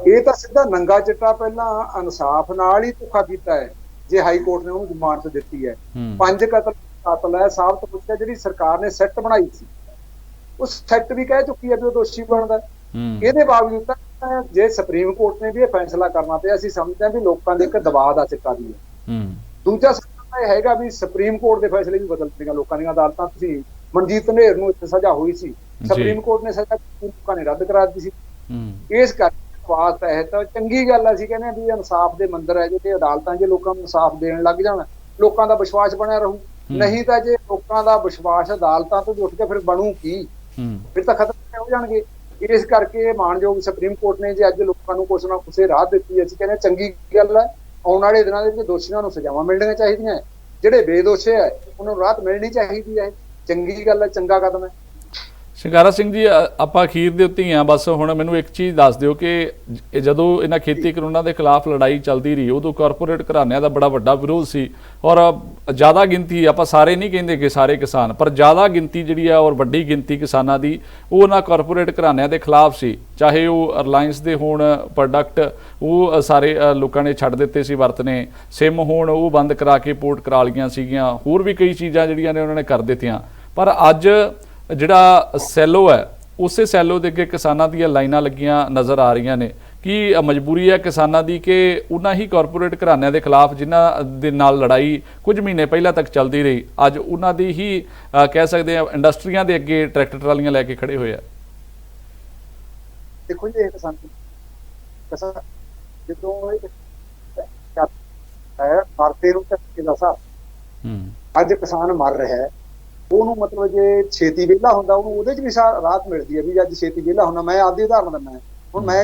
ਇਹ ਤਾਂ ਸਿੱਧਾ ਨੰਗਾ ਚਿੱਟਾ ਪਹਿਲਾਂ ਇਨਸਾਫ ਨਾਲ ਹੀ ਧੋਖਾ ਕੀਤਾ ਹੈ। ਜੇ ਹਾਈ ਕੋਰਟ ਨੇ ਉਹਨੂੰ ਜ਼ਮਾਨਤ ਦਿੱਤੀ ਹੈ, 5 ਕਤਲ ਹੈ ਸਾਬਤ ਪੁੱਛਿਆ, ਜਿਹੜੀ ਸਰਕਾਰ ਨੇ ਸੈੱਟ ਬਣਾਈ ਸੀ ਉਸ ਸੈੱਟ ਵੀ ਕਹਿ ਚੁੱਕੀ ਹੈ ਵੀ ਉਹ ਦੋਸ਼ੀ ਬਣਦਾ। ਇਹਦੇ ਬਾਵਜੂਦ ਤਾਂ ਜੇ ਸੁਪਰੀਮ ਕੋਰਟ ਨੇ ਵੀ ਇਹ ਫੈਸਲਾ ਕਰਨਾ ਪਿਆ, ਅਸੀਂ ਸਮਝਦੇ ਹਾਂ ਵੀ ਲੋਕਾਂ ਦੇ ਇੱਕ ਦਬਾਅ ਦਾ ਸਿੱਟਾ ਵੀ ਹੈ। ਦੂਜਾ ਸਿੱਟਾ ਇਹ ਹੈਗਾ ਵੀ ਸੁਪਰੀਮ ਕੋਰਟ ਦੇ ਫੈਸਲੇ ਵੀ ਬਦਲ ਦਿੱਤੀਆਂ ਲੋਕਾਂ ਦੀਆਂ ਅਦਾਲਤਾਂ। ਤੁਸੀਂ ਮਨਜੀਤ ਧਨੇਰ ਨੂੰ ਇੱਥੇ ਸਜ਼ਾ ਹੋਈ ਸੀ, ਸੁਪਰੀਮ ਕੋਰਟ ਨੇ ਸਜ਼ਾ ਲੋਕਾਂ ਨੇ ਰੱਦ ਕਰਾ ਦਿੱਤੀ ਸੀ। ਇਸ ਕਰਕੇ ਵਿਸ਼ਵਾਸ ਤਹਿਤ ਚੰਗੀ ਗੱਲ ਅਸੀਂ ਕਹਿੰਦੇ ਵੀ ਇਨਸਾਫ ਦੇ ਮੰਦਰ ਹੈ ਜੇ ਅਦਾਲਤਾਂ ਜੇ ਲੋਕਾਂ ਨੂੰ ਇਨਸਾਫ ਦੇਣ ਲੱਗ ਜਾਣ, ਲੋਕਾਂ ਦਾ ਵਿਸ਼ਵਾਸ ਬਣਿਆ ਰਹੂ। ਨਹੀਂ ਤਾਂ ਜੇ ਲੋਕਾਂ ਦਾ ਵਿਸ਼ਵਾਸ ਅਦਾਲਤਾਂ ਤੋਂ ਉੱਠ ਕੇ ਫਿਰ ਬਣੂ ਕੀ, ਫਿਰ ਤਾਂ ਖਤਮ ਹੋ ਜਾਣਗੇ। ਇਸ ਕਰਕੇ ਮਾਣਯੋਗ ਸੁਪਰੀਮ ਕੋਰਟ ਨੇ ਜੇ ਅੱਜ ਲੋਕਾਂ ਨੂੰ ਕੁਛ ਨਾ ਕੁਛ ਰਾਹ ਦਿੱਤੀ, ਅਸੀਂ ਕਹਿੰਦੇ ਚੰਗੀ ਗੱਲ ਹੈ। ਆਉਣ ਵਾਲੇ ਦਿਨਾਂ ਦੇ ਵਿੱਚ ਦੋਸ਼ੀਆਂ ਨੂੰ ਸਜ਼ਾਵਾਂ ਮਿਲਣੀਆਂ ਚਾਹੀਦੀਆਂ, ਜਿਹੜੇ ਬੇਦੋਸ਼ ਹੈ ਉਹਨਾਂ ਨੂੰ ਰਾਹਤ ਮਿਲਣੀ ਚਾਹੀਦੀ ਹੈ। ਚੰਗੀ ਗੱਲ ਹੈ, ਚੰਗਾ ਕਦਮ ਹੈ। ਸ਼ਿੰਗਾਰਾ ਸਿੰਘ ਜੀ, ਆਪਾਂ ਅਖੀਰ ਦੇ ਉੱਤੇ ਹੀ ਆ ਬਸ। ਹੁਣ ਮੈਨੂੰ ਇੱਕ ਚੀਜ਼ ਦੱਸ ਦਿਓ ਕਿ ਜਦੋਂ ਇਹਨਾਂ ਖੇਤੀ ਕਾਨੂੰਨਾਂ ਦੇ ਖਿਲਾਫ ਲੜਾਈ ਚੱਲਦੀ ਰਹੀ, ਉਦੋਂ ਕਾਰਪੋਰੇਟ ਘਰਾਣਿਆਂ ਦਾ ਬੜਾ ਵੱਡਾ ਵਿਰੋਧ ਸੀ, ਔਰ ਜ਼ਿਆਦਾ ਗਿਣਤੀ, ਆਪਾਂ ਸਾਰੇ ਨਹੀਂ ਕਹਿੰਦੇ ਕਿ ਸਾਰੇ ਕਿਸਾਨ, ਪਰ ਜ਼ਿਆਦਾ ਗਿਣਤੀ ਜਿਹੜੀ ਆ ਔਰ ਵੱਡੀ ਗਿਣਤੀ ਕਿਸਾਨਾਂ ਦੀ ਉਹ ਉਹਨਾਂ ਕਾਰਪੋਰੇਟ ਘਰਾਣਿਆਂ ਦੇ ਖਿਲਾਫ ਸੀ। ਚਾਹੇ ਉਹ ਰਿਲਾਇੰਸ ਦੇ ਹੋਣ ਪ੍ਰੋਡਕਟ, ਉਹ ਸਾਰੇ ਲੋਕਾਂ ਨੇ ਛੱਡ ਦਿੱਤੇ ਸੀ ਵਰਤਣੇ, ਸਿਮ ਹੋਣ ਉਹ ਬੰਦ ਕਰਾ ਕੇ ਪੋਰਟ ਕਰਾ ਲਈਆਂ ਸੀਗੀਆਂ, ਹੋਰ ਵੀ ਕਈ ਚੀਜ਼ਾਂ ਜਿਹੜੀਆਂ ਨੇ ਉਹਨਾਂ ਨੇ ਕਰ ਦਿੱਤੀਆਂ। ਪਰ ਅੱਜ ਜਿਹੜਾ ਸੈਲੋ ਹੈ, ਉਸੇ ਸੈਲੋ ਦੇ ਅੱਗੇ ਕਿਸਾਨਾਂ ਦੀਆਂ ਲਾਈਨਾਂ ਲੱਗੀਆਂ ਨਜ਼ਰ ਆ ਰਹੀਆਂ ਨੇ। ਕੀ ਮਜਬੂਰੀ ਹੈ ਕਿਸਾਨਾਂ ਦੀ ਕਿ ਉਹਨਾਂ ਹੀ ਕਾਰਪੋਰੇਟ ਘਰਾਣਿਆਂ ਦੇ ਖਿਲਾਫ ਜਿਨ੍ਹਾਂ ਦੇ ਨਾਲ ਲੜਾਈ ਕੁਝ ਮਹੀਨੇ ਪਹਿਲਾਂ ਤੱਕ ਚੱਲਦੀ ਰਹੀ, ਅੱਜ ਉਹਨਾਂ ਦੀ ਹੀ ਕਹਿ ਸਕਦੇ ਆ ਇੰਡਸਟਰੀਆਂ ਦੇ ਅੱਗੇ ਟਰੈਕਟਰ ਟਰਾਲੀਆਂ ਲੈ ਕੇ ਖੜੇ ਹੋਏ ਆ? ਦੇਖੋ ਜੀ, ਇਹ ਕਿਸਾਨ ਜਦੋਂ ਮਰਦੇ ਨੂੰ ਧੱਕੇ ਦਾ ਹਿਸਾਬ, ਅੱਜ ਕਿਸਾਨ ਮਰ ਰਿਹਾ ਹੈ, ਉਹਨੂੰ ਮਤਲਬ ਜੇ ਛੇਤੀ ਵਿਹਲਾ ਹੁੰਦਾ ਉਹਨੂੰ ਉਹਦੇ 'ਚ ਵੀ ਰਾਹਤ ਮਿਲਦੀ ਹੈ ਵੀ ਅੱਜ ਛੇਤੀ ਵਿਹਲਾ ਹੁੰਦਾ। ਮੈਂ ਆਪਦੀ ਉਦਾਹਰਨ ਦਿੰਦਾ, ਹੁਣ ਮੈਂ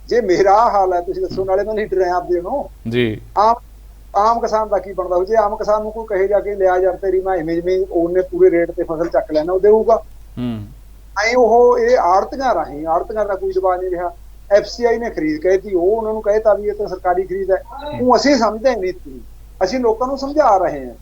ਜੇ ਮੇਰਾ ਹਾਲ ਹੈ, ਤੁਸੀਂ ਦੱਸੋ, ਨਾਲੇ ਮੈਂ ਲੀਡਰ ਹਾਂ ਆਪਦੇ ਨੂੰ ਜੀ, ਆਮ ਕਿਸਾਨ ਦਾ ਕੀ ਬਣਦਾ? ਜੇ ਆਮ ਕਿਸਾਨ ਨੂੰ ਕੋਈ ਕਹੇ ਜਾ ਕੇ ਲਿਆ ਯਾਰ ਤੇਰੀ ਮੈਂ ਜਿਵੇਂ ਉਹਨੇ ਪੂਰੇ ਰੇਟ ਤੇ ਫਸਲ ਚੱਕ ਲੈਣਾ, ਉਹ ਦੇਊਗਾ? ਐਂ ਉਹ ਇਹ ਆੜਤੀਆਂ ਰਾਹੀਂ, ਆੜਤੀਆਂ ਦਾ ਕੋਈ ਦਬਾਅ ਨਹੀਂ ਰਿਹਾ। FCI ਨੇ ਖਰੀਦ ਕਹੀ, ਉਹ ਉਹਨਾਂ ਨੂੰ ਕਹਿਤਾ ਵੀ ਇਹ ਤਾਂ ਸਰਕਾਰੀ ਖਰੀਦ ਹੈ। ਉਹ ਅਸੀਂ ਸਮਝਦੇ ਨਹੀਂ, ਅਸੀਂ ਲੋਕਾਂ ਨੂੰ ਸਮਝਾ ਰਹੇ ਹਾਂ।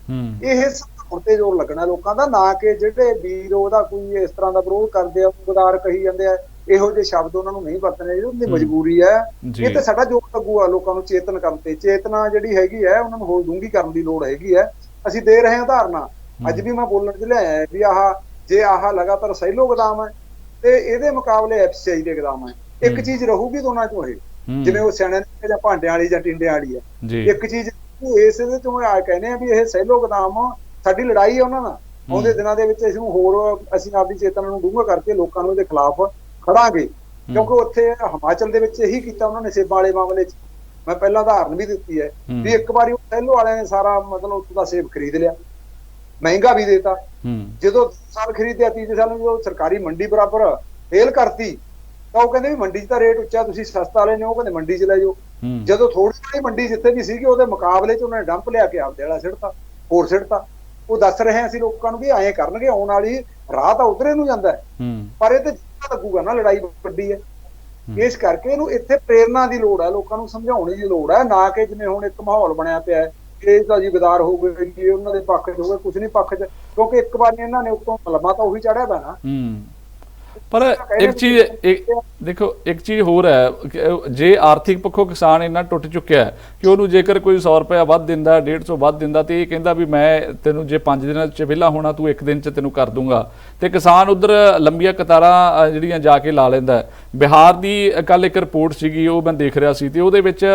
ਇਹ ਹੁਣ ਤੇ ਜ਼ੋਰ ਲੱਗਣਾ ਲੋਕਾਂ ਦਾ, ਨਾ ਕਿ ਜਿਹੜੇ ਵੀਰ ਉਹਦਾ ਕੋਈ ਇਸ ਤਰ੍ਹਾਂ ਦਾ ਵਿਰੋਧ ਕਰਦੇ ਆ, ਗਦਾਰ ਕਹੀ ਜਾਂਦੇ ਆ, ਇਹੋ ਜਿਹੇ ਸ਼ਬਦ ਉਹਨਾਂ ਨੂੰ ਨਹੀਂ ਵਰਤਣੇ। ਉਹਦੀ ਮਜਬੂਰੀ ਹੈ, ਇਹ ਤੇ ਸਾਡਾ ਜ਼ੋਰ ਲੱਗੂਗਾ ਲੋਕਾਂ ਨੂੰ ਚੇਤਨ ਕਰਨ ਤੇ। ਚੇਤਨਾ ਜਿਹੜੀ ਹੈਗੀ ਹੈ ਉਹਨਾਂ ਨੂੰ ਹੋਰ ਡੂੰਘੀ ਕਰਨ ਦੀ ਲੋੜ ਹੈਗੀ ਹੈ। ਅਸੀਂ ਦੇ ਰਹੇ ਹਾਂ ਉਦਾਹਰਨਾਂ। ਅੱਜ ਵੀ ਮੈਂ ਬੋਲਣ 'ਚ ਲਿਆਇਆ ਵੀ ਜੇ ਲਗਾਤਾਰ ਸੈਲੋ ਗੋਦਾਮ ਹੈ ਤੇ ਇਹਦੇ ਮੁਕਾਬਲੇ FCI ਦੇ ਗੋਦਾਮ ਹੈ, ਇੱਕ ਚੀਜ਼ ਰਹੂਗੀ ਦੋਨਾਂ ਚੋਂ, ਇਹ ਜਿਵੇਂ ਉਹ ਸਿਆਣਿਆਂ ਨੇ ਜਾਂ ਭਾਂਡਿਆਂ ਵਾਲੀ ਜਾਂ ਟਿੰਡਿਆਂ ਵਾਲੀ ਹੈ। ਇੱਕ ਚੀਜ਼ ਇਸ ਦੇ ਚੋਂ ਕਹਿੰਦੇ ਆ ਵੀ ਇਹ ਸੈਲੋ ਗੋਦਾਮ ਸਾਡੀ ਲੜਾਈ ਹੈ ਉਹਨਾਂ ਨਾਲ। ਆਉਂਦੇ ਦਿਨਾਂ ਦੇ ਵਿੱਚ ਇਸਨੂੰ ਹੋਰ ਅਸੀਂ ਆਪਦੀ ਚੇਤਨਾ ਨੂੰ ਡੂੰਘਾ ਕਰਕੇ ਲੋਕਾਂ ਨੂੰ ਇਹਦੇ ਖਿਲਾਫ ਖੜਾਂਗੇ, ਕਿਉਂਕਿ ਉੱਥੇ ਹਿਮਾਚਲ ਦੇ ਵਿੱਚ ਇਹੀ ਕੀਤਾ ਉਹਨਾਂ ਨੇ ਸੇਬਾਂ ਵਾਲੇ ਮਾਮਲੇ 'ਚ। ਮੈਂ ਪਹਿਲਾਂ ਉਦਾਹਰਨ ਵੀ ਦਿੱਤੀ ਹੈ ਵੀ ਇੱਕ ਵਾਰੀ ਸੈਲੋ ਵਾਲਿਆਂ ਨੇ ਸਾਰਾ ਮਤਲਬ ਉੱਥੋਂ ਦਾ ਸੇਬ ਖਰੀਦ ਲਿਆ, ਮਹਿੰਗਾ ਵੀ ਦੇਤਾ। ਜਦੋਂ ਸਾਲ ਖਰੀਦਿਆ, ਤੀਜੇ ਸਾਲ ਨੂੰ ਜਦੋਂ ਸਰਕਾਰੀ ਮੰਡੀ ਬਰਾਬਰ ਫੇਲ ਕਰਤੀ ਤਾਂ ਉਹ ਕਹਿੰਦੇ ਵੀ ਮੰਡੀ 'ਚ ਤਾਂ ਰੇਟ ਉੱਚਾ, ਤੁਸੀਂ ਸਸਤਾ ਲੈਣੇ, ਉਹ ਕਹਿੰਦੇ ਮੰਡੀ 'ਚ ਲੈ ਜਾਓ। ਜਦੋਂ ਥੋੜੀ ਜਿਹੀ ਮੰਡੀ ਜਿੱਥੇ ਵੀ ਸੀਗੀ ਉਹਦੇ ਮੁਕਾਬਲੇ 'ਚ ਉਹਨਾਂ ਨੇ ਡੰਪ ਲਿਆ ਕੇ ਆਪਦੇ ਵਾਲਾ ਸਿੱਟਤਾ, ਹੋਰ ਸਿੱਟਤਾ। ਉਹ ਦੱਸ ਰਹੇ ਅਸੀਂ ਲੋਕਾਂ ਨੂੰ ਵੀ ਐਂ ਕਰਨਗੇ, ਆਉਣ ਵਾਲੀ ਰਾਹ ਤਾਂ ਉਧਰੇ ਨੂੰ ਜਾਂਦਾ ਹੈ, ਪਰ ਇਹ ਤੇ ਲੱਗੂਗਾ ਨਾ, ਲੜਾਈ ਵੱਡੀ ਹੈ। ਇਸ ਕਰਕੇ ਇਹਨੂੰ ਇੱਥੇ ਪ੍ਰੇਰਨਾ ਦੀ ਲੋੜ ਹੈ, ਲੋਕਾਂ ਨੂੰ ਸਮਝਾਉਣ ਦੀ ਲੋੜ ਹੈ, ਨਾ ਕਿ ਜਿਵੇਂ ਹੁਣ ਇੱਕ ਮਾਹੌਲ ਬਣਿਆ ਪਿਆ ਹੈ ਇਹ ਤਾਂ ਜੀ ਗਦਾਰ ਹੋ ਗਏ, ਜੀ ਉਹਨਾਂ ਦੇ ਪੱਖ 'ਚ ਹੋ ਗਏ, ਕੁਛ ਨਹੀਂ ਪੱਖ 'ਚ, ਕਿਉਂਕਿ ਇੱਕ ਵਾਰ ਇਹਨਾਂ ਨੇ ਉੱਤੋਂ ਮਲਮਾ ਤਾਂ ਉਹੀ ਚੜਿਆ ਪਿਆ ਨਾ। ਪਰ ਇੱਕ ਚੀਜ਼ ਦੇਖੋ, ਇੱਕ ਚੀਜ਼ ਹੋਰ ਹੈ, ਜੇ ਆਰਥਿਕ ਪੱਖੋਂ ਕਿਸਾਨ ਇੰਨਾ ਟੁੱਟ ਚੁੱਕਿਆ ਹੈ ਕਿ ਉਹਨੂੰ ਜੇਕਰ ਕੋਈ 100 ਰੁਪਇਆ ਵੱਧ ਦਿੰਦਾ, 150 ਵੱਧ ਦਿੰਦਾ, ਤੇ ਇਹ ਕਹਿੰਦਾ ਵੀ ਮੈਂ ਤੈਨੂੰ ਜੇ 5 ਦਿਨਾਂ 'ਚ ਵਿਹਲਾ ਹੋਣਾ ਤੂੰ 1 ਦਿਨ 'ਚ ਤੈਨੂੰ ਕਰ ਦੂੰਗਾ, ਤੇ ਕਿਸਾਨ ਉਧਰ ਲੰਬੀਆਂ ਕਤਾਰਾਂ ਜਿਹੜੀਆਂ ਜਾ ਕੇ ਲਾ ਲੈਂਦਾ। ਬਿਹਾਰ ਦੀ ਕੱਲ ਇੱਕ ਰਿਪੋਰਟ ਸੀਗੀ, ਉਹ ਮੈਂ ਦੇਖ ਰਿਹਾ ਸੀ, ਤੇ ਉਹਦੇ ਵਿੱਚ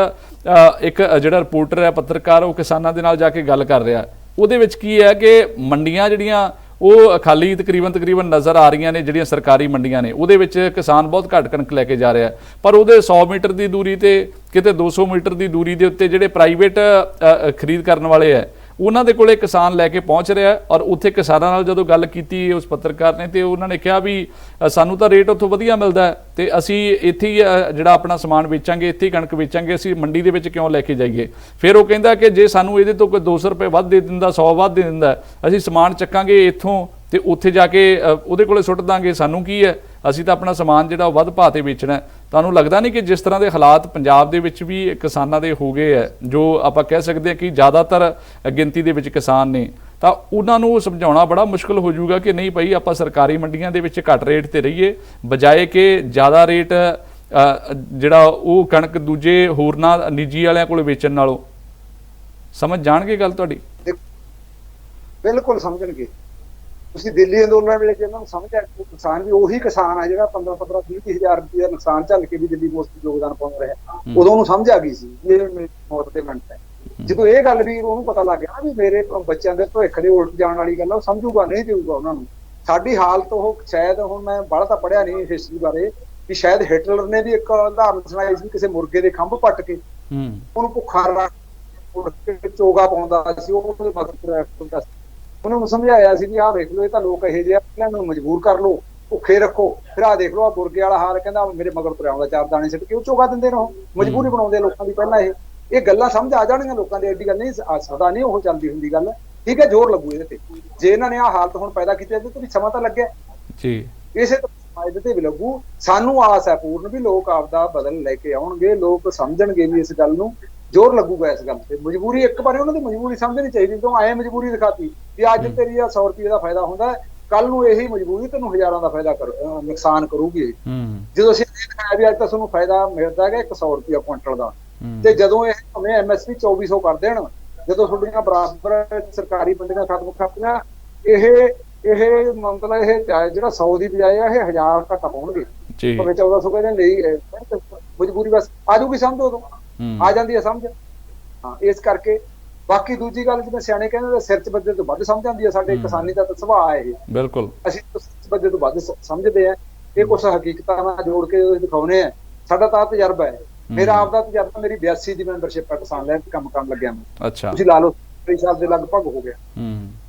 ਇੱਕ ਜਿਹੜਾ ਰਿਪੋਰਟਰ ਹੈ, ਪੱਤਰਕਾਰ, ਉਹ ਕਿਸਾਨਾਂ ਦੇ ਨਾਲ ਜਾ ਕੇ ਗੱਲ ਕਰ ਰਿਹਾ। ਉਹਦੇ ਵਿੱਚ ਕੀ ਹੈ ਕਿ ਮੰਡੀਆਂ ਜਿਹੜੀਆਂ ਉਹ ਖਾਲੀ ਤਕਰੀਬਨ ਨਜ਼ਰ ਆ ਰਹੀਆਂ ਨੇ, ਜਿਹੜੀਆਂ ਸਰਕਾਰੀ ਮੰਡੀਆਂ ਨੇ, ਉਹਦੇ ਵਿੱਚ ਕਿਸਾਨ ਬਹੁਤ ਘੱਟ ਕਣਕ ਲੈ ਕੇ ਜਾ ਰਿਹਾ, ਪਰ ਉਹਦੇ 100 ਮੀਟਰ ਦੀ ਦੂਰੀ ਤੇ ਕਿਤੇ 200 ਮੀਟਰ ਦੀ ਦੂਰੀ ਦੇ ਉੱਤੇ ਜਿਹੜੇ ਪ੍ਰਾਈਵੇਟ ਖਰੀਦ ਕਰਨ ਵਾਲੇ ਹੈ, ਉਹਨਾਂ ਦੇ ਕੋਲੇ ਕਿਸਾਨ ਲੈ ਕੇ ਪਹੁੰਚ ਰਿਹਾ। ਔਰ ਉੱਥੇ ਕਿਸਾਨਾਂ ਨਾਲ ਜਦੋਂ ਗੱਲ ਕੀਤੀ ਉਸ ਪੱਤਰਕਾਰ ਨੇ, ਤੇ ਉਹਨਾਂ ਨੇ ਕਿਹਾ ਵੀ ਸਾਨੂੰ ਤਾਂ ਰੇਟ ਉੱਥੋਂ ਵਧੀਆ ਮਿਲਦਾ ਹੈ ਤੇ ਅਸੀਂ ਇੱਥੇ ਹੀ ਜਿਹੜਾ ਆਪਣਾ ਸਮਾਨ ਵੇਚਾਂਗੇ, ਇੱਥੇ ਹੀ ਕਣਕ ਵੇਚਾਂਗੇ, ਅਸੀਂ ਮੰਡੀ ਦੇ ਵਿੱਚ ਕਿਉਂ ਲੈ ਕੇ ਜਾਈਏ। ਫਿਰ ਉਹ ਕਹਿੰਦਾ ਕਿ ਜੇ ਸਾਨੂੰ ਇਹਦੇ ਤੋਂ ਕੋਈ 200 ਰੁਪਏ ਵੱਧ ਦੇ ਦਿੰਦਾ, 100 ਵੱਧ ਦੇ ਦਿੰਦਾ, ਅਸੀਂ ਸਮਾਨ ਚੱਕਾਂਗੇ ਇੱਥੋਂ ਤੇ ਉੱਥੇ ਜਾ ਕੇ ਉਹਦੇ ਕੋਲੇ ਸੁੱਟ ਦਾਂਗੇ, ਸਾਨੂੰ ਕੀ ਹੈ, ਅਸੀਂ ਤਾਂ ਆਪਣਾ ਸਮਾਨ ਜਿਹੜਾ ਉਹ ਵੱਧ ਭਾਅ ਤੇ ਵੇਚਣਾ। ਤੁਹਾਨੂੰ ਲੱਗਦਾ ਨਹੀਂ ਕਿ ਜਿਸ ਤਰ੍ਹਾਂ ਦੇ ਹਾਲਾਤ ਪੰਜਾਬ ਦੇ ਵਿੱਚ ਵੀ ਕਿਸਾਨਾਂ ਦੇ ਹੋ ਗਏ ਹੈ, ਜੋ ਆਪਾਂ ਕਹਿ ਸਕਦੇ ਹਾਂ ਕਿ ਜ਼ਿਆਦਾਤਰ ਗਿਣਤੀ ਦੇ ਵਿੱਚ ਕਿਸਾਨ ਨੇ, ਤਾਂ ਉਹਨਾਂ ਨੂੰ ਸਮਝਾਉਣਾ ਬੜਾ ਮੁਸ਼ਕਲ ਹੋ ਜਾਊਗਾ ਕਿ ਨਹੀਂ ਭਾਈ ਆਪਾਂ ਸਰਕਾਰੀ ਮੰਡੀਆਂ ਦੇ ਵਿੱਚ ਘੱਟ ਰੇਟ ਤੇ ਰਹੀਏ, ਬਜਾਏ ਕਿ ਜ਼ਿਆਦਾ ਰੇਟ ਜਿਹੜਾ ਉਹ ਕਣਕ ਦੂਜੇ ਹੋਰਨਾਂ ਨਿੱਜੀ ਵਾਲਿਆਂ ਕੋਲ ਵੇਚਣ ਨਾਲੋਂ। ਸਮਝ ਜਾਣਗੇ ਗੱਲ ਤੁਹਾਡੀ? ਬਿਲਕੁਲ ਸਮਝਣਗੇ। ਤੁਸੀਂ ਦਿੱਲੀ ਅੰਦੋਲਨ ਵੇਲੇ ਜੇ ਇਹਨਾਂ ਨੂੰ ਸਮਝਿਆ ਕਿ ਕਿਸਾਨ ਵੀ ਉਹੀ ਕਿਸਾਨ ਆ ਜਿਹੜਾ 15-15 20-30 ਹਜ਼ਾਰ ਰੁਪਏ ਦਾ ਨੁਕਸਾਨ ਝੱਲ ਕੇ ਵੀ ਦਿੱਲੀ ਪੋਸਟ ਯੋਗਦਾਨ ਪਾਉਂਦਾ ਰਿਹਾ, ਉਦੋਂ ਉਹਨੂੰ ਸਮਝ ਆ ਗਈ ਸੀ ਇਹ ਮੇਰੀ ਮੌਤ ਦੇ ਮਿੰਟ ਹੈ। ਜਦੋਂ ਇਹ ਗੱਲ ਵੀ ਉਹਨੂੰ ਪਤਾ ਲੱਗ ਗਿਆ ਨਾ ਵੀ ਮੇਰੇ ਬੱਚਿਆਂ ਦੇ ਭਵਿੱਖ ਦੇ ਉਲਟ ਜਾਣ ਵਾਲੀ ਗੱਲ ਆ, ਉਹ ਸਮਝੂਗਾ ਨਹੀਂ ਦੇਊਗਾ ਉਹਨਾਂ ਨੂੰ। ਸਾਡੀ ਹਾਲਤ ਉਹ ਸ਼ਾਇਦ, ਹੁਣ ਮੈਂ ਬਾਹਲਾ ਤਾਂ ਪੜ੍ਹਿਆ ਨਹੀਂ ਹਿਸਟਰੀ ਬਾਰੇ, ਕਿ ਸ਼ਾਇਦ ਹਿਟਲਰ ਨੇ ਵੀ ਇੱਕ ਉਦਾਹਰਨ ਸੁਣਾਈ ਸੀ, ਕਿਸੇ ਮੁਰਗੇ ਦੇ ਖੰਭ ਪੱਟ ਕੇ ਉਹਨੂੰ ਭੁੱਖਾ ਰੱਖ ਕੇ ਚੋਗਾ ਪਾਉਂਦਾ ਸੀ, ਉਹਦੇ ਮਗਰ ਹੁੰਦਾ ਸੀ। ਉਹਨੂੰ ਸਮਝਾਇਆ ਸੀ ਵੀ ਆਹ ਵੇਖ ਲਓ ਇਹ ਤਾਂ ਲੋਕ ਇਹੋ ਜਿਹੇ ਆ, ਇਹਨਾਂ ਨੂੰ ਮਜਬੂਰ ਕਰ ਲਓ, ਭੁੱਖੇ ਰੱਖੋ, ਫਿਰ ਆਹ ਦੇਖ ਲਓ ਆਹ ਮੁਰਗੇ ਵਾਲਾ ਹਾਲ, ਕਹਿੰਦਾ ਮੇਰੇ ਮਗਰ ਤੁਰਿਆ ਆਉਂਦਾ 4 ਦਾਣੇ ਸਿੱਟ ਕੇ, ਉਹ ਚੋਗਾ ਦਿੰਦੇ ਰਹੋ, ਮਜਬੂਰੀ ਬਣਾਉਂਦੇ ਲੋਕਾਂ ਦੀ। ਪਹਿਲਾਂ ਇਹ ਗੱਲਾਂ ਸਮਝ ਆ ਜਾਣਗੀਆਂ ਲੋਕਾਂ ਦੇ, ਐਡੀ ਗੱਲ ਨਹੀਂ, ਸਦਾ ਨਹੀਂ ਉਹ ਚੱਲਦੀ ਹੁੰਦੀ ਗੱਲ, ਠੀਕ ਹੈ। ਜ਼ੋਰ ਲੱਗੂ ਇਹਦੇ ਤੇ, ਜੇ ਇਹਨਾਂ ਨੇ ਆਹ ਹਾਲਤ ਹੁਣ ਪੈਦਾ ਕੀਤੀ ਇਹਦੇ ਤੇ ਵੀ ਸਮਾਂ ਤਾਂ ਲੱਗਿਆ ਜੀ, ਇਸੇ ਤਰ੍ਹਾਂ ਇਹਦੇ ਤੇ ਵੀ ਲੱਗੂ। ਸਾਨੂੰ ਆਸ ਹੈ ਪੂਰਨ ਵੀ ਲੋਕ ਆਪਦਾ ਬਦਲ ਲੈ ਕੇ ਆਉਣਗੇ, ਲੋਕ ਸਮਝਣਗੇ ਵੀ ਇਸ ਗੱਲ ਨੂੰ, ਜ਼ੋਰ ਲੱਗੂਗਾ ਇਸ ਗੱਲ ਤੇ। ਮਜਬੂਰੀ ਇੱਕ ਵਾਰੀ ਉਹਨਾਂ ਦੀ ਮਜਬੂਰੀ ਸਮਝਣੀ ਚਾਹੀਦੀ, ਕਿਉਂ ਆਏ ਮਜਬੂਰੀ ਦਿਖਾਤੀ ਵੀ ਅੱਜ ਤੇਰੀ 100 ਰੁਪਏ ਦਾ ਫਾਇਦਾ ਹੁੰਦਾ, ਕੱਲ ਨੂੰ ਇਹੀ ਮਜਬੂਰੀ ਤੈਨੂੰ ਹਜ਼ਾਰਾਂ ਦਾ ਫਾਇਦਾ ਨੁਕਸਾਨ ਕਰੂਗੀ। ਜਦੋਂ ਅਸੀਂ ਇਹ ਦਿਖਾਇਆ ਵੀ ਅੱਜ ਤਾਂ ਤੁਹਾਨੂੰ ਫਾਇਦਾ ਮਿਲਦਾ ਹੈਗਾ 100 ਰੁਪਇਆ ਕੁਇੰਟਲ ਦਾ, ਤੇ ਜਦੋਂ ਇਹ ਭਾਵੇਂ MSP 2400 ਕਰ ਦੇਣ, ਜਦੋਂ ਤੁਹਾਡੀਆਂ ਬਰਾਬਰ ਸਰਕਾਰੀ ਮੰਡੀਆਂ ਖਤਮ ਇਹ ਮਤਲਬ ਇਹ ਜਿਹੜਾ 100 ਦੀ ਬਜਾਏ ਇਹ 1000 ਘੱਟ ਪਾਉਣਗੇ, ਭਾਵੇਂ 1400 ਕਹਿੰਦੇ ਨਹੀਂ, ਮਜਬੂਰੀ ਬਸ ਆ ਜੂਗੀ ਸਮਝ, ਉਦੋਂ ਆ ਜਾਂਦੀ ਹੈ ਸਮਝ। ਹਾਂ, ਇਸ ਕਰਕੇ ਬਾਕੀ ਦੂਜੀ ਗੱਲ, ਜਿਵੇਂ ਸਿਆਣੇ ਕਹਿੰਦੇ ਸਿਰ 'ਚ ਵੱਜੇ ਤੋਂ ਵੱਧ ਸਮਝ ਆਉਂਦੀ ਹੈ, ਸਾਡੇ ਕਿਸਾਨੀ ਦਾ ਤਾਂ ਸੁਭਾਅ ਹੈ ਇਹ, ਬਿਲਕੁਲ ਅਸੀਂ ਵੱਜੇ ਤੋਂ ਵੱਧ ਸਮਝਦੇ ਆ। ਇਹ ਕੁਛ ਹਕੀਕਤਾਂ ਨਾਲ ਜੋੜ ਕੇ ਦਿਖਾਉਣੇ ਆ, ਸਾਡਾ ਤਾਂ ਤਜਰਬਾ ਹੈ। ਮੇਰਾ ਆਪ ਦਾ ਤਜਰਬਾ, ਮੇਰੀ 82 ਦੀ ਮੈਂਬਰਸ਼ਿਪ ਹੈ ਕਿਸਾਨ ਲੈਣ ਕੰਮ ਕਰਨ ਲੱਗਿਆ ਮੈਂ, ਤੁਸੀਂ ਲਾ ਲਓ 3 ਸਾਲ ਦੇ ਲਗਭਗ ਹੋ ਗਿਆ।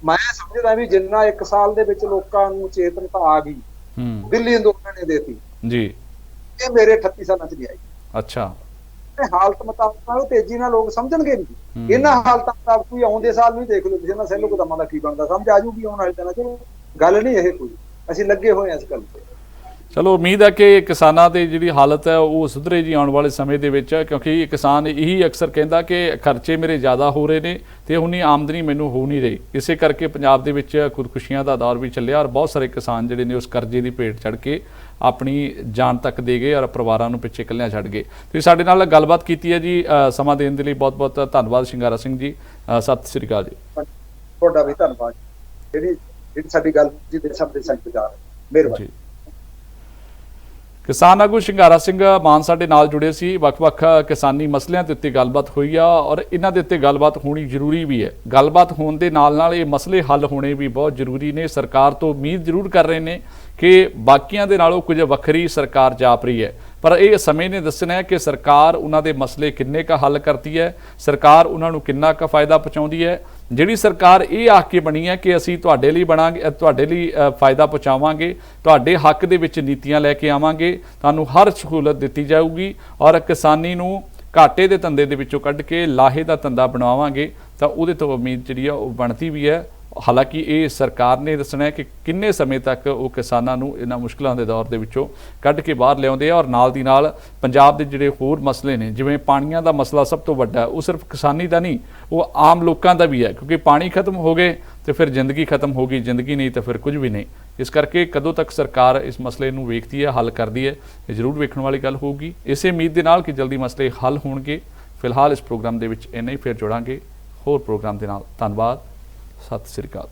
ਮੈਂ ਸਮਝਦਾ ਵੀ ਜਿੰਨਾ 1 ਸਾਲ ਦੇ ਵਿੱਚ ਲੋਕਾਂ ਨੂੰ ਚੇਤਨਤਾ ਆ ਗਈ, ਦਿੱਲੀ ਅੰਦੋਲਨ ਨੇ ਦੇਤੀ ਜੀ, ਇਹ ਮੇਰੇ 38 ਸਾਲਾਂ 'ਚ ਨਹੀਂ ਆਈ। ਅੱਛਾ, ਹਾਲਤ ਮੁਤਾਬਕ ਤੇਜ਼ੀ ਨਾਲ ਲੋਕ ਸਮਝਣਗੇ ਨਹੀਂ, ਇਹਨਾਂ ਹਾਲਤਾਂ ਮੁਤਾਬਕ ਕੋਈ ਆਉਂਦੇ ਸਾਲ ਨੂੰ ਦੇਖ ਲਓ ਤੁਸੀਂ ਇਹਨਾਂ ਸੈਲੋ ਕਦਮਾਂ ਦਾ ਕੀ ਬਣਦਾ, ਸਮਝ ਆ ਜੂਗੀ ਆਉਣ ਵਾਲੇ ਦਿਨਾਂ 'ਚ। ਗੱਲ ਨਹੀਂ ਇਹ ਕੋਈ, ਅਸੀਂ ਲੱਗੇ ਹੋਏ ਹਾਂ ਇਸ ਗੱਲ ਤੇ। ਚਲੋ ਉਮੀਦ ਹੈ ਕਿ ਕਿਸਾਨਾਂ ਦੀ ਜਿਹੜੀ ਹਾਲਤ ਹੈ ਉਹ ਸੁਧਰੇ ਜੀ ਆਉਣ ਵਾਲੇ ਸਮੇਂ ਦੇ ਵਿੱਚ, ਕਿਉਂਕਿ ਕਿਸਾਨ ਇਹੀ ਅਕਸਰ ਕਹਿੰਦਾ ਕਿ ਖਰਚੇ ਮੇਰੇ ਜ਼ਿਆਦਾ ਹੋ ਰਹੇ ਨੇ ਤੇ ਉਨੀ ਆਮਦਨੀ ਮੈਨੂੰ ਹੋ ਨਹੀਂ ਰਹੀ। ਇਸੇ ਕਰਕੇ ਪੰਜਾਬ ਦੇ ਵਿੱਚ ਖੁਦਕੁਸ਼ੀਆਂ ਦਾ ਦੌਰ ਵੀ ਚੱਲਿਆ ਔਰ ਬਹੁਤ ਸਾਰੇ ਕਿਸਾਨ ਜਿਹੜੇ ਨੇ ਉਸ ਕਰਜ਼ੇ ਦੀ ਭੇਟ ਚੜ੍ਹ ਕੇ ਆਪਣੀ ਜਾਨ ਤੱਕ ਦੇ ਗਏ ਔਰ ਪਰਿਵਾਰਾਂ ਨੂੰ ਪਿੱਛੇ ਇਕੱਲਿਆਂ ਛੱਡ ਗਏ। ਤੁਸੀਂ ਸਾਡੇ ਨਾਲ ਗੱਲਬਾਤ ਕੀਤੀ ਹੈ ਜੀ, ਸਮਾਂ ਦੇਣ ਦੇ ਲਈ ਬਹੁਤ ਬਹੁਤ ਧੰਨਵਾਦ ਸ਼ਿੰਗਾਰਾ ਸਿੰਘ ਜੀ। ਸਤਿ ਸ੍ਰੀ ਅਕਾਲ ਜੀ। ਤੁਹਾਡਾ ਵੀ ਧੰਨਵਾਦ, ਜਿਹੜੀ ਸਾਡੀ ਗੱਲ ਜਿਹਦੇ ਸਭ ਦੇ ਸੰਚਾਰ, ਮਿਹਰਬਾਨੀ। ਕਿਸਾਨ ਆਗੂ ਸ਼ਿੰਗਾਰਾ ਸਿੰਘ ਮਾਨ ਸਾਡੇ ਨਾਲ ਜੁੜੇ ਸੀ। ਵੱਖ-ਵੱਖ ਕਿਸਾਨੀ ਮਸਲਿਆਂ ਦੇ ਉੱਤੇ ਗੱਲਬਾਤ ਹੋਈ ਆ ਔਰ ਇਹਨਾਂ ਦੇ ਉੱਤੇ ਗੱਲਬਾਤ ਹੋਣੀ ਜ਼ਰੂਰੀ ਵੀ ਹੈ। ਗੱਲਬਾਤ ਹੋਣ ਦੇ ਨਾਲ ਇਹ ਮਸਲੇ ਹੱਲ ਹੋਣੇ ਵੀ ਬਹੁਤ ਜ਼ਰੂਰੀ ਨੇ। ਸਰਕਾਰ ਤੋਂ ਉਮੀਦ ਜ਼ਰੂਰ ਕਰ ਰਹੇ ਨੇ ਕਿ ਬਾਕੀਆਂ ਦੇ ਨਾਲੋਂ ਕੁਝ ਵੱਖਰੀ ਸਰਕਾਰ ਜਾਪ ਰਹੀ ਹੈ, ਪਰ ਇਹ ਸਮੇਂ ਨੇ ਦੱਸਣਾ ਹੈ ਕਿ ਸਰਕਾਰ ਉਹਨਾਂ ਦੇ ਮਸਲੇ ਕਿੰਨੇ ਕੁ ਹੱਲ ਕਰਦੀ ਹੈ, ਸਰਕਾਰ ਉਹਨਾਂ ਨੂੰ ਕਿੰਨਾ ਕੁ ਫਾਇਦਾ ਪਹੁੰਚਾਉਂਦੀ ਹੈ। ਜਿਹੜੀ ਸਰਕਾਰ ਇਹ ਆਖ ਕੇ ਬਣੀ ਹੈ ਕਿ ਅਸੀਂ ਤੁਹਾਡੇ ਲਈ ਬਣਾਂਗੇ, ਤੁਹਾਡੇ ਲਈ ਫਾਇਦਾ ਪਹੁੰਚਾਵਾਂਗੇ, ਤੁਹਾਡੇ ਹੱਕ ਦੇ ਵਿੱਚ ਨੀਤੀਆਂ ਲੈ ਕੇ ਆਵਾਂਗੇ, ਤੁਹਾਨੂੰ ਹਰ ਸਹੂਲਤ ਦਿੱਤੀ ਜਾਊਗੀ ਔਰ ਕਿਸਾਨੀ ਨੂੰ ਘਾਟੇ ਦੇ ਧੰਦੇ ਦੇ ਵਿੱਚੋਂ ਕੱਢ ਕੇ ਲਾਹੇ ਦਾ ਧੰਦਾ ਬਣਾਵਾਂਗੇ, ਤਾਂ ਉਹਦੇ ਤੋਂ ਉਮੀਦ ਜਿਹੜੀ ਆ ਉਹ ਬਣਦੀ ਵੀ ਹੈ। ਹਾਲਾਂਕਿ ਇਹ ਸਰਕਾਰ ਨੇ ਦੱਸਣਾ ਹੈ ਕਿ ਕਿੰਨੇ ਸਮੇਂ ਤੱਕ ਉਹ ਕਿਸਾਨਾਂ ਨੂੰ ਇਹਨਾਂ ਮੁਸ਼ਕਲਾਂ ਦੇ ਦੌਰ ਦੇ ਵਿੱਚੋਂ ਕੱਢ ਕੇ ਬਾਹਰ ਲਿਆਉਂਦੇ ਆ। ਔਰ ਨਾਲ ਦੀ ਨਾਲ ਪੰਜਾਬ ਦੇ ਜਿਹੜੇ ਹੋਰ ਮਸਲੇ ਨੇ, ਜਿਵੇਂ ਪਾਣੀਆਂ ਦਾ ਮਸਲਾ ਸਭ ਤੋਂ ਵੱਡਾ, ਉਹ ਸਿਰਫ ਕਿਸਾਨੀ ਦਾ ਨਹੀਂ, ਉਹ ਆਮ ਲੋਕਾਂ ਦਾ ਵੀ ਹੈ, ਕਿਉਂਕਿ ਪਾਣੀ ਖਤਮ ਹੋ ਗਏ ਤੇ ਫਿਰ ਜ਼ਿੰਦਗੀ ਖਤਮ ਹੋ ਗਈ, ਜ਼ਿੰਦਗੀ ਨਹੀਂ ਤਾਂ ਫਿਰ ਕੁਝ ਵੀ ਨਹੀਂ। ਇਸ ਕਰਕੇ ਕਦੋਂ ਤੱਕ ਸਰਕਾਰ ਇਸ ਮਸਲੇ ਨੂੰ ਵੇਖਦੀ ਹੈ, ਹੱਲ ਕਰਦੀ ਹੈ, ਇਹ ਜ਼ਰੂਰ ਵੇਖਣ ਵਾਲੀ ਗੱਲ ਹੋਊਗੀ। ਇਸੇ ਉਮੀਦ ਦੇ ਨਾਲ ਕਿ ਜਲਦੀ ਮਸਲੇ ਹੱਲ ਹੋਣਗੇ। ਫਿਲਹਾਲ ਇਸ ਪ੍ਰੋਗਰਾਮ ਦੇ ਵਿੱਚ ਇੰਨਾ ਹੀ, ਫਿਰ ਜੁੜਾਂਗੇ ਹੋਰ ਪ੍ਰੋਗਰਾਮ ਦੇ ਨਾਲ। ਧੰਨਵਾਦ, ਸਤਿ ਸ੍ਰੀ ਅਕਾਲ।